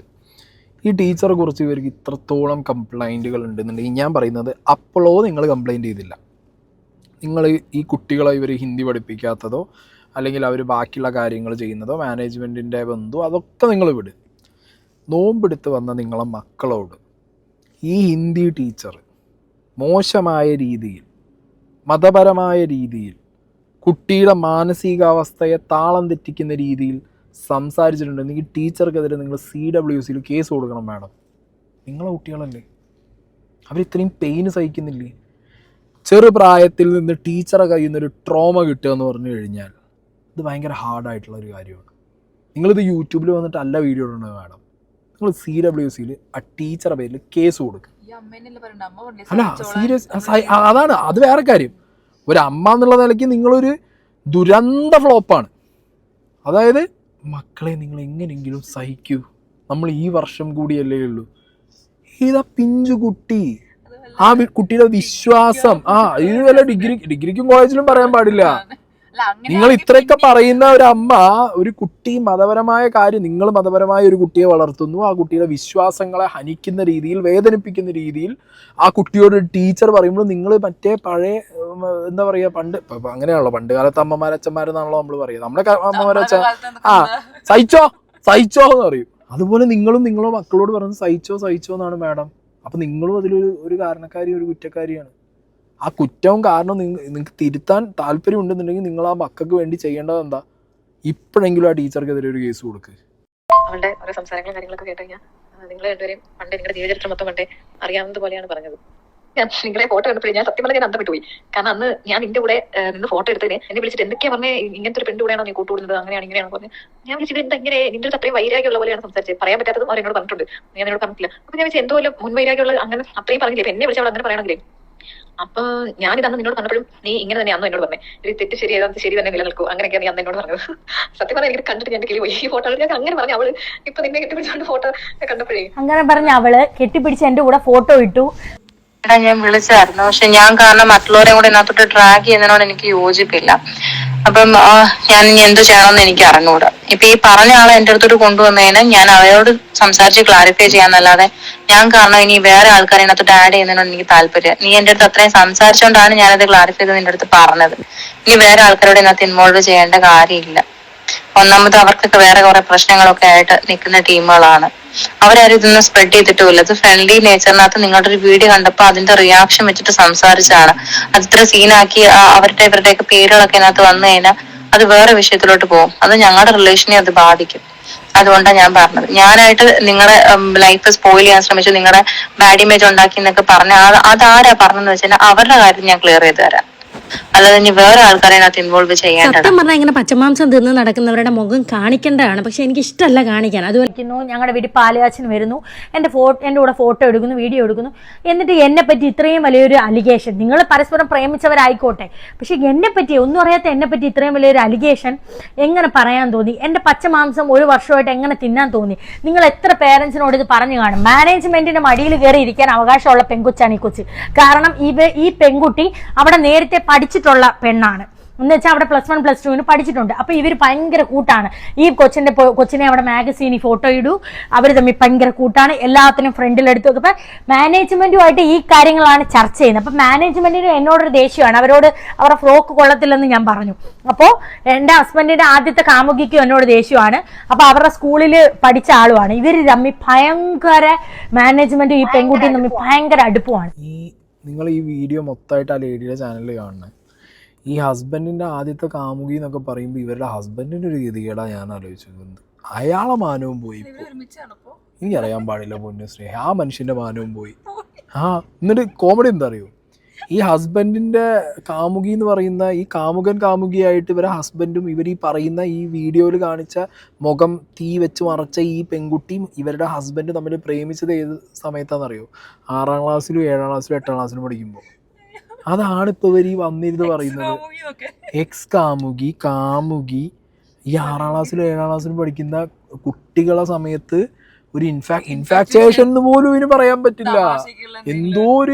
ഈ ടീച്ചറെ കുറിച്ച് ഇവർക്ക് ഇത്രത്തോളം കംപ്ലൈൻറ്റുകൾ ഉണ്ടെന്നുണ്ടെങ്കിൽ ഞാൻ പറയുന്നത് അപ്പോഴോ നിങ്ങൾ കംപ്ലൈൻറ്റ് ചെയ്തില്ല. നിങ്ങൾ ഈ കുട്ടികളെ ഇവർ ഹിന്ദി പഠിപ്പിക്കാത്തതോ അല്ലെങ്കിൽ അവർ ബാക്കിയുള്ള കാര്യങ്ങൾ ചെയ്യുന്നതോ മാനേജ്മെൻറ്റിൻ്റെ ബന്ധു അതൊക്കെ നിങ്ങൾ വിട്. നോമ്പെടുത്ത് വന്ന നിങ്ങളെ മക്കളോട് ഈ ഹിന്ദി ടീച്ചർ മോശമായ രീതിയിൽ മതപരമായ രീതിയിൽ കുട്ടിയുടെ മാനസികാവസ്ഥയെ താളം തെറ്റിക്കുന്ന രീതിയിൽ സംസാരിച്ചിട്ടുണ്ടെങ്കിൽ ടീച്ചർക്കെതിരെ നിങ്ങൾ CWCയിൽ കേസ് കൊടുക്കണം മാഡം. നിങ്ങളെ കുട്ടികളല്ലേ, അവരിത്രയും പെയിന് സഹിക്കുന്നില്ലേ? ചെറുപ്രായത്തിൽ നിന്ന് ടീച്ചറെ കയ്യിൽ നിന്നൊരു ട്രോമ കിട്ടുക എന്ന് പറഞ്ഞു കഴിഞ്ഞാൽ ഇത് ഭയങ്കര ഹാർഡായിട്ടുള്ള ഒരു കാര്യമാണ്. നിങ്ങളിത് യൂട്യൂബിൽ വന്നിട്ടല്ല വീഡിയോ ഇടുന്നത് മാഡം. നിങ്ങൾ CWCയിൽ ആ ടീച്ചറെ പേരിൽ കേസ് കൊടുക്കുക. അല്ല സീരിയസ്, അതാണ് അത് വേറെ കാര്യം. ഒരു അമ്മ എന്നുള്ള നിലയ്ക്ക് നിങ്ങളൊരു ദുരന്ത ഫ്ലോപ്പാണ്. അതായത് മക്കളെ നിങ്ങൾ എങ്ങനെയെങ്കിലും സഹിക്കൂ, നമ്മൾ ഈ വർഷം കൂടിയല്ലേ ഉള്ളൂ. ഇതാ പിഞ്ചു കുട്ടി, ആ കുട്ടിയുടെ വിശ്വാസം ഇത് വല്ല ഡിഗ്രിക്കും കോളേജിലും പറയാൻ പാടില്ല. നിങ്ങൾ ഇത്രയൊക്കെ പറയുന്ന ഒരു അമ്മ, ഒരു കുട്ടി മതപരമായ കാര്യം, നിങ്ങൾ മതപരമായ ഒരു കുട്ടിയെ വളർത്തുന്നു, ആ കുട്ടിയുടെ വിശ്വാസങ്ങളെ ഹനിക്കുന്ന രീതിയിൽ വേദനിപ്പിക്കുന്ന രീതിയിൽ ആ കുട്ടിയോട് ടീച്ചർ പറയുമ്പോൾ നിങ്ങൾ മറ്റേ പഴയ എന്താ പറയുക, പണ്ട് അങ്ങനെയാണല്ലോ, പണ്ട് കാലത്ത് അമ്മമാരച്ഛന്മാരെന്നാണല്ലോ നമ്മൾ പറയുക. നമ്മുടെ അമ്മമാരച്ഛൻ സഹിച്ചോ എന്ന് പറയും. അതുപോലെ നിങ്ങളും നിങ്ങളോ മക്കളോട് പറയുന്നത് സഹിച്ചോ എന്നാണ് മാഡം. അപ്പം നിങ്ങളും അതിലൊരു കാരണക്കാരി, ഒരു കുറ്റക്കാരിയാണ്. ആ കുറ്റവും കാരണം നിങ്ങൾക്ക് തിരുത്താൻ താല്പര്യം ഉണ്ടെന്നുണ്ടെങ്കിൽ നിങ്ങൾ ആ മക്കൾക്ക് വേണ്ടി ചെയ്യേണ്ടത് എന്താ, ഇപ്പോഴെങ്കിലും ആ ടീച്ചർക്കെതിരെ ഒരു കേസ് കൊടുക്കുക. അവളുടെ ഓരോ സംസാരങ്ങളും കാര്യങ്ങളൊക്കെ കേട്ട് കഴിഞ്ഞാൽ നിങ്ങൾ രണ്ടുപേരും പണ്ട് നിങ്ങളുടെ ജീവചരിത്രം മൊത്തം കണ്ടേ അറിയാവുന്നത് പോലെയാണ് പറഞ്ഞത്. ഞാൻ നിങ്ങളെ ഫോട്ടോ എടുത്തത് ഞാൻ സത്യം പറഞ്ഞാൽ ഞാൻ അന്തം വിട്ടുപോയി. കാരണം അന്ന് ഞാൻ നിന്റെ കൂടെ നിന്ന് ഫോട്ടോ എടുത്തതിന് എന്നെ വിളിച്ചിട്ട് എന്തൊക്കെയാ പറഞ്ഞേ, ഇങ്ങനത്തെ ഒരു പെണ്ണ് കൂടെയാണോ നീ കൂട്ടുകൂടുന്നത്, അങ്ങനെയാണ് ഇങ്ങനെയാണോ പറഞ്ഞു. ഞാൻ വിളിച്ചിട്ട് എന്താ ഇങ്ങനെ നിന്റെ അടുത്ത് അത്രയും വൈരാഗ്യമുള്ള പോലെയാണ് സംസാരിച്ചത്. പറയാൻ പറ്റാത്തതും അവർ എന്നോട് പറഞ്ഞിട്ടുണ്ട്, ഞാൻ എന്നോട് പറഞ്ഞിട്ടില്ല. അപ്പൊ ഞാൻ വെച്ചാൽ എന്തോലും മുൻവൈരാഗ്യമുള്ള അങ്ങനെ അത്രയും പറഞ്ഞില്ലേ, എന്നെ വിളിച്ചവൾ അങ്ങനെ പറയണമെങ്കിലേ. അപ്പൊ ഞാനിതന്ന് നിന്നോട് പറഞ്ഞപ്പോഴും നീ ഇങ്ങനെ തന്നെ അന്ന് എന്നോട് പറഞ്ഞേ, ഒരു തെറ്റ് ശരി ഏതാ ശരി തന്നെ നിലനിൽക്കൂ, അങ്ങനെയൊക്കെയാണ് നീ അന്ന് എന്നോട് പറഞ്ഞത്. സത്യം പറഞ്ഞാൽ എനിക്ക് കണ്ടിട്ട് ഞാൻ കിളി പോയി. ഈ ഫോട്ടോ ഞാൻ അങ്ങനെ പറഞ്ഞു, അവള് ഇപ്പൊ നിന്നെ കെട്ടിപ്പിടിച്ചോണ്ട് ഫോട്ടോ കണ്ടപ്പോഴേ അങ്ങനെ പറഞ്ഞ അവള് കെട്ടിപ്പിടിച്ച് എന്റെ കൂടെ ഫോട്ടോ ഇട്ടു. ഞാൻ വിളിച്ചായിരുന്നു, പക്ഷെ ഞാൻ കാരണം മറ്റുള്ളവരെ കൂടെ ഇതിനകത്തോട്ട് ട്രാക്ക് ചെയ്യുന്നതിനോട് എനിക്ക് യോജിപ്പില്ല. അപ്പം ഞാൻ ഇനി എന്ത് ചെയ്യണമെന്ന് എനിക്ക് അറിഞ്ഞൂടാ. ഇപ്പൊ ഈ പറഞ്ഞ ആളെ എന്റെ അടുത്തോട്ട് കൊണ്ടുവന്നതിന് ഞാൻ അവരോട് സംസാരിച്ച് ക്ലാരിഫൈ ചെയ്യാന്നല്ലാതെ ഞാൻ കാരണം ഇനി വേറെ ആൾക്കാരെ ഇതിനകത്തോട്ട് ആഡ് ചെയ്യുന്നതിനോട് എനിക്ക് താല്പര്യം. നീ എന്റെ അടുത്ത് അത്രയും സംസാരിച്ചോണ്ടാണ് ഞാനത് ക്ലാരിഫൈ ചെയ്ത് നിന്റെ അടുത്ത് പറഞ്ഞത്. ഇനി വേറെ ആൾക്കാരോട് ഇതിനകത്ത് ഇൻവോൾവ് ചെയ്യേണ്ട കാര്യമില്ല. ഒന്നാമത് അവർക്കൊക്കെ വേറെ കുറെ പ്രശ്നങ്ങളൊക്കെ ആയിട്ട് നിൽക്കുന്ന ടീമുകളാണ്. അവരാരും ഇതൊന്നും സ്പ്രെഡ് ചെയ്തിട്ടുമില്ല. ഇത് ഫ്രണ്ട്ലി നേച്ചറിനകത്ത് നിങ്ങളുടെ ഒരു വീഡിയോ കണ്ടപ്പോൾ അതിന്റെ റിയാക്ഷൻ വെച്ചിട്ട് സംസാരിച്ചാണ്. അത് ഇത്ര സീനാക്കി അവരുടെ ഇവരുടെയൊക്കെ പേരുകളൊക്കെ അതിനകത്ത് വന്നു കഴിഞ്ഞാൽ അത് വേറെ വിഷയത്തിലോട്ട് പോകും. അത് ഞങ്ങളുടെ റിലേഷനെ അത് ബാധിക്കും. അതുകൊണ്ടാണ് ഞാൻ പറഞ്ഞത്. ഞാനായിട്ട് നിങ്ങളുടെ ലൈഫ് സ്പോയിൽ ചെയ്യാൻ ശ്രമിച്ചു, നിങ്ങളുടെ ബാഡ് ഇമേജ് ഉണ്ടാക്കി എന്നൊക്കെ പറഞ്ഞ അതാരാ പറഞ്ഞെന്ന് വെച്ചാൽ അവരുടെ കാര്യം ഞാൻ ക്ലിയർ ചെയ്ത് തരാം. അല്ലാതെ ഇനി വേറെ ആൾക്കാരെ അതിനകത്ത് ഇൻവോൾവ് ചെയ്യേണ്ടത്. സത്യം പറഞ്ഞാൽ ഇങ്ങനെ പച്ചമാംസം തിന്ന് നടക്കുന്നവരുടെ മുഖം കാണിക്കേണ്ടതാണ്, പക്ഷെ എനിക്ക് ഇഷ്ടമല്ല കാണിക്കാൻ. അത് വയ്ക്കുന്നു, ഞങ്ങളുടെ വീട്ടിൽ പാലുകാച്ചിന് വരുന്നു, എൻ്റെ കൂടെ ഫോട്ടോ എടുക്കുന്നു, വീഡിയോ എടുക്കുന്നു, എന്നിട്ട് എന്നെ പറ്റി ഇത്രയും വലിയൊരു അലിഗേഷൻ. നിങ്ങൾ പരസ്പരം പ്രേമിച്ചവരായിക്കോട്ടെ, പക്ഷെ എന്നെ പറ്റി ഒന്നും അറിയാത്ത എന്നെ പറ്റി ഇത്രയും വലിയൊരു അലിഗേഷൻ എങ്ങനെ പറയാൻ തോന്നി? എൻ്റെ പച്ചമാംസം ഒരു വർഷമായിട്ട് എങ്ങനെ തിന്നാൻ തോന്നി? നിങ്ങൾ എത്ര പേരൻസിനോട് ഇത് പറഞ്ഞു കാണും? മാനേജ്മെന്റിന്റെ മടിയിൽ കയറി ഇരിക്കാൻ അവകാശമുള്ള പെൺകൊച്ചാണ് ഈ കൊച്ച്. കാരണം ഈ പെൺകുട്ടി അവിടെ നേരത്തെ പഠിച്ചിട്ടുള്ള പെണ്ണാണ് എന്ന് വെച്ചാൽ അവിടെ +1 +2 പഠിച്ചിട്ടുണ്ട്. അപ്പൊ ഇവർ ഭയങ്കര കൂട്ടാണ്. ഈ കൊച്ചിനെ അവിടെ മാഗസീനിൽ ഫോട്ടോ ഇടൂ, അവർ തമ്മിൽ ഭയങ്കര കൂട്ടാണ്, എല്ലാത്തിനും ഫ്രണ്ടിലെടുത്തു. അപ്പൊ മാനേജ്മെന്റുമായിട്ട് ഈ കാര്യങ്ങളാണ് ചർച്ച ചെയ്യുന്നത്. അപ്പൊ മാനേജ്മെന്റിന് എന്നോടൊരു ദേഷ്യമാണ്, അവരുടെ ഫ്രോക്ക് കൊള്ളത്തില്ലെന്ന് ഞാൻ പറഞ്ഞു. അപ്പോൾ എൻ്റെ ഹസ്ബൻഡിന്റെ ആദ്യത്തെ കാമുകിക്കും എന്നോട് ദേഷ്യമാണ്. അപ്പൊ അവരുടെ സ്കൂളിൽ പഠിച്ച ആളുമാണ്. ഇവർ തമ്മിൽ ഭയങ്കര മാനേജ്മെന്റും ഈ പെൺകുട്ടിയും തമ്മിൽ ഭയങ്കര അടുപ്പമാണ്. നിങ്ങൾ ഈ വീഡിയോ മൊത്തമായിട്ട് ആ ലേഡിയുടെ ചാനലിൽ കാണുന്നത്, ഈ ഹസ്ബൻഡിൻ്റെ ആദ്യത്തെ കാമുകി എന്നൊക്കെ പറയുമ്പോൾ ഇവരുടെ ഹസ്ബൻഡിൻ്റെ ഒരു ഗതികേടാണ് ഞാൻ ആലോചിച്ചത്. അയാളെ മാനവും പോയി. എനിക്കറിയാൻ പാടില്ല പൊന്നുശ്രീ, ആ മനുഷ്യൻ്റെ മാനവും പോയി. എന്നിട്ട് കോമഡി എന്താ അറിയോ, ഈ ഹസ്ബൻഡിൻ്റെ കാമുകി എന്ന് പറയുന്ന ഈ കാമുകിയായിട്ട് ഇവരെ ഹസ്ബൻഡും ഇവർ ഈ പറയുന്ന ഈ വീഡിയോയിൽ കാണിച്ച മുഖം തീ വെച്ച് മറച്ച ഈ പെൺകുട്ടിയും ഇവരുടെ ഹസ്ബൻഡും തമ്മിൽ പ്രേമിച്ചത് ഏത് സമയത്താണെന്നറിയോ? 6ാം ക്ലാസ്സിലും 7ാം ക്ലാസ്സിലും 8ാം ക്ലാസ്സിലും പഠിക്കുമ്പോൾ. അതാണ് ഇപ്പൊ ഇവർ ഈ വന്നിരുന്ന് പറയുന്നത്. എക്സ് കാമുകി ഈ 6ാം ക്ലാസ്സിലും 7ാം ക്ലാസ്സിലും പഠിക്കുന്ന കുട്ടികളെ സമയത്ത് ഒരു ഇൻഫാക്ച്വേഷൻ എന്ന് പോലും ഇതിന് പറയാൻ പറ്റില്ല. എന്തോ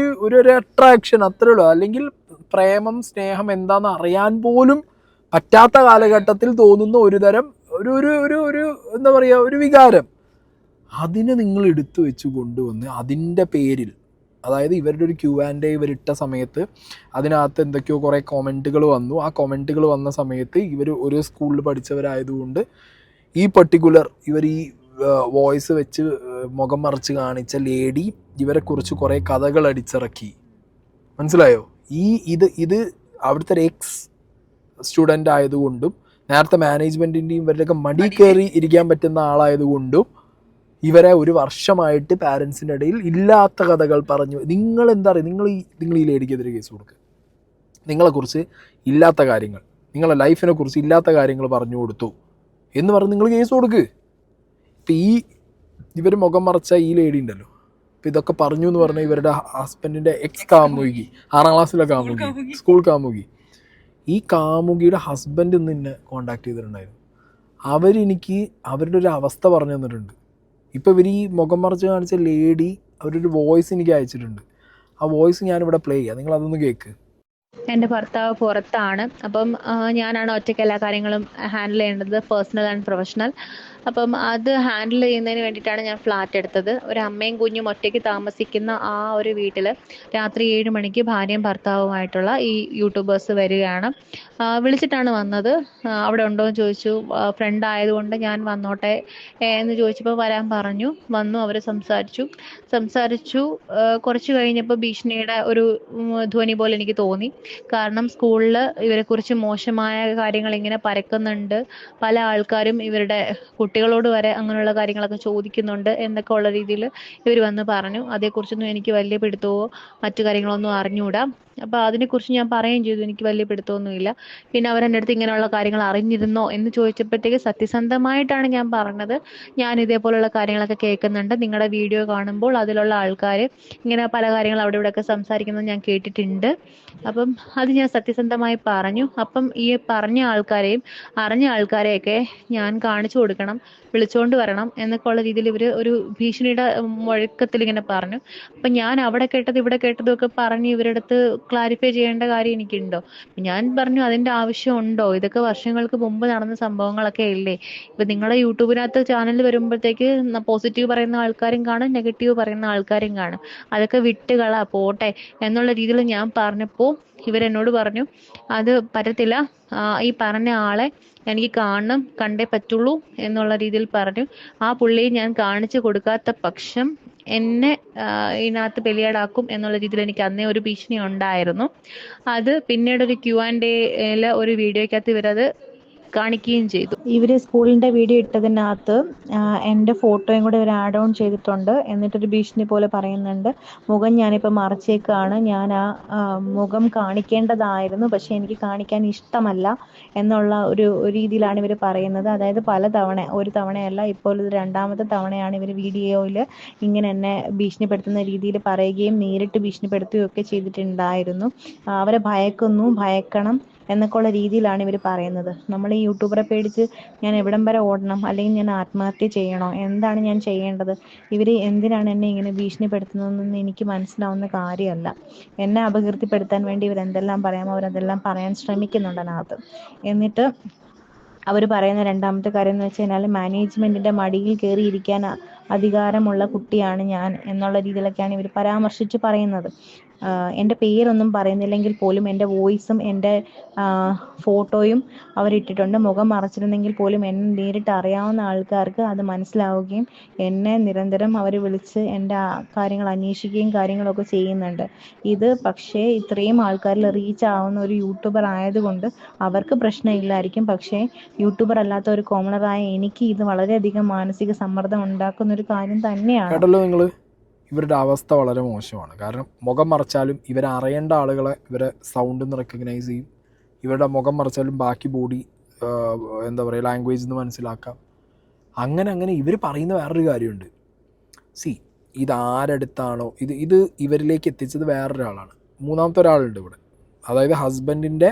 ഒരു അട്രാക്ഷൻ, അത്രേ ഉള്ളൂ. അല്ലെങ്കിൽ പ്രേമം സ്നേഹം എന്താന്ന് അറിയാൻ പോലും പറ്റാത്ത കാലഘട്ടത്തിൽ തോന്നുന്ന ഒരു തരം ഒരു എന്താ പറയുക, ഒരു വികാരം, അതിനെ നിങ്ങൾ എടുത്തു വെച്ച് കൊണ്ടുവന്ന് അതിൻ്റെ പേരിൽ, അതായത് ഇവരുടെ ഒരു Q&A ഇവരിട്ട സമയത്ത് അതിനകത്ത് എന്തൊക്കെയോ കുറേ കോമൻറ്റുകൾ വന്നു. ആ കോമൻറ്റുകൾ വന്ന സമയത്ത് ഇവർ ഒരു സ്കൂളിൽ പഠിച്ചവരായതുകൊണ്ട് ഈ പർട്ടിക്കുലർ ഇവർ ഈ വോയിസ് വെച്ച് മുഖം മറച്ച് കാണിച്ച ലേഡി ഇവരെക്കുറിച്ച് കുറേ കഥകൾ അടിച്ചിറക്കി. മനസ്സിലായോ? ഇത് അവിടുത്തെ ഒരു എക്സ് സ്റ്റുഡൻ്റ് ആയതുകൊണ്ടും നേരത്തെ മാനേജ്മെൻറ്റിൻ്റെയും ഇവരുടെയൊക്കെ മടി കയറി ഇരിക്കാൻ പറ്റുന്ന ആളായതുകൊണ്ടും ഇവരെ ഒരു വർഷമായിട്ട് പാരൻസിൻ്റെ ഇടയിൽ ഇല്ലാത്ത കഥകൾ പറഞ്ഞു. നിങ്ങൾ എന്താ പറയുക, നിങ്ങൾ ഈ ലേഡിക്കെതിരെ കേസ് കൊടുക്കുക. നിങ്ങളെക്കുറിച്ച് ഇല്ലാത്ത കാര്യങ്ങൾ, നിങ്ങളെ ലൈഫിനെ കുറിച്ച് ഇല്ലാത്ത കാര്യങ്ങൾ പറഞ്ഞു കൊടുത്തു എന്ന് പറഞ്ഞ് നിങ്ങൾ കേസ് കൊടുക്ക്. ഇപ്പം ഇവർ മുഖം മറച്ച ഈ ലേഡി ഉണ്ടല്ലോ, ഇപ്പം ഇതൊക്കെ പറഞ്ഞു എന്ന് പറഞ്ഞാൽ ഇവരുടെ ഹസ്ബൻഡിൻ്റെ എക്സ് കാമുകി, 6ാം ക്ലാസ്സിലെ കാമുകി, സ്കൂൾ കാമുകി, ഈ കാമുകിയുടെ ഹസ്ബൻഡ് ഇന്ന് എന്നെ കോണ്ടാക്ട് ചെയ്തിട്ടുണ്ടായിരുന്നു. അവരെനിക്ക് അവരുടെ ഒരു അവസ്ഥ പറഞ്ഞു തന്നിട്ടുണ്ട്. ഇപ്പോൾ ഇവർ ഈ മുഖം മറച്ച് കാണിച്ച ലേഡി അവരൊരു വോയിസ് എനിക്ക് അയച്ചിട്ടുണ്ട്. ആ വോയിസ് ഞാനിവിടെ പ്ലേ ചെയ്യാം, നിങ്ങൾ അതൊന്ന് കേൾക്ക്. എൻ്റെ ഭർത്താവ് പുറത്താണ്. അപ്പം ഞാനാണ് ഒറ്റയ്ക്ക് എല്ലാ കാര്യങ്ങളും ഹാൻഡിൽ ചെയ്യേണ്ടത്, പേഴ്സണൽ ആൻഡ് പ്രൊഫഷണൽ. അപ്പം അത് ഹാൻഡിൽ ചെയ്യുന്നതിന് വേണ്ടിയിട്ടാണ് ഞാൻ ഫ്ലാറ്റ് എടുത്തത്. ഒരു അമ്മയും കുഞ്ഞും ഒറ്റയ്ക്ക് താമസിക്കുന്ന ആ ഒരു വീട്ടിൽ രാത്രി 7 മണിക്ക് ഭാര്യയും ഭർത്താവുമായിട്ടുള്ള ഈ യൂട്യൂബേഴ്സ് വരികയാണ്. വിളിച്ചിട്ടാണ് വന്നത്. അവിടെ ഉണ്ടോ എന്ന് ചോദിച്ചു. ഫ്രണ്ട് ആയതുകൊണ്ട് ഞാൻ വന്നോട്ടെ എന്ന് ചോദിച്ചപ്പോൾ വരാൻ പറഞ്ഞു. വന്നു, അവർ സംസാരിച്ചു. കുറച്ച് കഴിഞ്ഞപ്പോൾ ഭീഷണിയുടെ ഒരു ധ്വനി പോലെ എനിക്ക് തോന്നി. കാരണം സ്കൂളിൽ ഇവരെക്കുറിച്ച് മോശമായ കാര്യങ്ങൾ ഇങ്ങനെ പരക്കുന്നുണ്ട്, പല ആൾക്കാരും ഇവരുടെ കുട്ടികളോട് വരെ അങ്ങനെയുള്ള കാര്യങ്ങളൊക്കെ ചോദിക്കുന്നുണ്ട് എന്നൊക്കെ ഉള്ള രീതിയിൽ ഇവർ വന്ന് പറഞ്ഞു. അതേക്കുറിച്ചൊന്നും എനിക്ക് വലിയ പിടുത്തമോ മറ്റു കാര്യങ്ങളൊന്നും അറിഞ്ഞുകൂടാ. അപ്പോൾ അതിനെക്കുറിച്ച് ഞാൻ പറയുകയും ചെയ്തു, എനിക്ക് വലിയ പിടുത്തമൊന്നുമില്ല. പിന്നെ അവരെൻ്റെ അടുത്ത് ഇങ്ങനെയുള്ള കാര്യങ്ങൾ അറിഞ്ഞിരുന്നോ എന്ന് ചോദിച്ചപ്പോഴത്തേക്ക് സത്യസന്ധമായിട്ടാണ് ഞാൻ പറഞ്ഞത്, ഞാൻ ഇതേപോലുള്ള കാര്യങ്ങളൊക്കെ കേൾക്കുന്നുണ്ട്, നിങ്ങളുടെ വീഡിയോ കാണുമ്പോൾ അതിലുള്ള ആൾക്കാർ ഇങ്ങനെ പല കാര്യങ്ങൾ അവിടെ ഇവിടെയൊക്കെ സംസാരിക്കുന്നത് ഞാൻ കേട്ടിട്ടുണ്ട്. അപ്പം അത് ഞാൻ സത്യസന്ധമായി പറഞ്ഞു. അപ്പം ഈ പറഞ്ഞ ആൾക്കാരെയും അറിഞ്ഞ ആൾക്കാരെയൊക്കെ ഞാൻ കാണിച്ചു കൊടുക്കണം, വിളിച്ചുകൊണ്ട് വരണം എന്നൊക്കെ ഉള്ള രീതിയിൽ ഇവർ ഒരു ഭീഷണിയുടെ മുഴക്കത്തിൽ ഇങ്ങനെ പറഞ്ഞു. അപ്പം ഞാൻ അവിടെ കേട്ടത് ഇവിടെ കേട്ടതും ഒക്കെ പറഞ്ഞ് ഇവരുടെ അടുത്ത് ക്ലാരിഫൈ ചെയ്യേണ്ട കാര്യം എനിക്കുണ്ടോ? ഞാൻ പറഞ്ഞു, അതിൻ്റെ ആവശ്യമുണ്ടോ? ഇതൊക്കെ വർഷങ്ങൾക്ക് മുമ്പ് നടന്ന സംഭവങ്ങളൊക്കെ അല്ലേ. ഇപ്പം നിങ്ങളുടെ യൂട്യൂബിനകത്ത് ചാനൽ വരുമ്പോഴത്തേക്ക് പോസിറ്റീവ് പറയുന്ന ആൾക്കാരും കാണും, നെഗറ്റീവ് പറയുന്ന ആൾക്കാരും കാണും. അതൊക്കെ വിട്ടുകളാ, പോട്ടെ എന്നുള്ള രീതിയിൽ ഞാൻ പറഞ്ഞപ്പോൾ ഇവരെന്നോട് പറഞ്ഞു അത് പറ്റത്തില്ല, ഈ പറഞ്ഞ ആളെ എനിക്ക് കാണണം, കണ്ടേ പറ്റുള്ളൂ എന്നുള്ള രീതിയിൽ പറഞ്ഞു. ആ പുള്ളിയെ ഞാൻ കാണിച്ചു കൊടുക്കാത്ത പക്ഷം എന്നെ ഇതിനകത്ത് ബലിയാടാക്കും എന്നുള്ള രീതിയിൽ എനിക്ക് അന്നേ ഒരു ഭീഷണി ഉണ്ടായിരുന്നു. അത് പിന്നീട് ഒരു Q&A ഒരു വീഡിയോയ്ക്കകത്ത് ഇവരത് കാണിക്കുകയും ചെയ്തു. ഇവർ സ്കൂളിൻ്റെ വീഡിയോ ഇട്ടതിനകത്ത് എൻ്റെ ഫോട്ടോയും കൂടെ ഇവർ ആഡ് ഓൺ ചെയ്തിട്ടുണ്ട്. എന്നിട്ടൊരു ഭീഷണി പോലെ പറയുന്നുണ്ട്, മുഖം ഞാനിപ്പോൾ മറച്ചേക്കാണ്, ഞാൻ ആ മുഖം കാണിക്കേണ്ടതായിരുന്നു പക്ഷേ എനിക്ക് കാണിക്കാൻ ഇഷ്ടമല്ല എന്നുള്ള ഒരു രീതിയിലാണ് ഇവർ പറയുന്നത്. അതായത് പലതവണ, ഒരു തവണയല്ല, ഇപ്പോൾ ഇത് 2ാമത്തെ തവണയാണ് ഇവർ വീഡിയോയിൽ ഇങ്ങനെ എന്നെ ഭീഷണിപ്പെടുത്തുന്ന രീതിയിൽ പറയുകയും നേരിട്ട് ഭീഷണിപ്പെടുത്തുകയും ഒക്കെ ചെയ്തിട്ടുണ്ടായിരുന്നു. അവരെ ഭയക്കണം എന്നൊക്കെ ഉള്ള രീതിയിലാണ് ഇവർ പറയുന്നത്. നമ്മൾ ഈ യൂട്യൂബറെ പേടിച്ച് ഞാൻ എവിടം വരെ ഓടണം, അല്ലെങ്കിൽ ഞാൻ ആത്മഹത്യ ചെയ്യണോ, എന്താണ് ഞാൻ ചെയ്യേണ്ടത്? ഇവർ എന്തിനാണ് എന്നെ ഇങ്ങനെ ഭീഷണിപ്പെടുത്തുന്നതെന്ന് എനിക്ക് മനസ്സിലാവുന്ന കാര്യമല്ല. എന്നെ അപകീർത്തിപ്പെടുത്താൻ വേണ്ടി ഇവരെന്തെല്ലാം പറയാമോ അവരതെല്ലാം പറയാൻ ശ്രമിക്കുന്നുണ്ട് അതിനകത്ത്. എന്നിട്ട് അവർ പറയുന്ന 2ാമത്തെ കാര്യം എന്ന് വെച്ച് കഴിഞ്ഞാൽ മാനേജ്മെൻറ്റിൻ്റെ മടിയിൽ കയറിയിരിക്കാൻ അധികാരമുള്ള കുട്ടിയാണ് ഞാൻ എന്നുള്ള രീതിയിലൊക്കെയാണ് ഇവർ പരാമർശിച്ച് പറയുന്നത്. എൻ്റെ പേരൊന്നും പറയുന്നില്ലെങ്കിൽ പോലും എൻ്റെ വോയിസും എൻ്റെ ഫോട്ടോയും അവരിട്ടിട്ടുണ്ട്. മുഖം മറച്ചിരുന്നെങ്കിൽ പോലും എന്നെ നേരിട്ട് അറിയാവുന്ന ആൾക്കാർക്ക് അത് മനസ്സിലാവുകയും എന്നെ നിരന്തരം അവർ വിളിച്ച് എൻ്റെ കാര്യങ്ങൾ അന്വേഷിക്കുകയും കാര്യങ്ങളൊക്കെ ചെയ്യുന്നുണ്ട്. ഇത് പക്ഷേ ഇത്രയും ആൾക്കാരിൽ റീച്ച് ആവുന്ന ഒരു യൂട്യൂബർ ആയതുകൊണ്ട് അവർക്ക് പ്രശ്നമില്ലായിരിക്കും. പക്ഷേ യൂട്യൂബർ അല്ലാത്ത ഒരു കോമണറായ എനിക്ക് ഇത് വളരെയധികം മാനസിക സമ്മർദ്ദം ഉണ്ടാക്കുന്ന ഒരു കാര്യം തന്നെയാണ്. കേട്ടല്ലോ നിങ്ങൾ, ഇവരുടെ അവസ്ഥ വളരെ മോശമാണ്. കാരണം മുഖം മറച്ചാലും ഇവരറിയേണ്ട ആളുകളെ ഇവരെ സൗണ്ടിൽ നിന്ന് റെക്കഗ്നൈസ് ചെയ്യും. ഇവരുടെ മുഖം മറച്ചാലും ബാക്കി ബോഡി എന്താ പറയുക ലാംഗ്വേജ് എന്ന് മനസ്സിലാക്കാം. അങ്ങനെ ഇവർ പറയുന്ന വേറൊരു കാര്യമുണ്ട്. ഇതാരടുത്താണോ ഇത് ഇവരിലേക്ക് എത്തിച്ചത് വേറൊരാളാണ്. മൂന്നാമത്തെ ഒരാളുണ്ട് ഇവിടെ. അതായത് ഹസ്ബൻഡിൻ്റെ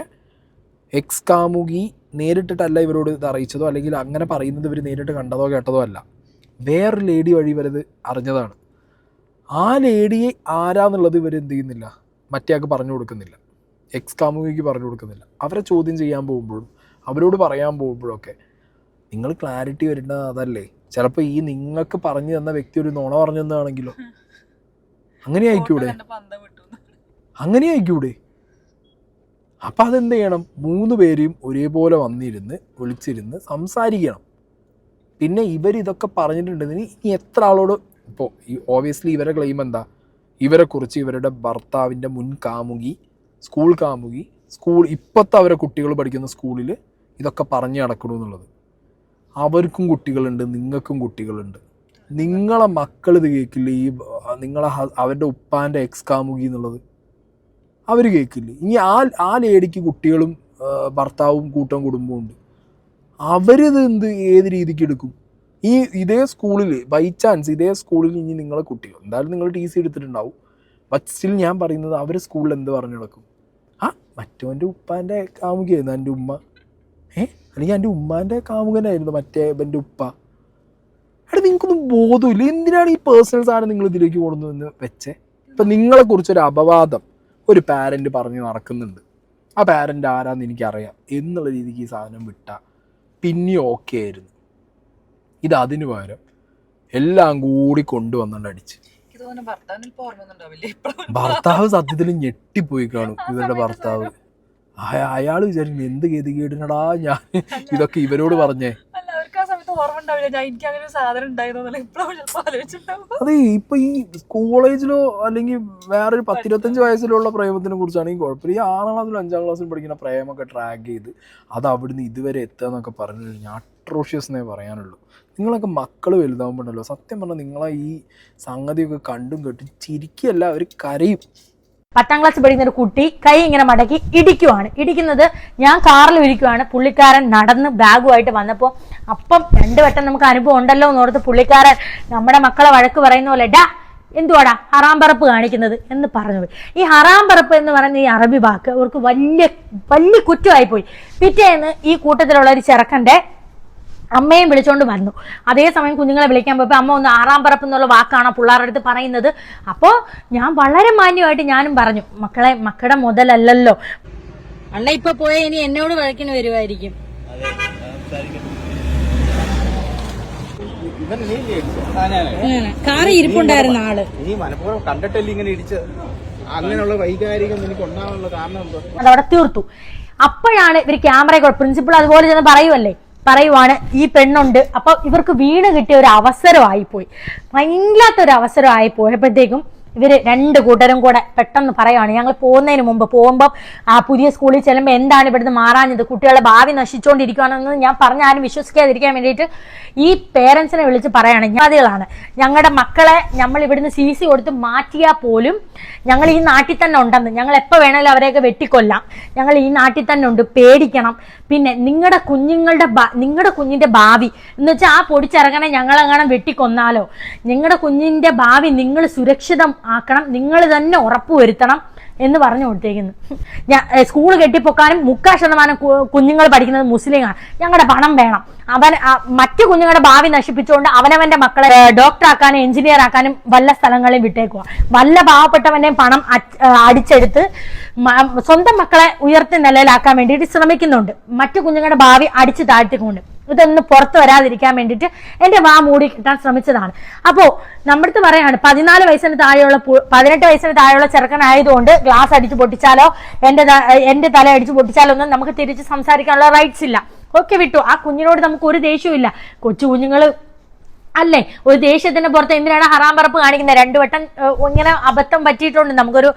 എക്സ് കാമുകി നേരിട്ടിട്ടല്ല ഇവരോട് ഇത് അറിയിച്ചതോ അല്ലെങ്കിൽ അങ്ങനെ പറയുന്നത് ഇവർ നേരിട്ട് കണ്ടതോ കേട്ടതോ അല്ല, വേറൊരു ലേഡി വഴി ഇവരത് അറിഞ്ഞതാണ്. ആ ലേഡിയെ ആരാന്നുള്ളത് ഇവർ എന്ത് ചെയ്യുന്നില്ല, മറ്റേയാൾക്ക് പറഞ്ഞു കൊടുക്കുന്നില്ല, എക്സ് കാമുകിക്ക് പറഞ്ഞു കൊടുക്കുന്നില്ല. അവരെ ചോദ്യം ചെയ്യാൻ പോകുമ്പോഴും അവരോട് പറയാൻ പോകുമ്പോഴൊക്കെ നിങ്ങൾ ക്ലാരിറ്റി വരേണ്ടത് അതല്ലേ. ചിലപ്പോൾ ഈ നിങ്ങൾക്ക് പറഞ്ഞു തന്ന വ്യക്തി ഒരു നുണ പറഞ്ഞു തന്നാണെങ്കിലോ? അങ്ങനെ ആയിക്കൂടെ? അങ്ങനെ ആയിക്കൂടെ? അപ്പം അതെന്ത് ചെയ്യണം, 3 പേരെയും ഒരേപോലെ വന്നിരുന്ന് വിളിച്ചിരുന്ന് സംസാരിക്കണം. പിന്നെ ഇവരിതൊക്കെ പറഞ്ഞിട്ടുണ്ടെങ്കിൽ ഇനി എത്ര ആളോട്, ഇപ്പോൾ ഈ ഓബിയസ്ലി ഇവരെ ക്ലെയിം എന്താ, ഇവരെക്കുറിച്ച് ഇവരുടെ ഭർത്താവിൻ്റെ മുൻ കാമുകി, സ്കൂൾ കാമുകി, ഇപ്പോഴത്തെ അവരെ കുട്ടികൾ പഠിക്കുന്ന സ്കൂളിൽ ഇതൊക്കെ പറഞ്ഞു നടക്കണമെന്നുള്ളത്. അവർക്കും കുട്ടികളുണ്ട്, നിങ്ങൾക്കും കുട്ടികളുണ്ട്. നിങ്ങളെ മക്കൾ ഇത് കേൾക്കില്ല, അവരുടെ ഉപ്പാൻ്റെ എക്സ് കാമുകി എന്നുള്ളത് അവർ കേൾക്കില്ല. ഇനി ആ ലേഡിക്ക് കുട്ടികളും ഭർത്താവും കൂട്ടം കുടുംബവും ഉണ്ട്. അവരിത് ഏത് രീതിക്ക് എടുക്കും? ഇതേ സ്കൂളിൽ ബൈ ചാൻസ് ഇതേ സ്കൂളിൽ ഇനി നിങ്ങളെ കുട്ടികൾ എന്തായാലും നിങ്ങൾ TC എടുത്തിട്ടുണ്ടാവും. ബട്ട് സ്റ്റിൽ ഞാൻ പറയുന്നത് അവർ സ്കൂളിൽ എന്ത് പറഞ്ഞു നടക്കും? മറ്റവൻ്റെ ഉപ്പാൻ്റെ കാമുകയായിരുന്നു എൻ്റെ ഉമ്മ, അല്ലെങ്കിൽ എൻ്റെ ഉമ്മാൻ്റെ കാമുകനായിരുന്നു മറ്റേ എൻ്റെ ഉപ്പ. നിങ്ങൾക്കൊന്നും ബോധമില്ല. എന്തിനാണ് ഈ പേഴ്സണൽ സാധനം നിങ്ങൾ ഇതിലേക്ക് കൊണ്ടുവന്ന് വെച്ചേ? ഇപ്പം നിങ്ങളെക്കുറിച്ചൊരു അപവാദം ഒരു പാരൻറ്റ് പറഞ്ഞ് നടക്കുന്നുണ്ട്, ആ പാരൻ്റ് ആരാന്ന് എനിക്കറിയാം എന്നുള്ള രീതിക്ക് ഈ സാധനം വിട്ടാൽ പിന്നെ ഓക്കെ ആയിരുന്നു. അതിന് പകരം എല്ലാം കൂടി കൊണ്ടുവന്നുകൊണ്ട് അടിച്ച്. ഭർത്താവ് സത്യത്തിൽ ഞെട്ടിപ്പോയി കാണും. ഇവരുടെ ഭർത്താവ് അയാൾ വിചാരിക്കും എന്ത് ഗതികേടിനടാ ഞാൻ ഇതൊക്കെ ഇവരോട് പറഞ്ഞേ. അതെ, ഇപ്പൊ ഈ കോളേജിലോ അല്ലെങ്കിൽ വേറൊരു 10-25 വയസ്സിലുള്ള പ്രേമത്തിനെ കുറിച്ചാണെങ്കിൽ കുഴപ്പമില്ല. ഈ 6ാം ക്ലാസ്സിലും 5ാം ക്ലാസ്സിലും പഠിക്കുന്ന പ്രേമൊക്കെ ട്രാക്ക് ചെയ്ത് അത് അവിടുന്ന് ഇതുവരെ എത്തുക എന്നൊക്കെ പറഞ്ഞു കഴിഞ്ഞാൽ അട്രോഷ്യസ് എന്നേ പറയാനുള്ളൂ. നിങ്ങളൊക്കെ മക്കൾ വലുതാകുമ്പോണ്ടല്ലോ സത്യം പറഞ്ഞാൽ നിങ്ങളെ ഈ സംഗതിയൊക്കെ കണ്ടും കേട്ടും ചിരിക്കുകയല്ല, അവർ കരയും. 10ാം ക്ലാസ് പഠിക്കുന്ന ഒരു കുട്ടി കൈ ഇങ്ങനെ മടക്കി ഇടിക്കുന്നത് ഞാൻ കാറിൽ ഇരിക്കുവാണ്. പുള്ളിക്കാരൻ നടന്ന് ബാഗുമായിട്ട് വന്നപ്പോൾ അപ്പം 2 വട്ടം നമുക്ക് അനുഭവം ഉണ്ടല്ലോ എന്നോർത്ത് പുള്ളിക്കാരൻ നമ്മുടെ മക്കളെ വഴക്ക് പറയുന്ന പോലെ എന്തുവാടാ ഹറാം പറപ്പ് കാണിക്കുന്നത് എന്ന് പറഞ്ഞു പോയി. ഈ ഹറാം പറപ്പ് എന്ന് പറയുന്ന ഈ അറബി വാക്ക് അവർക്ക് വലിയ വലിയ കുറ്റമായി പോയി. പിറ്റേന്ന് ഈ കൂട്ടത്തിലുള്ള ഒരു ചെറുക്കൻ്റെ അമ്മയും വിളിച്ചോണ്ട് വന്നു. അതേസമയം കുഞ്ഞുങ്ങളെ വിളിക്കാൻ പോയപ്പോൾ അമ്മ ഒന്ന് ആറാം പറപ്പ് എന്നുള്ള വാക്കാണ് പിള്ളേരുടെ അടുത്ത് പറയുന്നത്. അപ്പോൾ ഞാൻ വളരെ മാന്യമായിട്ട് ഞാനും പറഞ്ഞു, മക്കളുടെ മുതലല്ലല്ലോ അണ്ണ ഇപ്പൊ പോയ ഇനി എന്നോട് വഴക്കിന് വരുമായിരിക്കും. കാറ് ഇരിപ്പുണ്ടായിരുന്ന ആള് കണ്ടിട്ടല്ലേ ഇങ്ങനെ ഇടിച്ച്, അങ്ങനെയുള്ള വൈകാരികം എനിക്ക് ഉണ്ടാവാനുള്ള കാരണം എന്തോ അതവിടെ തീർത്തു. അപ്പോഴാണ് ഇവർ ക്യാമറ പ്രിൻസിപ്പൾ അതുപോലെ ചെന്ന് പറയുവാണ് ഈ പെണ്ണുണ്ട്. അപ്പൊ ഇവർക്ക് വീണ് കിട്ടിയ ഒരു അവസരമായിപ്പോയി, ഭയങ്കരാത്തൊരു അവസരമായി പോയപ്പോഴത്തേക്കും ഇവര് 2 കൂട്ടരും കൂടെ പെട്ടെന്ന് പറയുവാണ്, ഞങ്ങൾ പോകുന്നതിന് മുമ്പ് പോകുമ്പം ആ പുതിയ സ്കൂളിൽ ചെല്ലുമ്പോൾ എന്താണ് ഇവിടുന്ന് മാറാഞ്ഞത്, കുട്ടികളുടെ ഭാവി നശിച്ചുകൊണ്ടിരിക്കുകയാണെന്ന് ഞാൻ പറഞ്ഞാലും വിശ്വസിക്കാതിരിക്കാൻ വേണ്ടിയിട്ട് ഈ പേരൻസിനെ വിളിച്ച് പറയാണ്, ഞങ്ങളുടെ മക്കളെ നമ്മൾ ഇവിടുന്ന് CC കൊടുത്ത് മാറ്റിയാൽ പോലും ഞങ്ങൾ ഈ നാട്ടിൽ തന്നെ ഉണ്ടെന്ന്, ഞങ്ങൾ എപ്പോൾ വേണമെങ്കിലും അവരെയൊക്കെ വെട്ടിക്കൊല്ലാം, ഞങ്ങൾ ഈ നാട്ടിൽ തന്നെ ഉണ്ട്, പേടിക്കണം. പിന്നെ നിങ്ങളുടെ കുഞ്ഞിന്റെ ഭാവി എന്ന് വെച്ചാൽ ആ പൊടിച്ചിറങ്ങണേ ഞങ്ങളങ്ങനെ വെട്ടിക്കൊന്നാലോ, നിങ്ങളുടെ കുഞ്ഞിന്റെ ഭാവി നിങ്ങൾ സുരക്ഷിതം ആക്കണം, നിങ്ങൾ തന്നെ ഉറപ്പുവരുത്തണം എന്ന് പറഞ്ഞു കൊടുത്തേക്കുന്നു. സ്കൂൾ കെട്ടിപ്പൊക്കാനും 3% കുഞ്ഞുങ്ങൾ പഠിക്കുന്നത് മുസ്ലിമാണ്, ഞങ്ങളുടെ പണം വേണം, മറ്റു കുഞ്ഞുങ്ങളുടെ ഭാവി നശിപ്പിച്ചുകൊണ്ട് അവനവന്റെ മക്കളെ ഡോക്ടർ ആക്കാനും എഞ്ചിനീയർ ആക്കാനും വല്ല സ്ഥലങ്ങളിലും വിട്ടേക്കുക, വല്ല പാവപ്പെട്ടവന്റെയും പണം അടിച്ചെടുത്ത് സ്വന്തം മക്കളെ ഉയർത്തി നിലയിലാക്കാൻ വേണ്ടിയിട്ട് ശ്രമിക്കുന്നുണ്ട്, മറ്റു കുഞ്ഞുങ്ങളുടെ ഭാവി അടിച്ചു താഴ്ത്തിക്കൊണ്ട്. ഇതൊന്ന് പുറത്തു വരാതിരിക്കാൻ വേണ്ടിയിട്ട് എന്റെ വാ മൂടി കിട്ടാൻ ശ്രമിച്ചതാണ്. അപ്പോ നമ്മുടെ അടുത്ത് പറയാണ് 18 വയസ്സിന് താഴെയുള്ള ചെറുക്കനായതുകൊണ്ട് ഗ്ലാസ് അടിച്ചു പൊട്ടിച്ചാലോ എന്റെ തല അടിച്ചു പൊട്ടിച്ചാലോ ഒന്നും നമുക്ക് തിരിച്ച് സംസാരിക്കാനുള്ള റൈറ്റ്സ് ഇല്ല. ഓക്കെ, വിട്ടു. ആ കുഞ്ഞിനോട് നമുക്ക് ഒരു ദേഷ്യവും ഇല്ല, കൊച്ചു കുഞ്ഞുങ്ങള് അല്ലേ, ഒരു ദേഷ്യത്തിന്റെ പുറത്ത് എന്തിനാണ് ഹറാം പറപ്പ് കാണിക്കുന്നത്? 2 വട്ടം ഇങ്ങനെ അബദ്ധം പറ്റിയിട്ടുണ്ട്, നമുക്കൊരു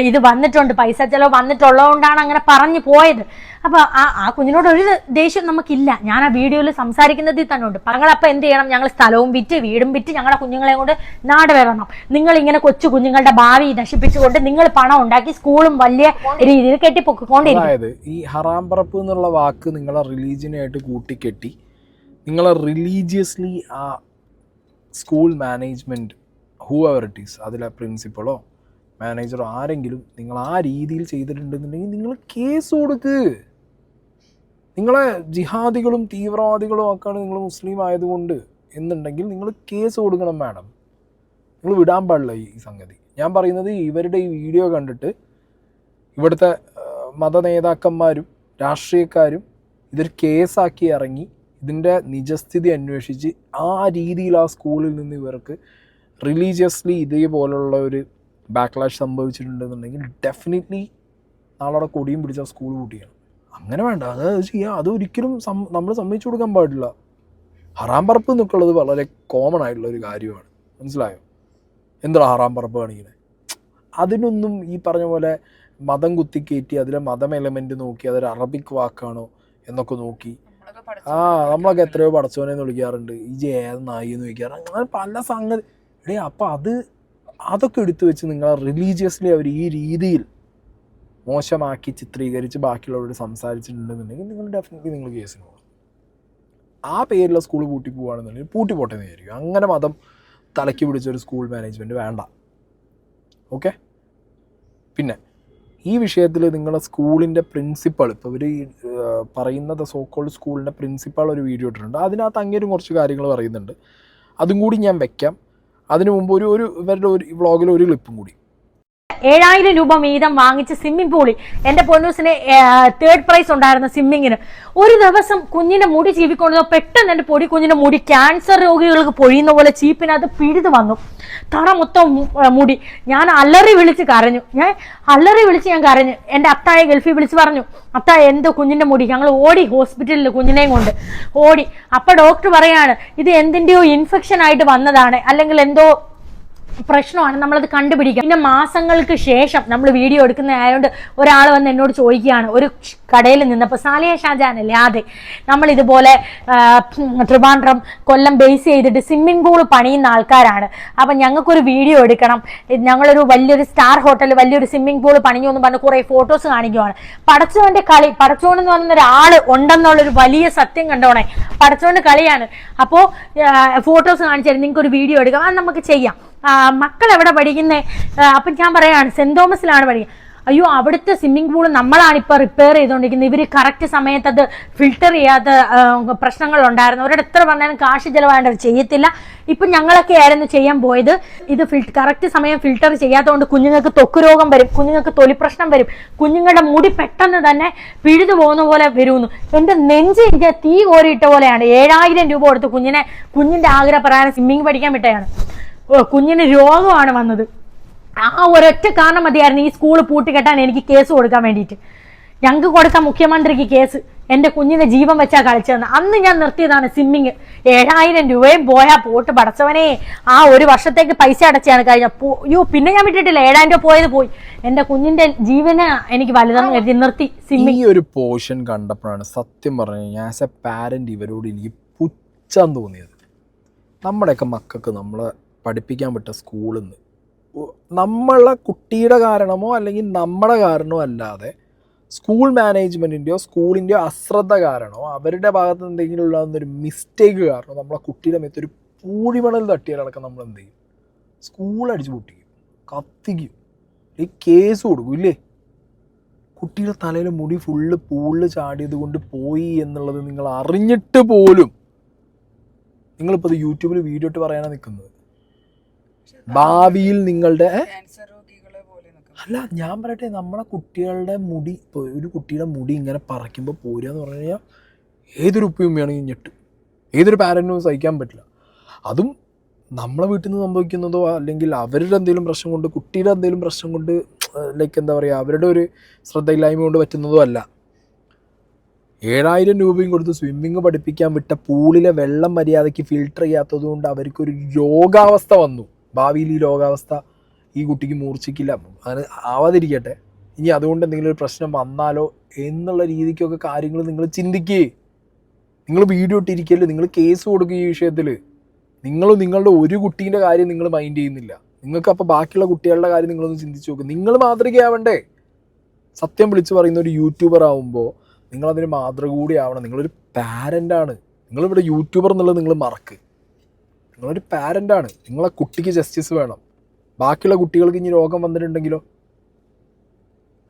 ഇത് വന്നിട്ടുണ്ട്, പൈസ ചെലവ് വന്നിട്ടുള്ളതുകൊണ്ടാണ് അങ്ങനെ പറഞ്ഞു പോയത്. അപ്പൊ ആ കുഞ്ഞിനോട് ഒരു ദേഷ്യം നമുക്കില്ല. ഞാൻ ആ വീഡിയോയിൽ സംസാരിക്കുന്നതിൽ തന്നെ ഉണ്ട്. ഞങ്ങളപ്പോ എന്ത് ചെയ്യണം, ഞങ്ങൾ സ്ഥലവും വിറ്റ് വീടും വിറ്റ് ഞങ്ങളുടെ കുഞ്ഞുങ്ങളെ കൊണ്ട് നാട് വരണം. നിങ്ങൾ ഇങ്ങനെ കൊച്ചു കുഞ്ഞുങ്ങളുടെ ഭാവി നശിപ്പിച്ചുകൊണ്ട് നിങ്ങൾ പണം ഉണ്ടാക്കി സ്കൂളും വലിയ രീതിയിൽ കെട്ടിപ്പൊക്കിക്കൊണ്ടിരിക്കും. അതായത് ഈ ഹറാം പറപ്പ് എന്നുള്ള വാക്ക് നിങ്ങളെ റിലീജിയനായിട്ട് കൂട്ടിക്കെട്ടി നിങ്ങളെ റിലീജിയസ്ലി ആ school management who ever it is, അതിലെ പ്രിൻസിപ്പളോ മാനേജറോ ആരെങ്കിലും നിങ്ങൾ ആ രീതിയിൽ ചെയ്തിട്ടുണ്ടെന്നുണ്ടെങ്കിൽ നിങ്ങൾ കേസ് കൊടുക്ക്. നിങ്ങളെ ജിഹാദികളും തീവ്രവാദികളും ആക്കാണ് നിങ്ങൾ മുസ്ലിം ആയതുകൊണ്ട് എന്നുണ്ടെങ്കിൽ നിങ്ങൾ കേസ് കൊടുക്കണം മാഡം. നിങ്ങൾ വിടാൻ പാടില്ല ഈ സംഗതി. ഞാൻ പറയുന്നത് ഇവരുടെ ഈ വീഡിയോ കണ്ടിട്ട് ഇവിടുത്തെ മത നേതാക്കന്മാരും രാഷ്ട്രീയക്കാരും ഇതൊരു കേസാക്കി ഇറങ്ങി ഇതിൻ്റെ നിജസ്ഥിതി അന്വേഷിച്ച് ആ രീതിയിൽ ആ സ്കൂളിൽ നിന്ന് ഇവർക്ക് റിലീജിയസ്ലി ഇതേപോലുള്ള ഒരു ബാക്ക്ലാഷ് സംഭവിച്ചിട്ടുണ്ടെന്നുണ്ടെങ്കിൽ ഡെഫിനറ്റ്ലി നാളെ കൊടിയും പിടിച്ച സ്കൂൾ പൂട്ടിയാണ്. അങ്ങനെ വേണ്ട, അത് ചെയ്യാം. അതൊരിക്കലും നമ്മൾ സമ്മതിച്ചു കൊടുക്കാൻ പാടില്ല. ഹറാം പറപ്പ് എന്നൊക്കെയുള്ളത് വളരെ കോമൺ ആയിട്ടുള്ള ഒരു കാര്യമാണ്. മനസ്സിലായോ? എന്താ ഹറാം പറപ്പ് കാണിക്കുന്നത്? അതിനൊന്നും ഈ പറഞ്ഞ പോലെ മതം കുത്തിക്കയറ്റി അതിലെ മതം എലമെൻറ്റ് നോക്കി അതൊരു അറബിക് വാക്കാണോ എന്നൊക്കെ നോക്കി നമ്മളൊക്കെ എത്രയോ പടച്ചോനെന്ന് വിളിക്കാറുണ്ട്, ഈ ഏത് നായി എന്ന് വിളിക്കാറുണ്ട്. അങ്ങനെ പല സംഗതി. അപ്പം അതൊക്കെ എടുത്തു വെച്ച് നിങ്ങൾ റിലീജിയസ്ലി അവർ ഈ രീതിയിൽ മോശമാക്കി ചിത്രീകരിച്ച് ബാക്കിയുള്ളവരോട് സംസാരിച്ചിട്ടുണ്ടെന്നുണ്ടെങ്കിൽ നിങ്ങൾ ഡെഫിനറ്റ്ലി നിങ്ങൾ കേസിന് പോകും. ആ പേരിലുള്ള സ്കൂൾ പൂട്ടി പോവുകയാണെന്നുണ്ടെങ്കിൽ പൂട്ടി പോട്ടെ എന്ന് വിചാരിക്കും. അങ്ങനെ മതം തലയ്ക്ക് പിടിച്ചൊരു സ്കൂൾ മാനേജ്മെൻറ്റ് വേണ്ട. ഓക്കെ. പിന്നെ ഈ വിഷയത്തിൽ നിങ്ങളുടെ സ്കൂളിൻ്റെ പ്രിൻസിപ്പൾ, ഇപ്പോൾ ഇവർ പറയുന്നത് സോക്കോൾഡ് സ്കൂളിൻ്റെ പ്രിൻസിപ്പൾ ഒരു വീഡിയോ ഇട്ടിട്ടുണ്ട്. അതിനകത്ത് അങ്ങേരും കുറച്ച് കാര്യങ്ങൾ പറയുന്നുണ്ട്. അതും കൂടി ഞാൻ വെക്കാം. അതിനു മുമ്പ് ഇവരുടെ ഒരു വ്ളോഗിൽ ഒരു ക്ലിപ്പും കൂടി. 7,000 രൂപ വീതം വാങ്ങിച്ച് സ്വിമ്മിംഗ് പൂളിൽ എൻ്റെ പൊന്നൂസിന് 3rd പ്രൈസ് ഉണ്ടായിരുന്ന സ്വിമ്മിങ്ങിന് ഒരു ദിവസം കുഞ്ഞിന്റെ മുടി ചീവിക്കൊണ്ടു. പെട്ടെന്ന് എൻ്റെ പൊടി കുഞ്ഞിന്റെ മുടി ക്യാൻസർ രോഗികൾക്ക് പൊഴിയുന്ന പോലെ ചീപ്പിനകത്ത് പിഴുതു വന്നു. തറ മൊത്തം മുടി. ഞാൻ അലറി വിളിച്ച് കരഞ്ഞു. ഞാൻ കരഞ്ഞു. എൻ്റെ അത്തായെ ഗൾഫിൽ വിളിച്ച് പറഞ്ഞു, അത്തായ എന്തോ കുഞ്ഞിന്റെ മുടി. ഞങ്ങൾ ഓടി ഹോസ്പിറ്റലിൽ കുഞ്ഞിനെയും കൊണ്ട് ഓടി. അപ്പൊ ഡോക്ടർ പറയാണ് ഇത് എന്തിൻ്റെയോ ഇൻഫെക്ഷൻ ആയിട്ട് വന്നതാണ്, അല്ലെങ്കിൽ എന്തോ പ്രശ്നമാണ്, നമ്മളത് കണ്ടുപിടിക്കാം. പിന്നെ മാസങ്ങൾക്ക് ശേഷം നമ്മൾ വീഡിയോ എടുക്കുന്നതായതുകൊണ്ട് ഒരാൾ വന്ന് എന്നോട് ചോദിക്കുകയാണ്, ഒരു കടയിൽ നിന്നപ്പോൾ സാലിയ ഷാജാനല്ലേ അതെ, നമ്മൾ ഇതുപോലെ ട്രിവാൻഡ്രം കൊല്ലം ബേസ് ചെയ്തിട്ട് സ്വിമ്മിംഗ് പൂൾ പണിയുന്ന ആൾക്കാരാണ്, അപ്പം ഞങ്ങൾക്കൊരു വീഡിയോ എടുക്കണം, ഞങ്ങളൊരു വലിയൊരു സ്റ്റാർ ഹോട്ടൽ വലിയൊരു സ്വിമ്മിംഗ് പൂൾ പണിഞ്ഞു എന്ന് പറഞ്ഞ് കുറേ ഫോട്ടോസ് കാണിക്കുവാണ്. പടച്ചോന്റെ കളി, പടച്ചോൻ എന്ന് പറയുന്ന ഒരാൾ ഉണ്ടെന്നുള്ളൊരു വലിയ സത്യം കണ്ടോണേ, പടച്ചോന്റെ കളിയാണ്. അപ്പോൾ ഫോട്ടോസ് കാണിച്ചു തരും, നിങ്ങൾക്ക് ഒരു വീഡിയോ എടുക്കാം, അത് നമുക്ക് ചെയ്യാം. മക്കൾ എവിടെ പഠിക്കുന്നേ? അപ്പം ഞാൻ പറയാണ് സെന്റ് തോമസിലാണ് പഠിക്കുന്നത്. അയ്യോ അവിടുത്തെ സ്വിമ്മിംഗ് പൂൾ നമ്മളാണ് ഇപ്പോൾ റിപ്പയർ ചെയ്തുകൊണ്ടിരിക്കുന്നത്. ഇവർ കറക്റ്റ് സമയത്ത് അത് ഫിൽട്ടർ ചെയ്യാത്ത പ്രശ്നങ്ങളുണ്ടായിരുന്നു. അവരോട് എത്ര പറഞ്ഞാലും കാശ് ചിലവാണ്ട് ചെയ്യത്തില്ല. ഇപ്പം ഞങ്ങളൊക്കെ ആയിരുന്നു ചെയ്യാൻ പോയത്. ഇത് കറക്റ്റ് സമയം ഫിൽട്ടർ ചെയ്യാത്തതുകൊണ്ട് കുഞ്ഞുങ്ങൾക്ക് ത്വക്ക് രോഗം വരും, കുഞ്ഞുങ്ങൾക്ക് തൊലിപ്രശ്നം വരും, കുഞ്ഞുങ്ങളുടെ മുടി പെട്ടെന്ന് തന്നെ പിഴുതു പോകുന്ന പോലെ വരുന്നു. എൻ്റെ നെഞ്ച് എനിക്ക് തീ കോരിയിട്ട പോലെയാണ്. 7,000 രൂപ കൊടുത്ത് കുഞ്ഞിന്റെ ആഗ്രഹപ്രകാരം സ്വിമ്മിങ് പഠിക്കാൻ വിട്ടതാണ്. കുഞ്ഞിന് രോഗമാണ് വന്നത്. ആ ഒരൊറ്റ കാരണം മതിയായിരുന്നു ഈ സ്കൂൾ പൂട്ടിക്കെട്ടാൻ എനിക്ക് കേസ് കൊടുക്കാൻ വേണ്ടിയിട്ട്. ഞങ്ങൾക്ക് കൊടുക്കാൻ മുഖ്യമന്ത്രിക്ക് കേസ്, എൻ്റെ കുഞ്ഞിന്റെ ജീവൻ വെച്ചാൽ കളിച്ചതെന്ന്. അന്ന് ഞാൻ നിർത്തിയതാണ് സ്വിമ്മിങ്. 7,000 രൂപയും പോയാ പോട്ട് പടച്ചവനെ. ആ ഒരു വർഷത്തേക്ക് പൈസ അടച്ചാണ് കഴിഞ്ഞ. പിന്നെ ഞാൻ വിട്ടിട്ടില്ല. 7,000 രൂപ പോയി. എൻ്റെ കുഞ്ഞിന്റെ ജീവന് എനിക്ക് വലുതെന്ന് കരുതി നിർത്തി സ്വിമ്മിങ്. ഈ ഒരു പോർഷൻ കണ്ടപ്പോഴാണ് സത്യം പറഞ്ഞു കഴിഞ്ഞാൽ ആസ് എ പാരന്റ് ഇവരോട് എനിക്ക് പുച്ഛം തോന്നിയത്. നമ്മുടെയൊക്കെ മക്കൾക്ക് നമ്മളെ പഠിപ്പിക്കാൻ വിട്ട സ്കൂളിൽ നിന്ന് നമ്മളെ കുട്ടിയുടെ കാരണമോ അല്ലെങ്കിൽ നമ്മുടെ കാരണമോ അല്ലാതെ സ്കൂൾ മാനേജ്മെൻറ്റിൻ്റെയോ സ്കൂളിൻ്റെയോ അശ്രദ്ധ കാരണമോ അവരുടെ ഭാഗത്ത് എന്തെങ്കിലും ഉള്ളതൊരു മിസ്റ്റേക്ക് കാരണം നമ്മളെ കുട്ടിയുടെ മേത്തൊരു പൂഴിമണൽ തട്ടിയാലടക്കം നമ്മൾ എന്ത് ചെയ്യും? സ്കൂൾ അടിച്ച് പൊട്ടിക്കും, കത്തിക്കും, ഈ കേസ് കൊടുക്കും ഇല്ലേ? കുട്ടിയുടെ തലയിൽ മുടി ഫുള്ള് പൂളിൽ ചാടിയത് കൊണ്ട് പോയി എന്നുള്ളത് നിങ്ങൾ അറിഞ്ഞിട്ട് പോലും നിങ്ങളിപ്പോൾ ഇത് യൂട്യൂബിൽ വീഡിയോ ഇട്ട് പറയാനാണ് നിൽക്കുന്നത്. ഭാവിയിൽ നിങ്ങളുടെ അല്ല ഞാൻ പറയട്ടെ, നമ്മളെ കുട്ടികളുടെ മുടി, ഇപ്പോൾ ഒരു കുട്ടിയുടെ മുടി ഇങ്ങനെ പറയ്ക്കുമ്പോൾ പോരുക എന്ന് പറഞ്ഞു കഴിഞ്ഞാൽ ഏതൊരു ഉപ്പയുമ്മയാണെങ്കിൽ ഞെട്ടും, ഏതൊരു പാരൻറ്റും സഹിക്കാൻ പറ്റില്ല. അതും നമ്മളെ വീട്ടിൽ നിന്ന് സംഭവിക്കുന്നതോ അല്ലെങ്കിൽ അവരുടെ എന്തെങ്കിലും പ്രശ്നം കൊണ്ട്, കുട്ടിയുടെ എന്തെങ്കിലും പ്രശ്നം കൊണ്ട്, ലൈക്ക് എന്താ പറയുക, അവരുടെ ഒരു ശ്രദ്ധയില്ലായ്മ കൊണ്ട് പറ്റുന്നതോ അല്ല. 7,000 രൂപയും കൊടുത്ത് സ്വിമ്മിങ് പഠിപ്പിക്കാൻ വിട്ട പൂളിലെ വെള്ളം മര്യാദയ്ക്ക് ഫിൽട്ടർ ചെയ്യാത്തത് കൊണ്ട് അവർക്കൊരു രോഗാവസ്ഥ വന്നു. ഭാവിയിൽ ഈ രോഗാവസ്ഥ ഈ കുട്ടിക്ക് മൂർച്ഛിക്കില്ല, അങ്ങനെ ആവാതിരിക്കട്ടെ. ഇനി അതുകൊണ്ട് എന്തെങ്കിലും ഒരു പ്രശ്നം വന്നാലോ എന്നുള്ള രീതിക്കൊക്കെ കാര്യങ്ങൾ നിങ്ങൾ ചിന്തിക്കേ. നിങ്ങൾ വീഡിയോ ഇട്ടിരിക്കല്ലോ, നിങ്ങൾ കേസ് കൊടുക്കുക ഈ വിഷയത്തിൽ. നിങ്ങളുടെ ഒരു കുട്ടീൻ്റെ കാര്യം നിങ്ങൾ മൈൻഡ് ചെയ്യുന്നില്ല. നിങ്ങൾക്ക് അപ്പോൾ ബാക്കിയുള്ള കുട്ടികളുടെ കാര്യം നിങ്ങളൊന്ന് ചിന്തിച്ച് നോക്കും. നിങ്ങൾ മാതൃകയാവണ്ടേ? സത്യം വിളിച്ച് പറയുന്ന ഒരു യൂട്യൂബർ ആവുമ്പോൾ നിങ്ങളതിന് മാതൃക കൂടി ആവണം. നിങ്ങളൊരു പാരൻ്റാണ്. നിങ്ങളിവിടെ യൂട്യൂബർ എന്നുള്ളത് നിങ്ങൾ മറക്ക്. നിങ്ങളൊരു പാരൻ്റാണ്. നിങ്ങളെ കുട്ടിക്ക് ജസ്റ്റിസ് വേണം. ബാക്കിയുള്ള കുട്ടികൾക്ക് ഇനി രോഗം വന്നിട്ടുണ്ടെങ്കിലോ?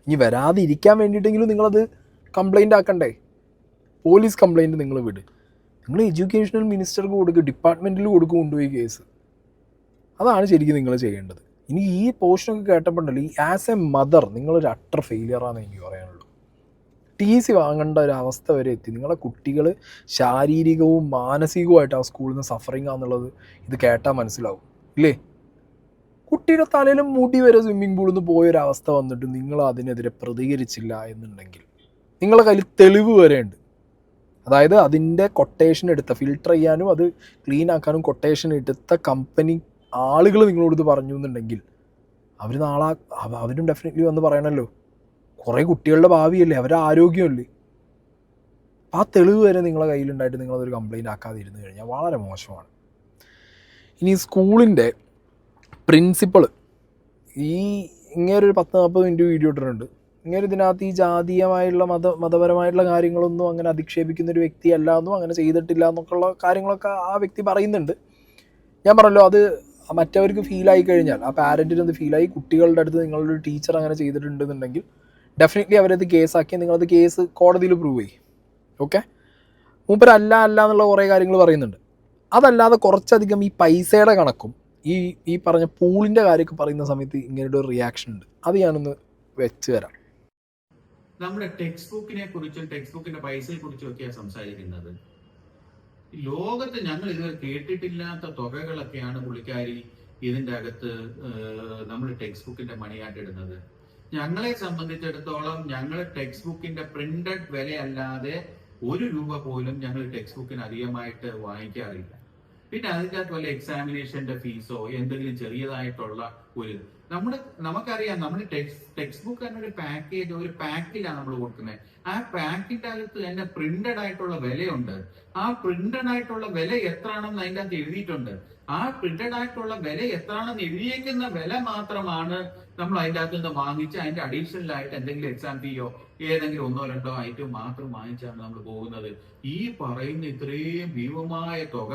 ഇനി വരാതിരിക്കാൻ വേണ്ടിയിട്ടെങ്കിലും നിങ്ങളത് കംപ്ലൈൻ്റ് ആക്കണ്ടേ? പോലീസ് കംപ്ലൈൻറ്റ് നിങ്ങൾ വിട്. നിങ്ങൾ എഡ്യൂക്കേഷണൽ മിനിസ്റ്റർക്ക് കൊടുക്കുക, ഡിപ്പാർട്ട്മെൻറ്റിൽ കൊടുക്കുക കൊണ്ടുപോയി കേസ്. അതാണ് ശരിക്കും നിങ്ങൾ ചെയ്യേണ്ടത്. ഇനി ഈ പോർഷനൊക്കെ കേട്ടപ്പോണ്ടല്ലോ, ഈ ആസ് എ മദർ നിങ്ങളൊരു അട്ടർ ഫെയിലിയറാണെന്ന് എനിക്ക് പറയാനുള്ളൂ. TC വാങ്ങേണ്ട ഒരു അവസ്ഥ വരെ എത്തി. നിങ്ങളെ കുട്ടികൾ ശാരീരികവും മാനസികവുമായിട്ട് ആ സ്കൂളിൽ നിന്ന് സഫറിങ് ആണെന്നുള്ളത് ഇത് കേട്ടാൽ മനസ്സിലാവും ഇല്ലേ? കുട്ടിയുടെ തലയിലും മുടി വരെ സ്വിമ്മിംഗ് പൂളിൽ നിന്ന് പോയൊരവസ്ഥ വന്നിട്ട് നിങ്ങൾ അതിനെതിരെ പ്രതികരിച്ചില്ല എന്നുണ്ടെങ്കിൽ നിങ്ങളുടെ കയ്യിൽ തെളിവ് വരെ ഉണ്ട്. അതായത് അതിൻ്റെ കൊട്ടേഷൻ എടുത്ത, ഫിൽട്ടർ ചെയ്യാനും അത് ക്ലീൻ ആക്കാനും കൊട്ടേഷൻ എടുത്ത കമ്പനി ആളുകൾ നിങ്ങളോട് ഇത് പറഞ്ഞു എന്നുണ്ടെങ്കിൽ അവർ നാളെ അവരും ഡെഫിനറ്റ്ലി വന്ന് പറയണമല്ലോ. കുറേ കുട്ടികളുടെ ഭാവിയല്ലേ, അവരുടെ ആരോഗ്യമല്ലേ. ആ തെളിവ് വരെ നിങ്ങളെ കയ്യിലുണ്ടായിട്ട് നിങ്ങളതൊരു കംപ്ലയിൻ്റ് ആക്കാതിരുന്നു കഴിഞ്ഞാൽ വളരെ മോശമാണ്. ഇനി സ്കൂളിൻ്റെ പ്രിൻസിപ്പൾ ഇങ്ങനൊരു 10-40 മിനിറ്റ് വീഡിയോ ഇട്ടിട്ടുണ്ട്. ഇങ്ങനെ ഇതിനകത്ത് ഈ ജാതീയമായുള്ള മതപരമായിട്ടുള്ള കാര്യങ്ങളൊന്നും അങ്ങനെ അധിക്ഷേപിക്കുന്നൊരു വ്യക്തിയല്ല എന്നും അങ്ങനെ ചെയ്തിട്ടില്ല എന്നൊക്കെയുള്ള കാര്യങ്ങളൊക്കെ ആ വ്യക്തി പറയുന്നുണ്ട്. ഞാൻ പറഞ്ഞല്ലോ, അത് മറ്റവർക്ക് ഫീലായി കഴിഞ്ഞാൽ, ആ പാരൻറ്റിനത് ഫീലായി, കുട്ടികളുടെ അടുത്ത് നിങ്ങളുടെ ഒരു ടീച്ചർ അങ്ങനെ ചെയ്തിട്ടുണ്ടെന്നുണ്ടെങ്കിൽ ഡെഫിനറ്റ്ലി അവരത് കേസാക്കി നിങ്ങളത് കേസ് കോടതിയിൽ പ്രൂവ് ചെയ്യും. ഓക്കെ, മൂപ്പരല്ല എന്നുള്ള കുറേ കാര്യങ്ങൾ പറയുന്നുണ്ട്. അതല്ലാതെ കുറച്ചധികം ഈ പൈസയുടെ കണക്കും ഈ പറഞ്ഞ പൂളിൻ്റെ കാര്യമൊക്കെ പറയുന്ന സമയത്ത് ഇങ്ങനെയൊരു റിയാക്ഷൻ ഉണ്ട്. അത് ഞാനൊന്ന് വെച്ച് തരാം. നമ്മുടെ ടെക്സ്റ്റ് ബുക്കിനെ കുറിച്ചും ടെക്സ്റ്റ് ബുക്കിന്റെ പൈസയെ കുറിച്ചും ഒക്കെയാണ് സംസാരിക്കുന്നത്. ലോകത്ത് ഞങ്ങൾ ഇതുവരെ കേട്ടിട്ടില്ലാത്ത തുകകളൊക്കെയാണ് പുള്ളിക്കാരി ഇതിന്റെ അകത്ത് നമ്മൾ ടെക്സ്റ്റ് ബുക്കിന്റെ മണിയായിട്ട് ഇടുന്നത്. ഞങ്ങളെ സംബന്ധിച്ചിടത്തോളം ഞങ്ങൾ ടെക്സ്റ്റ് ബുക്കിന്റെ പ്രിന്റഡ് വിലയല്ലാതെ ₹1 പോലും ഞങ്ങൾ ടെക്സ്റ്റ് ബുക്കിന് അധികമായിട്ട് വാങ്ങിക്കാറില്ല. പിന്നെ അതിൻ്റെ അകത്ത് വല്ല എക്സാമിനേഷന്റെ ഫീസോ എന്തെങ്കിലും ചെറിയതായിട്ടുള്ള നമുക്കറിയാം, നമ്മുടെ ടെക്സ്റ്റ് ബുക്ക് തന്നെ ഒരു പാക്കേജ്, ഒരു പാക്കിലാണ് നമ്മൾ കൊടുക്കുന്നത്. ആ പാക്കിന്റെ അകത്ത് തന്നെ പ്രിന്റഡ് ആയിട്ടുള്ള വിലയുണ്ട്. ആ പ്രിന്റഡ് ആയിട്ടുള്ള വില എത്രയാണെന്ന് അതിൻ്റെ അകത്ത് എഴുതിയിട്ടുണ്ട്. ആ പ്രിന്റഡ് ആയിട്ടുള്ള വില എത്രയാണെന്ന് എഴുതിയേക്കുന്ന വില മാത്രമാണ് നമ്മൾ അതിൻ്റെ അകത്ത് നിന്ന് വാങ്ങിച്ച് അതിന്റെ അഡീഷണൽ ആയിട്ട് എന്തെങ്കിലും എക്സാം ഫീയോ ഏതെങ്കിലും 1-2 ഐറ്റം മാത്രം വാങ്ങിച്ചാണ് നമ്മൾ പോകുന്നത്. ഈ പറയുന്ന ഇത്രയും ഭീമമായ തുക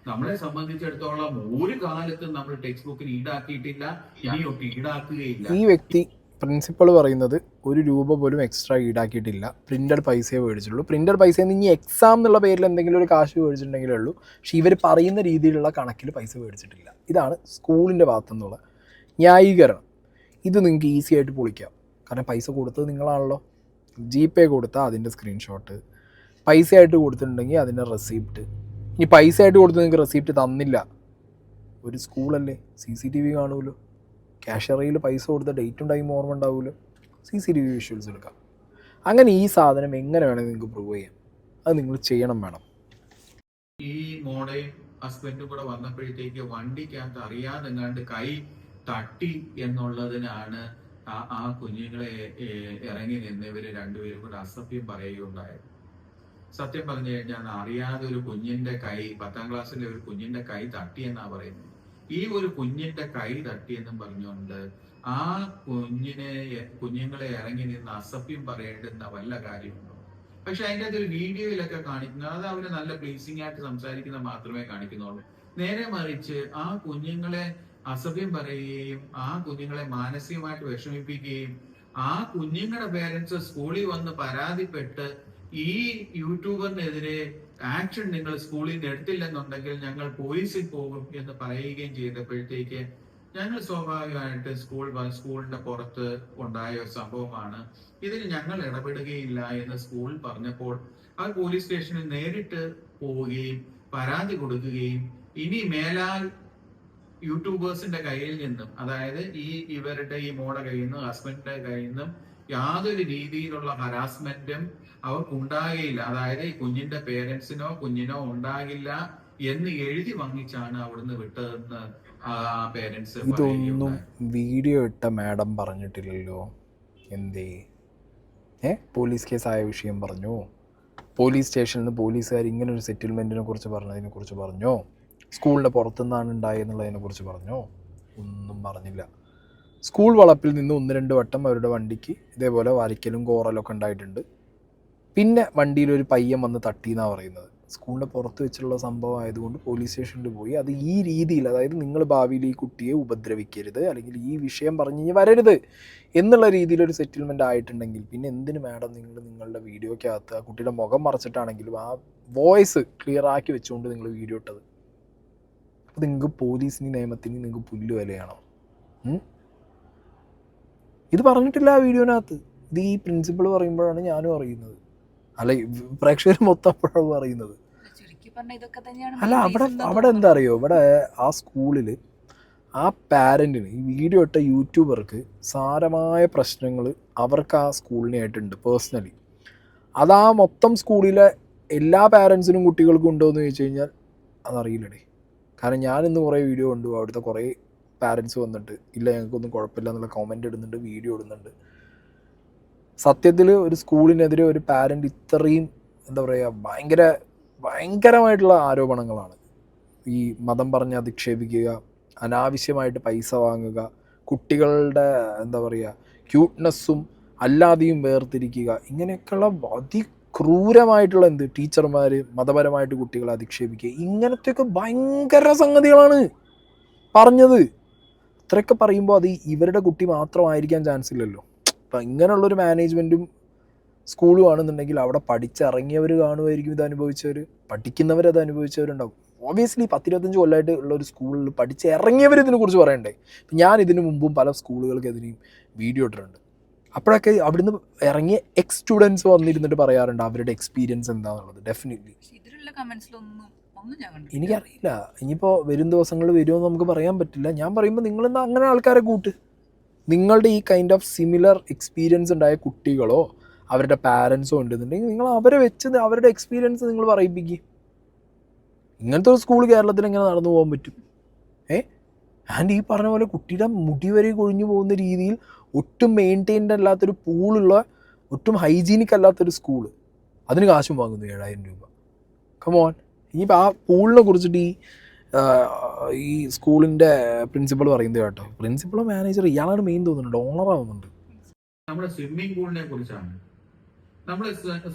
നമ്മളെ സംബന്ധിച്ചിടത്തോളം ഒരു കാലത്തും നമ്മൾ ടെക്സ്റ്റ് ബുക്കിന് ഈടാക്കിയിട്ടില്ല, ഇനിയൊട്ട് ഈടാക്കുകയില്ല. ഈ വ്യക്തി പ്രിൻസിപ്പൾ പറയുന്നത് ₹1 പോലും എക്സ്ട്രാ ഈടാക്കിയിട്ടില്ല, പ്രിന്റഡ് പൈസയെ മേടിച്ചിട്ടുള്ളൂ. പ്രിന്റഡ് പൈസയിൽ നിന്ന് ഇനി എക്സാം എന്നുള്ള പേരിൽ എന്തെങ്കിലും ഒരു കാശ് മേടിച്ചിട്ടുണ്ടെങ്കിലേ ഉള്ളൂ. പക്ഷെ ഇവർ പറയുന്ന രീതിയിലുള്ള കണക്കിൽ പൈസ മേടിച്ചിട്ടില്ല. ഇതാണ് സ്കൂളിൻ്റെ ഭാഗത്തുനിന്നുള്ള ന്യായീകരണം. ഇത് നിങ്ങൾക്ക് ഈസി ആയിട്ട് പൊളിക്കാം. കാരണം പൈസ കൊടുത്തത് നിങ്ങളാണല്ലോ. GPay കൊടുത്താൽ അതിൻ്റെ സ്ക്രീൻഷോട്ട്, പൈസ ആയിട്ട് കൊടുത്തിട്ടുണ്ടെങ്കിൽ അതിൻ്റെ റെസിപ്റ്റ്. ഇനി പൈസ ആയിട്ട് കൊടുത്ത് നിങ്ങൾക്ക് റെസിപ്റ്റ് തന്നില്ല, ഒരു സ്കൂളല്ലേ, CCTV കാണുമല്ലോ. ക്യാഷറിയിൽ പൈസ കൊടുത്ത ഡേറ്റും ടൈമും ഓർമ്മ ഉണ്ടാവുമല്ലോ, CCTV വിഷ്വൽസ് എടുക്കാം. അങ്ങനെ ഈ സാധനം എങ്ങനെ വേണമെങ്കിൽ നിങ്ങൾക്ക് പ്രൂവ് ചെയ്യാം. അത് നിങ്ങൾ ചെയ്യണം വേണം. ഈ മോളെയും ഹസ്ബൻഡും കൂടെ വന്നപ്പോഴത്തേക്ക് വണ്ടിക്കകത്ത് അറിയാതെങ്ങാണ്ട് കൈ തട്ടി എന്നുള്ളതിനാണ് ആ കുഞ്ഞുങ്ങളെ ഇറങ്ങി നിന്ന് ഇവര് രണ്ടുപേരും കൂടെ അസഭ്യം പറയുകയുണ്ടായത്. സത്യം പറഞ്ഞു കഴിഞ്ഞാൽ അറിയാതെ ഒരു കുഞ്ഞിന്റെ കൈ, 10ാം ക്ലാസ്സിലെ ഒരു കുഞ്ഞിന്റെ കൈ തട്ടിയെന്നാ പറയുന്നത്. ഈ ഒരു കുഞ്ഞിന്റെ കൈ തട്ടിയെന്നും പറഞ്ഞുകൊണ്ട് ആ കുഞ്ഞുങ്ങളെ ഇറങ്ങി നിന്ന് അസഭ്യം പറയേണ്ടുന്ന വല്ല കാര്യമുണ്ടോ? പക്ഷെ അതിൻ്റെ അകത്ത് ഒരു വീഡിയോയിലൊക്കെ കാണിക്കുന്നത് അത് അവര് നല്ല പ്ലീസിംഗ് ആയിട്ട് സംസാരിക്കുന്ന മാത്രമേ കാണിക്കുന്നുള്ളൂ. നേരെ മറിച്ച് ആ കുഞ്ഞുങ്ങളെ അസഭ്യം പറയുകയും ആ കുഞ്ഞുങ്ങളെ മാനസികമായിട്ട് വിഷമിപ്പിക്കുകയും ആ കുഞ്ഞുങ്ങളുടെ പേരൻസ് സ്കൂളിൽ വന്ന് പരാതിപ്പെട്ട് ഈ യൂട്യൂബറിനെതിരെ ആക്ഷൻ നിങ്ങൾ സ്കൂളിൽ നിന്ന് എടുത്തില്ലെന്നുണ്ടെങ്കിൽ ഞങ്ങൾ പോലീസിൽ പോകും എന്ന് പറയുകയും ചെയ്തപ്പോഴത്തേക്ക് ഞങ്ങൾ സ്വാഭാവികമായിട്ട് സ്കൂളിന്റെ പുറത്ത് ഉണ്ടായ ഒരു സംഭവമാണ്. ഇതിൽ ഞങ്ങൾ ഇടപെടുകയില്ല എന്ന് സ്കൂൾ പറഞ്ഞപ്പോൾ അവർ പോലീസ് സ്റ്റേഷനിൽ നേരിട്ട് പോവുകയും പരാതി കൊടുക്കുകയും ഇനി മേലാൽ യൂട്യൂബേഴ്സിന്റെ കയ്യിൽ നിന്നും, അതായത് ഇവരുടെ ഈ മോടെ കയ്യിൽ നിന്നും ഹസ്ബൻഡിന്റെ കയ്യിൽ നിന്നും യാതൊരു രീതിയിലുള്ള ഹരാസ്മെന്റും അവർക്കുണ്ടാകില്ല, അതായത് ഈ കുഞ്ഞിന്റെ പേരൻസിനോ കുഞ്ഞിനോ ഉണ്ടാകില്ല എന്ന് എഴുതി വാങ്ങിച്ചാണ് അവിടുന്ന് വിട്ടതെന്ന് ആ പേരൻസ്. ഇതൊന്നും വീഡിയോ ഇട്ട മാഡം പറഞ്ഞിട്ടില്ലല്ലോ. എന്തേ പോലീസ് കേസായ വിഷയം പറഞ്ഞു? പോലീസ് സ്റ്റേഷനിൽ നിന്ന് പോലീസുകാർ ഇങ്ങനെ ഒരു സെറ്റിൽമെന്റിനെ കുറിച്ച് പറഞ്ഞതിനെ കുറിച്ച് പറഞ്ഞോ? സ്കൂളിന്റെ പുറത്തുനിന്നാണ് ഉണ്ടായെന്നുള്ളതിനെ കുറിച്ച് പറഞ്ഞോ? ഒന്നും പറഞ്ഞില്ല. സ്കൂൾ വളപ്പിൽ നിന്ന് 1-2 വട്ടം അവരുടെ വണ്ടിക്ക് ഇതേപോലെ വരയ്ക്കലും കോറലൊക്കെ ഉണ്ടായിട്ടുണ്ട്. പിന്നെ വണ്ടിയിലൊരു പയ്യൻ വന്ന് തട്ടിയെന്നാണ് പറയുന്നത്. സ്കൂളിൻ്റെ പുറത്ത് വെച്ചുള്ള സംഭവം ആയതുകൊണ്ട് പോലീസ് സ്റ്റേഷനിൽ പോയി അത് ഈ രീതിയിൽ, അതായത് നിങ്ങൾ ഭാവിയിൽ ഈ കുട്ടിയെ ഉപദ്രവിക്കരുത് അല്ലെങ്കിൽ ഈ വിഷയം പറഞ്ഞ് ഇനി വരരുത് എന്നുള്ള രീതിയിലൊരു സെറ്റിൽമെൻ്റ് ആയിട്ടുണ്ടെങ്കിൽ പിന്നെ എന്തിന് മാഡം നിങ്ങൾ നിങ്ങളുടെ വീഡിയോക്കകത്ത് ആ കുട്ടിയുടെ മുഖം മറച്ചിട്ടാണെങ്കിലും ആ വോയിസ് ക്ലിയർ ആക്കി വെച്ചുകൊണ്ട് നിങ്ങൾ വീഡിയോ ഇട്ടത്? അപ്പോൾ നിങ്ങൾക്ക് പോലീസിന് നിയമത്തിന് നിങ്ങൾക്ക് പുല്ല് വിലയാണോ? ഇത് പറഞ്ഞിട്ടില്ല ആ വീഡിയോനകത്ത്. ഇത് ഈ പ്രിൻസിപ്പൾ പറയുമ്പോഴാണ് ഞാനും അറിയുന്നത്, അല്ല പ്രേക്ഷകർ മൊത്തം അപ്പോഴാണ് അറിയുന്നത്. അല്ല അവിടെ എന്താ അറിയോ, ഇവിടെ ആ സ്കൂളിൽ ആ പാരൻറ്റിന് ഈ വീഡിയോ ഇട്ട യൂട്യൂബർക്ക് സാരമായ പ്രശ്നങ്ങൾ അവർക്ക് ആ സ്കൂളിനായിട്ടുണ്ട് പേഴ്സണലി. അതാ മൊത്തം സ്കൂളിലെ എല്ലാ പാരൻസിനും കുട്ടികൾക്കും ഉണ്ടോ എന്ന് ചോദിച്ചു കഴിഞ്ഞാൽ അതറിയില്ലടേ. കാരണം ഞാനിന്ന് കുറേ വീഡിയോ കണ്ടു, അവിടുത്തെ കുറേ പാരൻസ് വന്നിട്ട് ഇല്ല ഞങ്ങൾക്കൊന്നും കുഴപ്പമില്ല എന്നുള്ള കമൻ്റ് ഇടുന്നുണ്ട്, വീഡിയോ ഇടുന്നുണ്ട്. സത്യത്തിൽ ഒരു സ്കൂളിനെതിരെ ഒരു പാരൻ്റ് ഇത്രയും എന്താ പറയുക ഭയങ്കരമായിട്ടുള്ള ആരോപണങ്ങളാണ്. ഈ മതം പറഞ്ഞ് അധിക്ഷേപിക്കുക, അനാവശ്യമായിട്ട് പൈസ വാങ്ങുക, കുട്ടികളുടെ എന്താ പറയുക ക്യൂട്ട്നെസ്സും അല്ലാതെയും വേർതിരിക്കുക, ഇങ്ങനെയൊക്കെയുള്ള അതിക്രൂരമായിട്ടുള്ള ടീച്ചർമാർ മതപരമായിട്ട് കുട്ടികളെ അധിക്ഷേപിക്കുക, ഇങ്ങനത്തെയൊക്കെ ഭയങ്കര സംഗതികളാണ് പറഞ്ഞത്. ഇത്രയൊക്കെ പറയുമ്പോൾ അത് ഇവരുടെ കുട്ടി മാത്രമായിരിക്കാൻ ചാൻസ് ഇല്ലല്ലോ. അപ്പം ഇങ്ങനെയുള്ളൊരു മാനേജ്മെൻറ്റും സ്കൂളും ആണെന്നുണ്ടെങ്കിൽ അവിടെ പഠിച്ചിറങ്ങിയവർ കാണുമായിരിക്കും ഇത് അനുഭവിച്ചവർ, പഠിക്കുന്നവരത് അനുഭവിച്ചവരുണ്ടാവും. ഓബിയസ്ലി 10-25 കൊല്ലമായിട്ട് ഉള്ള ഒരു സ്കൂളിൽ പഠിച്ച് ഇറങ്ങിയവർ ഇതിനെക്കുറിച്ച് പറയണ്ടേ. ഞാൻ ഇതിനു മുമ്പും പല സ്കൂളുകൾക്കെതിരെയും വീഡിയോ ഇട്ടിട്ടുണ്ട്. അപ്പോഴൊക്കെ അവിടുന്ന് ഇറങ്ങിയ എക്സ് സ്റ്റുഡൻസ് വന്നിരുന്നിട്ട് പറയാറുണ്ട് അവരുടെ എക്സ്പീരിയൻസ് എന്താണെന്നുള്ളത്. ഡെഫിനറ്റ്ലി എനിക്കറിയില്ല, ഇനിയിപ്പോൾ വരും ദിവസങ്ങളിൽ വരുമോ നമുക്ക് പറയാൻ പറ്റില്ല. ഞാൻ പറയുമ്പോൾ നിങ്ങളെന്താ അങ്ങനെ ആൾക്കാരെ കൂട്ട്, നിങ്ങളുടെ ഈ കൈൻഡ് ഓഫ് സിമിലർ എക്സ്പീരിയൻസ് ഉണ്ടായ കുട്ടികളോ അവരുടെ പാരൻസോ ഉണ്ടെന്നുണ്ടെങ്കിൽ നിങ്ങൾ അവരെ വെച്ച് അവരുടെ എക്സ്പീരിയൻസ് നിങ്ങൾ പറയിപ്പിക്കുക. ഇങ്ങനത്തെ ഒരു സ്കൂൾ കേരളത്തിൽ എങ്ങനെ നടന്നു പോകാൻ പറ്റും? ആൻഡ് ഈ പറഞ്ഞ പോലെ കുട്ടിയുടെ മുടി വരെ കൊഴിഞ്ഞു പോകുന്ന രീതിയിൽ ഒട്ടും മെയിൻറ്റെയിൻഡ് അല്ലാത്തൊരു പൂളുള്ള, ഒട്ടും ഹൈജീനിക് അല്ലാത്തൊരു സ്കൂള്, അതിന് കാശും വാങ്ങുന്നു 7,000 രൂപ. കമോൺ. ഇനിയിപ്പോൾ ആ പൂളിനെ കുറിച്ചിട്ട് ഈ സ്കൂളിൻ്റെ പ്രിൻസിപ്പൾ പറയുന്നത് കേട്ടോ, പ്രിൻസിപ്പളോ മാനേജർ ഇയാളാണ് മെയിൻ തോന്നുന്നുണ്ട്, ഓണറാവുന്നുണ്ട്. നമ്മുടെ സ്വിമ്മിംഗ് പൂളിനെ കുറിച്ചാണ്. നമ്മൾ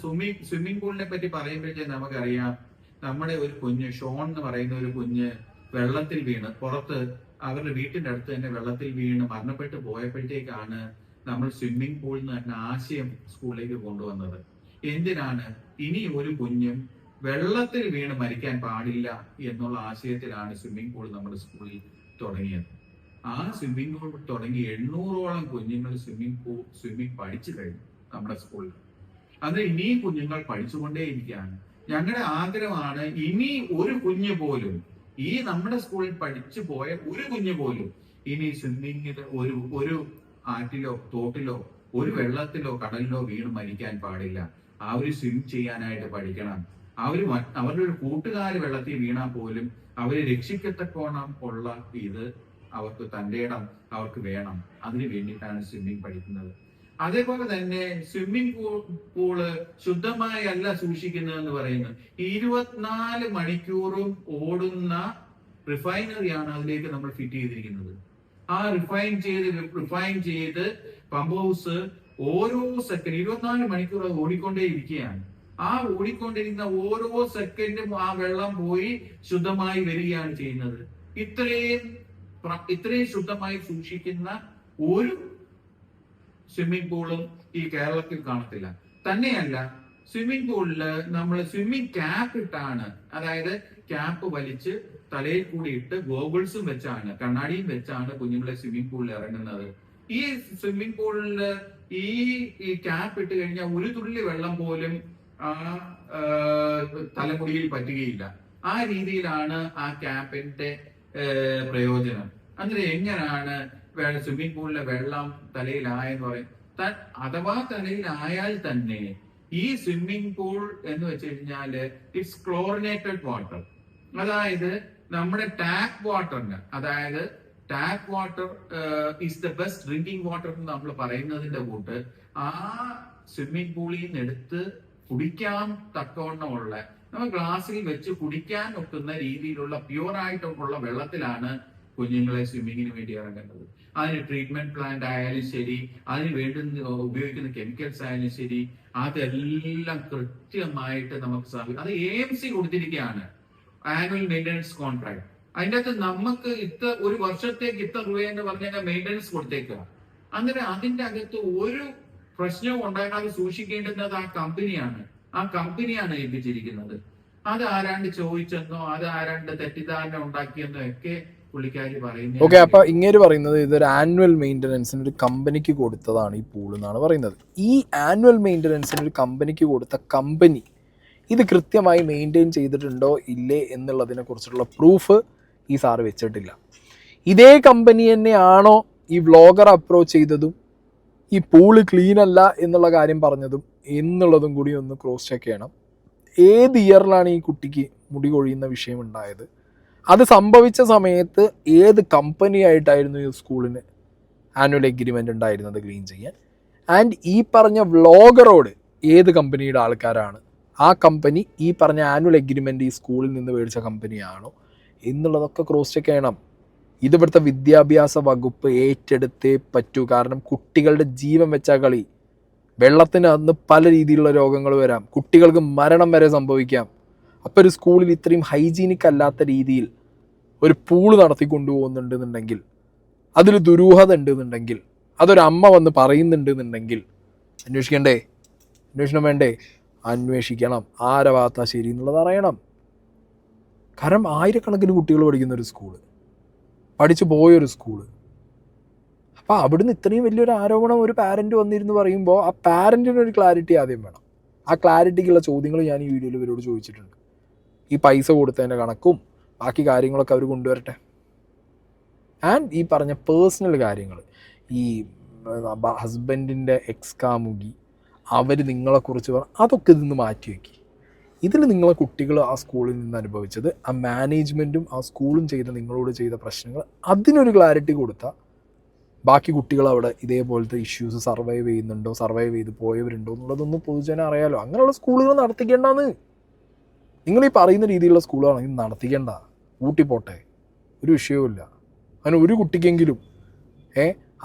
സ്വിമ്മിംഗ് പൂളിനെ പറ്റി പറയുമ്പോഴത്തേക്ക് നമുക്കറിയാം, നമ്മുടെ ഒരു കുഞ്ഞ് ഷോൺ എന്ന് പറയുന്ന ഒരു കുഞ്ഞ് വെള്ളത്തിൽ വീണ് പുറത്ത് അവരുടെ വീട്ടിന്റെ അടുത്ത് തന്നെ വെള്ളത്തിൽ വീണ് മരണപ്പെട്ടു പോയപ്പോഴത്തേക്കാണ് നമ്മൾ സ്വിമ്മിംഗ് പൂളിൽ നിന്ന് തന്നെ ആശയം സ്കൂളിലേക്ക് കൊണ്ടുവന്നത്. എന്തിനാണ്? ഇനി ഒരു കുഞ്ഞും വെള്ളത്തിൽ വീണ് മരിക്കാൻ പാടില്ല എന്നുള്ള ആശയത്തിലാണ് സ്വിമ്മിംഗ് പൂൾ നമ്മുടെ സ്കൂളിൽ തുടങ്ങിയത്. ആ സ്വിമ്മിംഗ് പൂൾ തുടങ്ങി 800ഓളം കുഞ്ഞുങ്ങൾ സ്വിമ്മിംഗ് പഠിച്ചു കഴിഞ്ഞു നമ്മുടെ സ്കൂളിൽ. അത് ഇനിയും കുഞ്ഞുങ്ങൾ പഠിച്ചുകൊണ്ടേയിരിക്കുകയാണ്. ഞങ്ങളുടെ ആഗ്രഹമാണ് ഇനി ഒരു കുഞ്ഞു പോലും, ഈ നമ്മുടെ സ്കൂളിൽ പഠിച്ചു പോയ ഒരു കുഞ്ഞു പോലും ഇനി സ്വിമ്മിങ്ങിൽ ഒരു ആറ്റിലോ തോട്ടിലോ ഒരു വെള്ളത്തിലോ കടലിലോ വീണ് മരിക്കാൻ പാടില്ല. അവർ സ്വിം ചെയ്യാനായിട്ട് പഠിക്കണം. അവരുടെ ഒരു കൂട്ടുകാര് വെള്ളത്തിൽ വീണാൽ പോലും അവരെ രക്ഷിക്കത്തക്കോണം ഉള്ള ഇത് അവർക്ക് തന്റെ ഇടം അവർക്ക് വേണം. അതിന് വേണ്ടിയിട്ടാണ് സ്വിമ്മിങ് പഠിക്കുന്നത്. അതേപോലെ തന്നെ സ്വിമ്മിംഗ് പൂള് ശുദ്ധമായി അല്ല സൂക്ഷിക്കുന്നതെന്ന് പറയുന്നത്. 24 മണിക്കൂറും ഓടുന്ന റിഫൈനറിയാണ് അതിലേക്ക് നമ്മൾ ഫിറ്റ് ചെയ്തിരിക്കുന്നത്. ആ റിഫൈൻ ചെയ്ത് പമ്പ് ഹൗസ് ഓരോ സെക്കൻഡ് 24 മണിക്കൂർ ഓടിക്കൊണ്ടേ ഇരിക്കുകയാണ്. ആ ഓടിക്കൊണ്ടിരിക്കുന്ന ഓരോ സെക്കൻഡും ആ വെള്ളം പോയി ശുദ്ധമായി വരികയാണ് ചെയ്യുന്നത്. ഇത്രയും ശുദ്ധമായി സൂക്ഷിക്കുന്ന ഒരു സ്വിമ്മിംഗ് പൂളും ഈ കേരളത്തിൽ കാണത്തില്ല. തന്നെയല്ല, സ്വിമ്മിംഗ് പൂളില് നമ്മൾ സ്വിമ്മിംഗ് ക്യാപ്പ് ഇട്ടാണ്, അതായത് ക്യാപ്പ് വലിച്ച് തലയിൽ കൂടി ഇട്ട് ഗോഗിൾസും വെച്ചാണ്, കണ്ണാടിയും വെച്ചാണ് കുഞ്ഞുങ്ങളെ സ്വിമ്മിംഗ് പൂളിൽ ഇറങ്ങുന്നത്. ഈ സ്വിമ്മിംഗ് പൂളില് ഈ ക്യാപ്പ് ഇട്ട് കഴിഞ്ഞാൽ ഒരു തുള്ളി വെള്ളം പോലും ആ തലമുടിയിൽ പറ്റുകയില്ല. ആ രീതിയിലാണ് ആ ക്യാപ്പിന്റെ പ്രയോജനം. അങ്ങനെ എങ്ങനെയാണ് സ്വിമ്മിംഗ് പൂളിലെ വെള്ളം തലയിലായെന്ന് പറയും. അഥവാ തലയിലായാൽ തന്നെ ഈ സ്വിമ്മിംഗ് പൂൾ എന്ന് വെച്ച് കഴിഞ്ഞാല് ഇറ്റ്സ് ക്ലോറിനേറ്റഡ് വാട്ടർ. അതായത് നമ്മുടെ ടാപ്പ് വാട്ടറിന്, അതായത് tap water is the best drinking water എന്ന് നമ്മൾ പറയുന്നതിന്റെ കൂട്ട് ആ സ്വിമ്മിംഗ് പൂളിൽ നിന്ന് എടുത്ത് കുടിക്കാൻ തക്കവണ്ണമുള്ള, നമ്മൾ ഗ്ലാസ്സിൽ വെച്ച് കുടിക്കാൻ ഒക്കുന്ന രീതിയിലുള്ള പ്യുവർ ആയിട്ടുള്ള വെള്ളത്തിലാണ് കുഞ്ഞുങ്ങളെ സ്വിമ്മിങ്ങിന് വേണ്ടി ഇറങ്ങേണ്ടത്. അതിന് ട്രീറ്റ്മെന്റ് പ്ലാന്റ് ആയാലും ശരി, അതിന് വേണ്ടുന്ന ഉപയോഗിക്കുന്ന കെമിക്കൽസ് ആയാലും ശരി, അതെല്ലാം കൃത്യമായിട്ട് നമുക്ക് അത് AMC കൊടുത്തിരിക്കുകയാണ്, ആനുവൽ മെയിൻ്റനൻസ് കോൺട്രാക്ട്. അതിൻ്റെ അകത്ത് നമുക്ക് ഒരു വർഷത്തേക്ക് ഇത്ര രൂപയെന്ന് പറഞ്ഞാൽ മെയിൻ്റനൻസ് കൊടുത്തേക്കുക. അങ്ങനെ അതിൻ്റെ അകത്ത് ഒരു പ്രശ്നവും ഉണ്ടാകാതെ സൂക്ഷിക്കേണ്ടുന്നത് ആ കമ്പനിയാണ് ഏൽപ്പിച്ചിരിക്കുന്നത്. അത് ആരാണ്ട് ചോദിച്ചെന്നോ അത് ആരാണ്ട് തെറ്റിദ്ധാരണ ഉണ്ടാക്കിയെന്നോ ഒക്കെ പുള്ളിക്കാരി പറയുന്നത്. ഓക്കെ, അപ്പൊ ഇങ്ങനെ പറയുന്നത് ഇതൊരു ആനുവൽ മെയിൻ്റനൻസിന് ഒരു കമ്പനിക്ക് കൊടുത്തതാണ് ഈ പൂൾ എന്നാണ് പറയുന്നത്. ഈ ആനുവൽ മെയിൻ്റനൻസിന് ഒരു കമ്പനിക്ക് കൊടുത്ത കമ്പനി ഇത് കൃത്യമായി മെയിൻറ്റെയിൻ ചെയ്തിട്ടുണ്ടോ ഇല്ലേ എന്നുള്ളതിനെ കുറിച്ചുള്ള പ്രൂഫ് ഈ സാറ് വെച്ചിട്ടില്ല. ഇതേ കമ്പനി തന്നെയാണോ ഈ വ്ളോഗർ അപ്രോച്ച് ചെയ്തതും ഈ പൂള് ക്ലീൻ അല്ല എന്നുള്ള കാര്യം പറഞ്ഞതും എന്നുള്ളതും കൂടി ഒന്ന് ക്രോസ് ചെക്ക് ചെയ്യണം. ഏത് ഇയറിലാണ് ഈ കുട്ടിക്ക് മുടി കൊഴിയുന്ന വിഷയം ഉണ്ടായത്, അത് സംഭവിച്ച സമയത്ത് ഏത് കമ്പനി ആയിട്ടായിരുന്നു ഈ സ്കൂളിന് ആനുവൽ എഗ്രിമെൻ്റ് ഉണ്ടായിരുന്നത് ക്ലീൻ ചെയ്യാൻ, ആൻഡ് ഈ പറഞ്ഞ വ്ളോഗറോട് ഏത് കമ്പനിയുടെ ആൾക്കാരാണ്, ആ കമ്പനി ഈ പറഞ്ഞ ആനുവൽ എഗ്രിമെൻ്റ് ഈ സ്കൂളിൽ നിന്ന് മേടിച്ച കമ്പനിയാണോ എന്നുള്ളതൊക്കെ ക്രോസ് ചെക്ക് ചെയ്യണം. ഇതിവിടുത്തെ വിദ്യാഭ്യാസ വകുപ്പ് ഏറ്റെടുത്തേ പറ്റൂ. കാരണം കുട്ടികളുടെ ജീവൻ വെച്ച കളി. വെള്ളത്തിന് അന്ന് പല രീതിയിലുള്ള രോഗങ്ങൾ വരാം, കുട്ടികൾക്ക് മരണം വരെ സംഭവിക്കാം. അപ്പോൾ ഒരു സ്കൂളിൽ ഇത്രയും ഹൈജീനിക് അല്ലാത്ത രീതിയിൽ ഒരു പൂള് നടത്തി കൊണ്ടുപോകുന്നുണ്ടെന്നുണ്ടെങ്കിൽ, അതിൽ ദുരൂഹത ഉണ്ടെന്നുണ്ടെങ്കിൽ, അതൊരു അമ്മ വന്ന് പറയുന്നുണ്ടെന്നുണ്ടെങ്കിൽ അന്വേഷിക്കണ്ടേ? അന്വേഷണം വേണ്ടേ? അന്വേഷിക്കണം. ആരെ ഭാഗത്താ ശരി എന്നുള്ളത് അറിയണം. കാരണം ആയിരക്കണക്കിന് കുട്ടികൾ പഠിക്കുന്ന ഒരു സ്കൂള്, പഠിച്ചു പോയൊരു സ്കൂള്. അപ്പോൾ അവിടുന്ന് ഇത്രയും വലിയൊരു ആരോപണം ഒരു പാരൻറ്റ് വന്നിരുന്ന് പറയുമ്പോൾ ആ പാരൻറ്റിനൊരു ക്ലാരിറ്റി ആദ്യം വേണം. ആ ക്ലാരിറ്റിക്കുള്ള ചോദ്യങ്ങൾ ഞാൻ ഈ വീഡിയോയിൽ ഇവരോട് ചോദിച്ചിട്ടുണ്ട്. ഈ പൈസ കൊടുത്തതിൻ്റെ കണക്കും ബാക്കി കാര്യങ്ങളൊക്കെ അവർ കൊണ്ടുവരട്ടെ. ആൻഡ് ഈ പറഞ്ഞ പേഴ്സണൽ കാര്യങ്ങൾ, ഈ ഹസ്ബൻഡിൻ്റെ എക്സ് കാമുകി അവർ നിങ്ങളെക്കുറിച്ച് അതൊക്കെ ഇതിന്ന് മാറ്റി വയ്ക്കി. ഇതിൽ നിങ്ങളെ കുട്ടികൾ ആ സ്കൂളിൽ നിന്ന് അനുഭവിച്ചത്, ആ മാനേജ്മെൻറ്റും ആ സ്കൂളും നിങ്ങളോട് ചെയ്ത പ്രശ്നങ്ങൾ, അതിനൊരു ക്ലാരിറ്റി കൊടുത്താൽ ബാക്കി കുട്ടികൾ അവിടെ ഇതേപോലത്തെ ഇഷ്യൂസ് സർവൈവ് ചെയ്ത് പോയവരുണ്ടോ എന്നുള്ളതൊന്നും പൊതുജനം അറിയാലോ. അങ്ങനെയുള്ള സ്കൂളുകൾ നടത്തിക്കേണ്ടെന്ന്. നിങ്ങൾ ഈ പറയുന്ന രീതിയിലുള്ള സ്കൂളാണെങ്കിൽ നടത്തിക്കേണ്ട, ഊട്ടിപ്പോട്ടെ, ഒരു വിഷയവുമില്ല. അങ്ങനെ ഒരു കുട്ടിക്കെങ്കിലും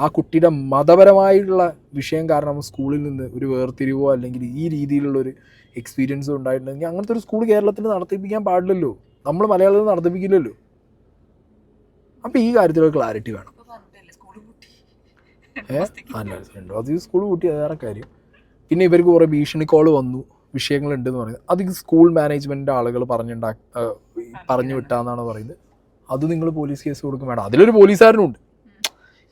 ആ കുട്ടിയുടെ മതപരമായിട്ടുള്ള വിഷയം കാരണം സ്കൂളിൽ നിന്ന് ഒരു വേർതിരിവോ അല്ലെങ്കിൽ ഈ രീതിയിലുള്ളൊരു എക്സ്പീരിയൻസോ ഉണ്ടായിട്ടുണ്ടെങ്കിൽ അങ്ങനത്തെ ഒരു സ്കൂൾ കേരളത്തിൽ നടത്തിപ്പിക്കാൻ പാടില്ലല്ലോ. നമ്മൾ മലയാളത്തിൽ നടത്തിപ്പിക്കില്ലല്ലോ. അപ്പോൾ ഈ കാര്യത്തിലൊരു ക്ലാരിറ്റി വേണം. അത് സ്കൂൾ കൂട്ടി വേറെ കാര്യം. പിന്നെ ഇവർക്ക് കുറേ ഭീഷണി കോൾ വന്നു, വിഷയങ്ങളുണ്ടെന്ന് പറയുന്നത്, അത് സ്കൂൾ മാനേജ്മെൻറ്റിൻ്റെ ആളുകൾ പറഞ്ഞു വിട്ടാന്നാണ് പറയുന്നത്. അത് നിങ്ങൾ പോലീസ് കേസ് കൊടുക്കും വേണം. അതിലൊരു പോലീസുകാരനുണ്ട്,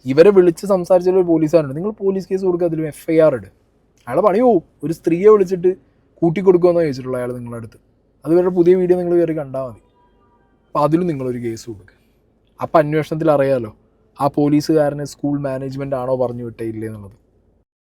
ഇവരെ വിളിച്ച് സംസാരിച്ചൊരു പോലീസുകാരുണ്ട്. നിങ്ങൾ പോലീസ് കേസ് കൊടുക്കുക, അതിലും FIR ഇട്. അയാളെ പണി പോവും. ഒരു സ്ത്രീയെ വിളിച്ചിട്ട് കൂട്ടിക്കൊടുക്കുമെന്നാണ് ചോദിച്ചിട്ടുള്ളത് അയാൾ നിങ്ങളുടെ അടുത്ത്. അത് ഇവരുടെ പുതിയ വീഡിയോ നിങ്ങൾ കയറി കണ്ടാൽ മതി. അപ്പോൾ അതിലും നിങ്ങളൊരു കേസ് കൊടുക്കുക. അപ്പോൾ അന്വേഷണത്തിൽ അറിയാമല്ലോ ആ പോലീസുകാരനെ സ്കൂൾ മാനേജ്മെൻ്റ് ആണോ പറഞ്ഞു വിട്ടേ ഇല്ലേ എന്നുള്ളത്.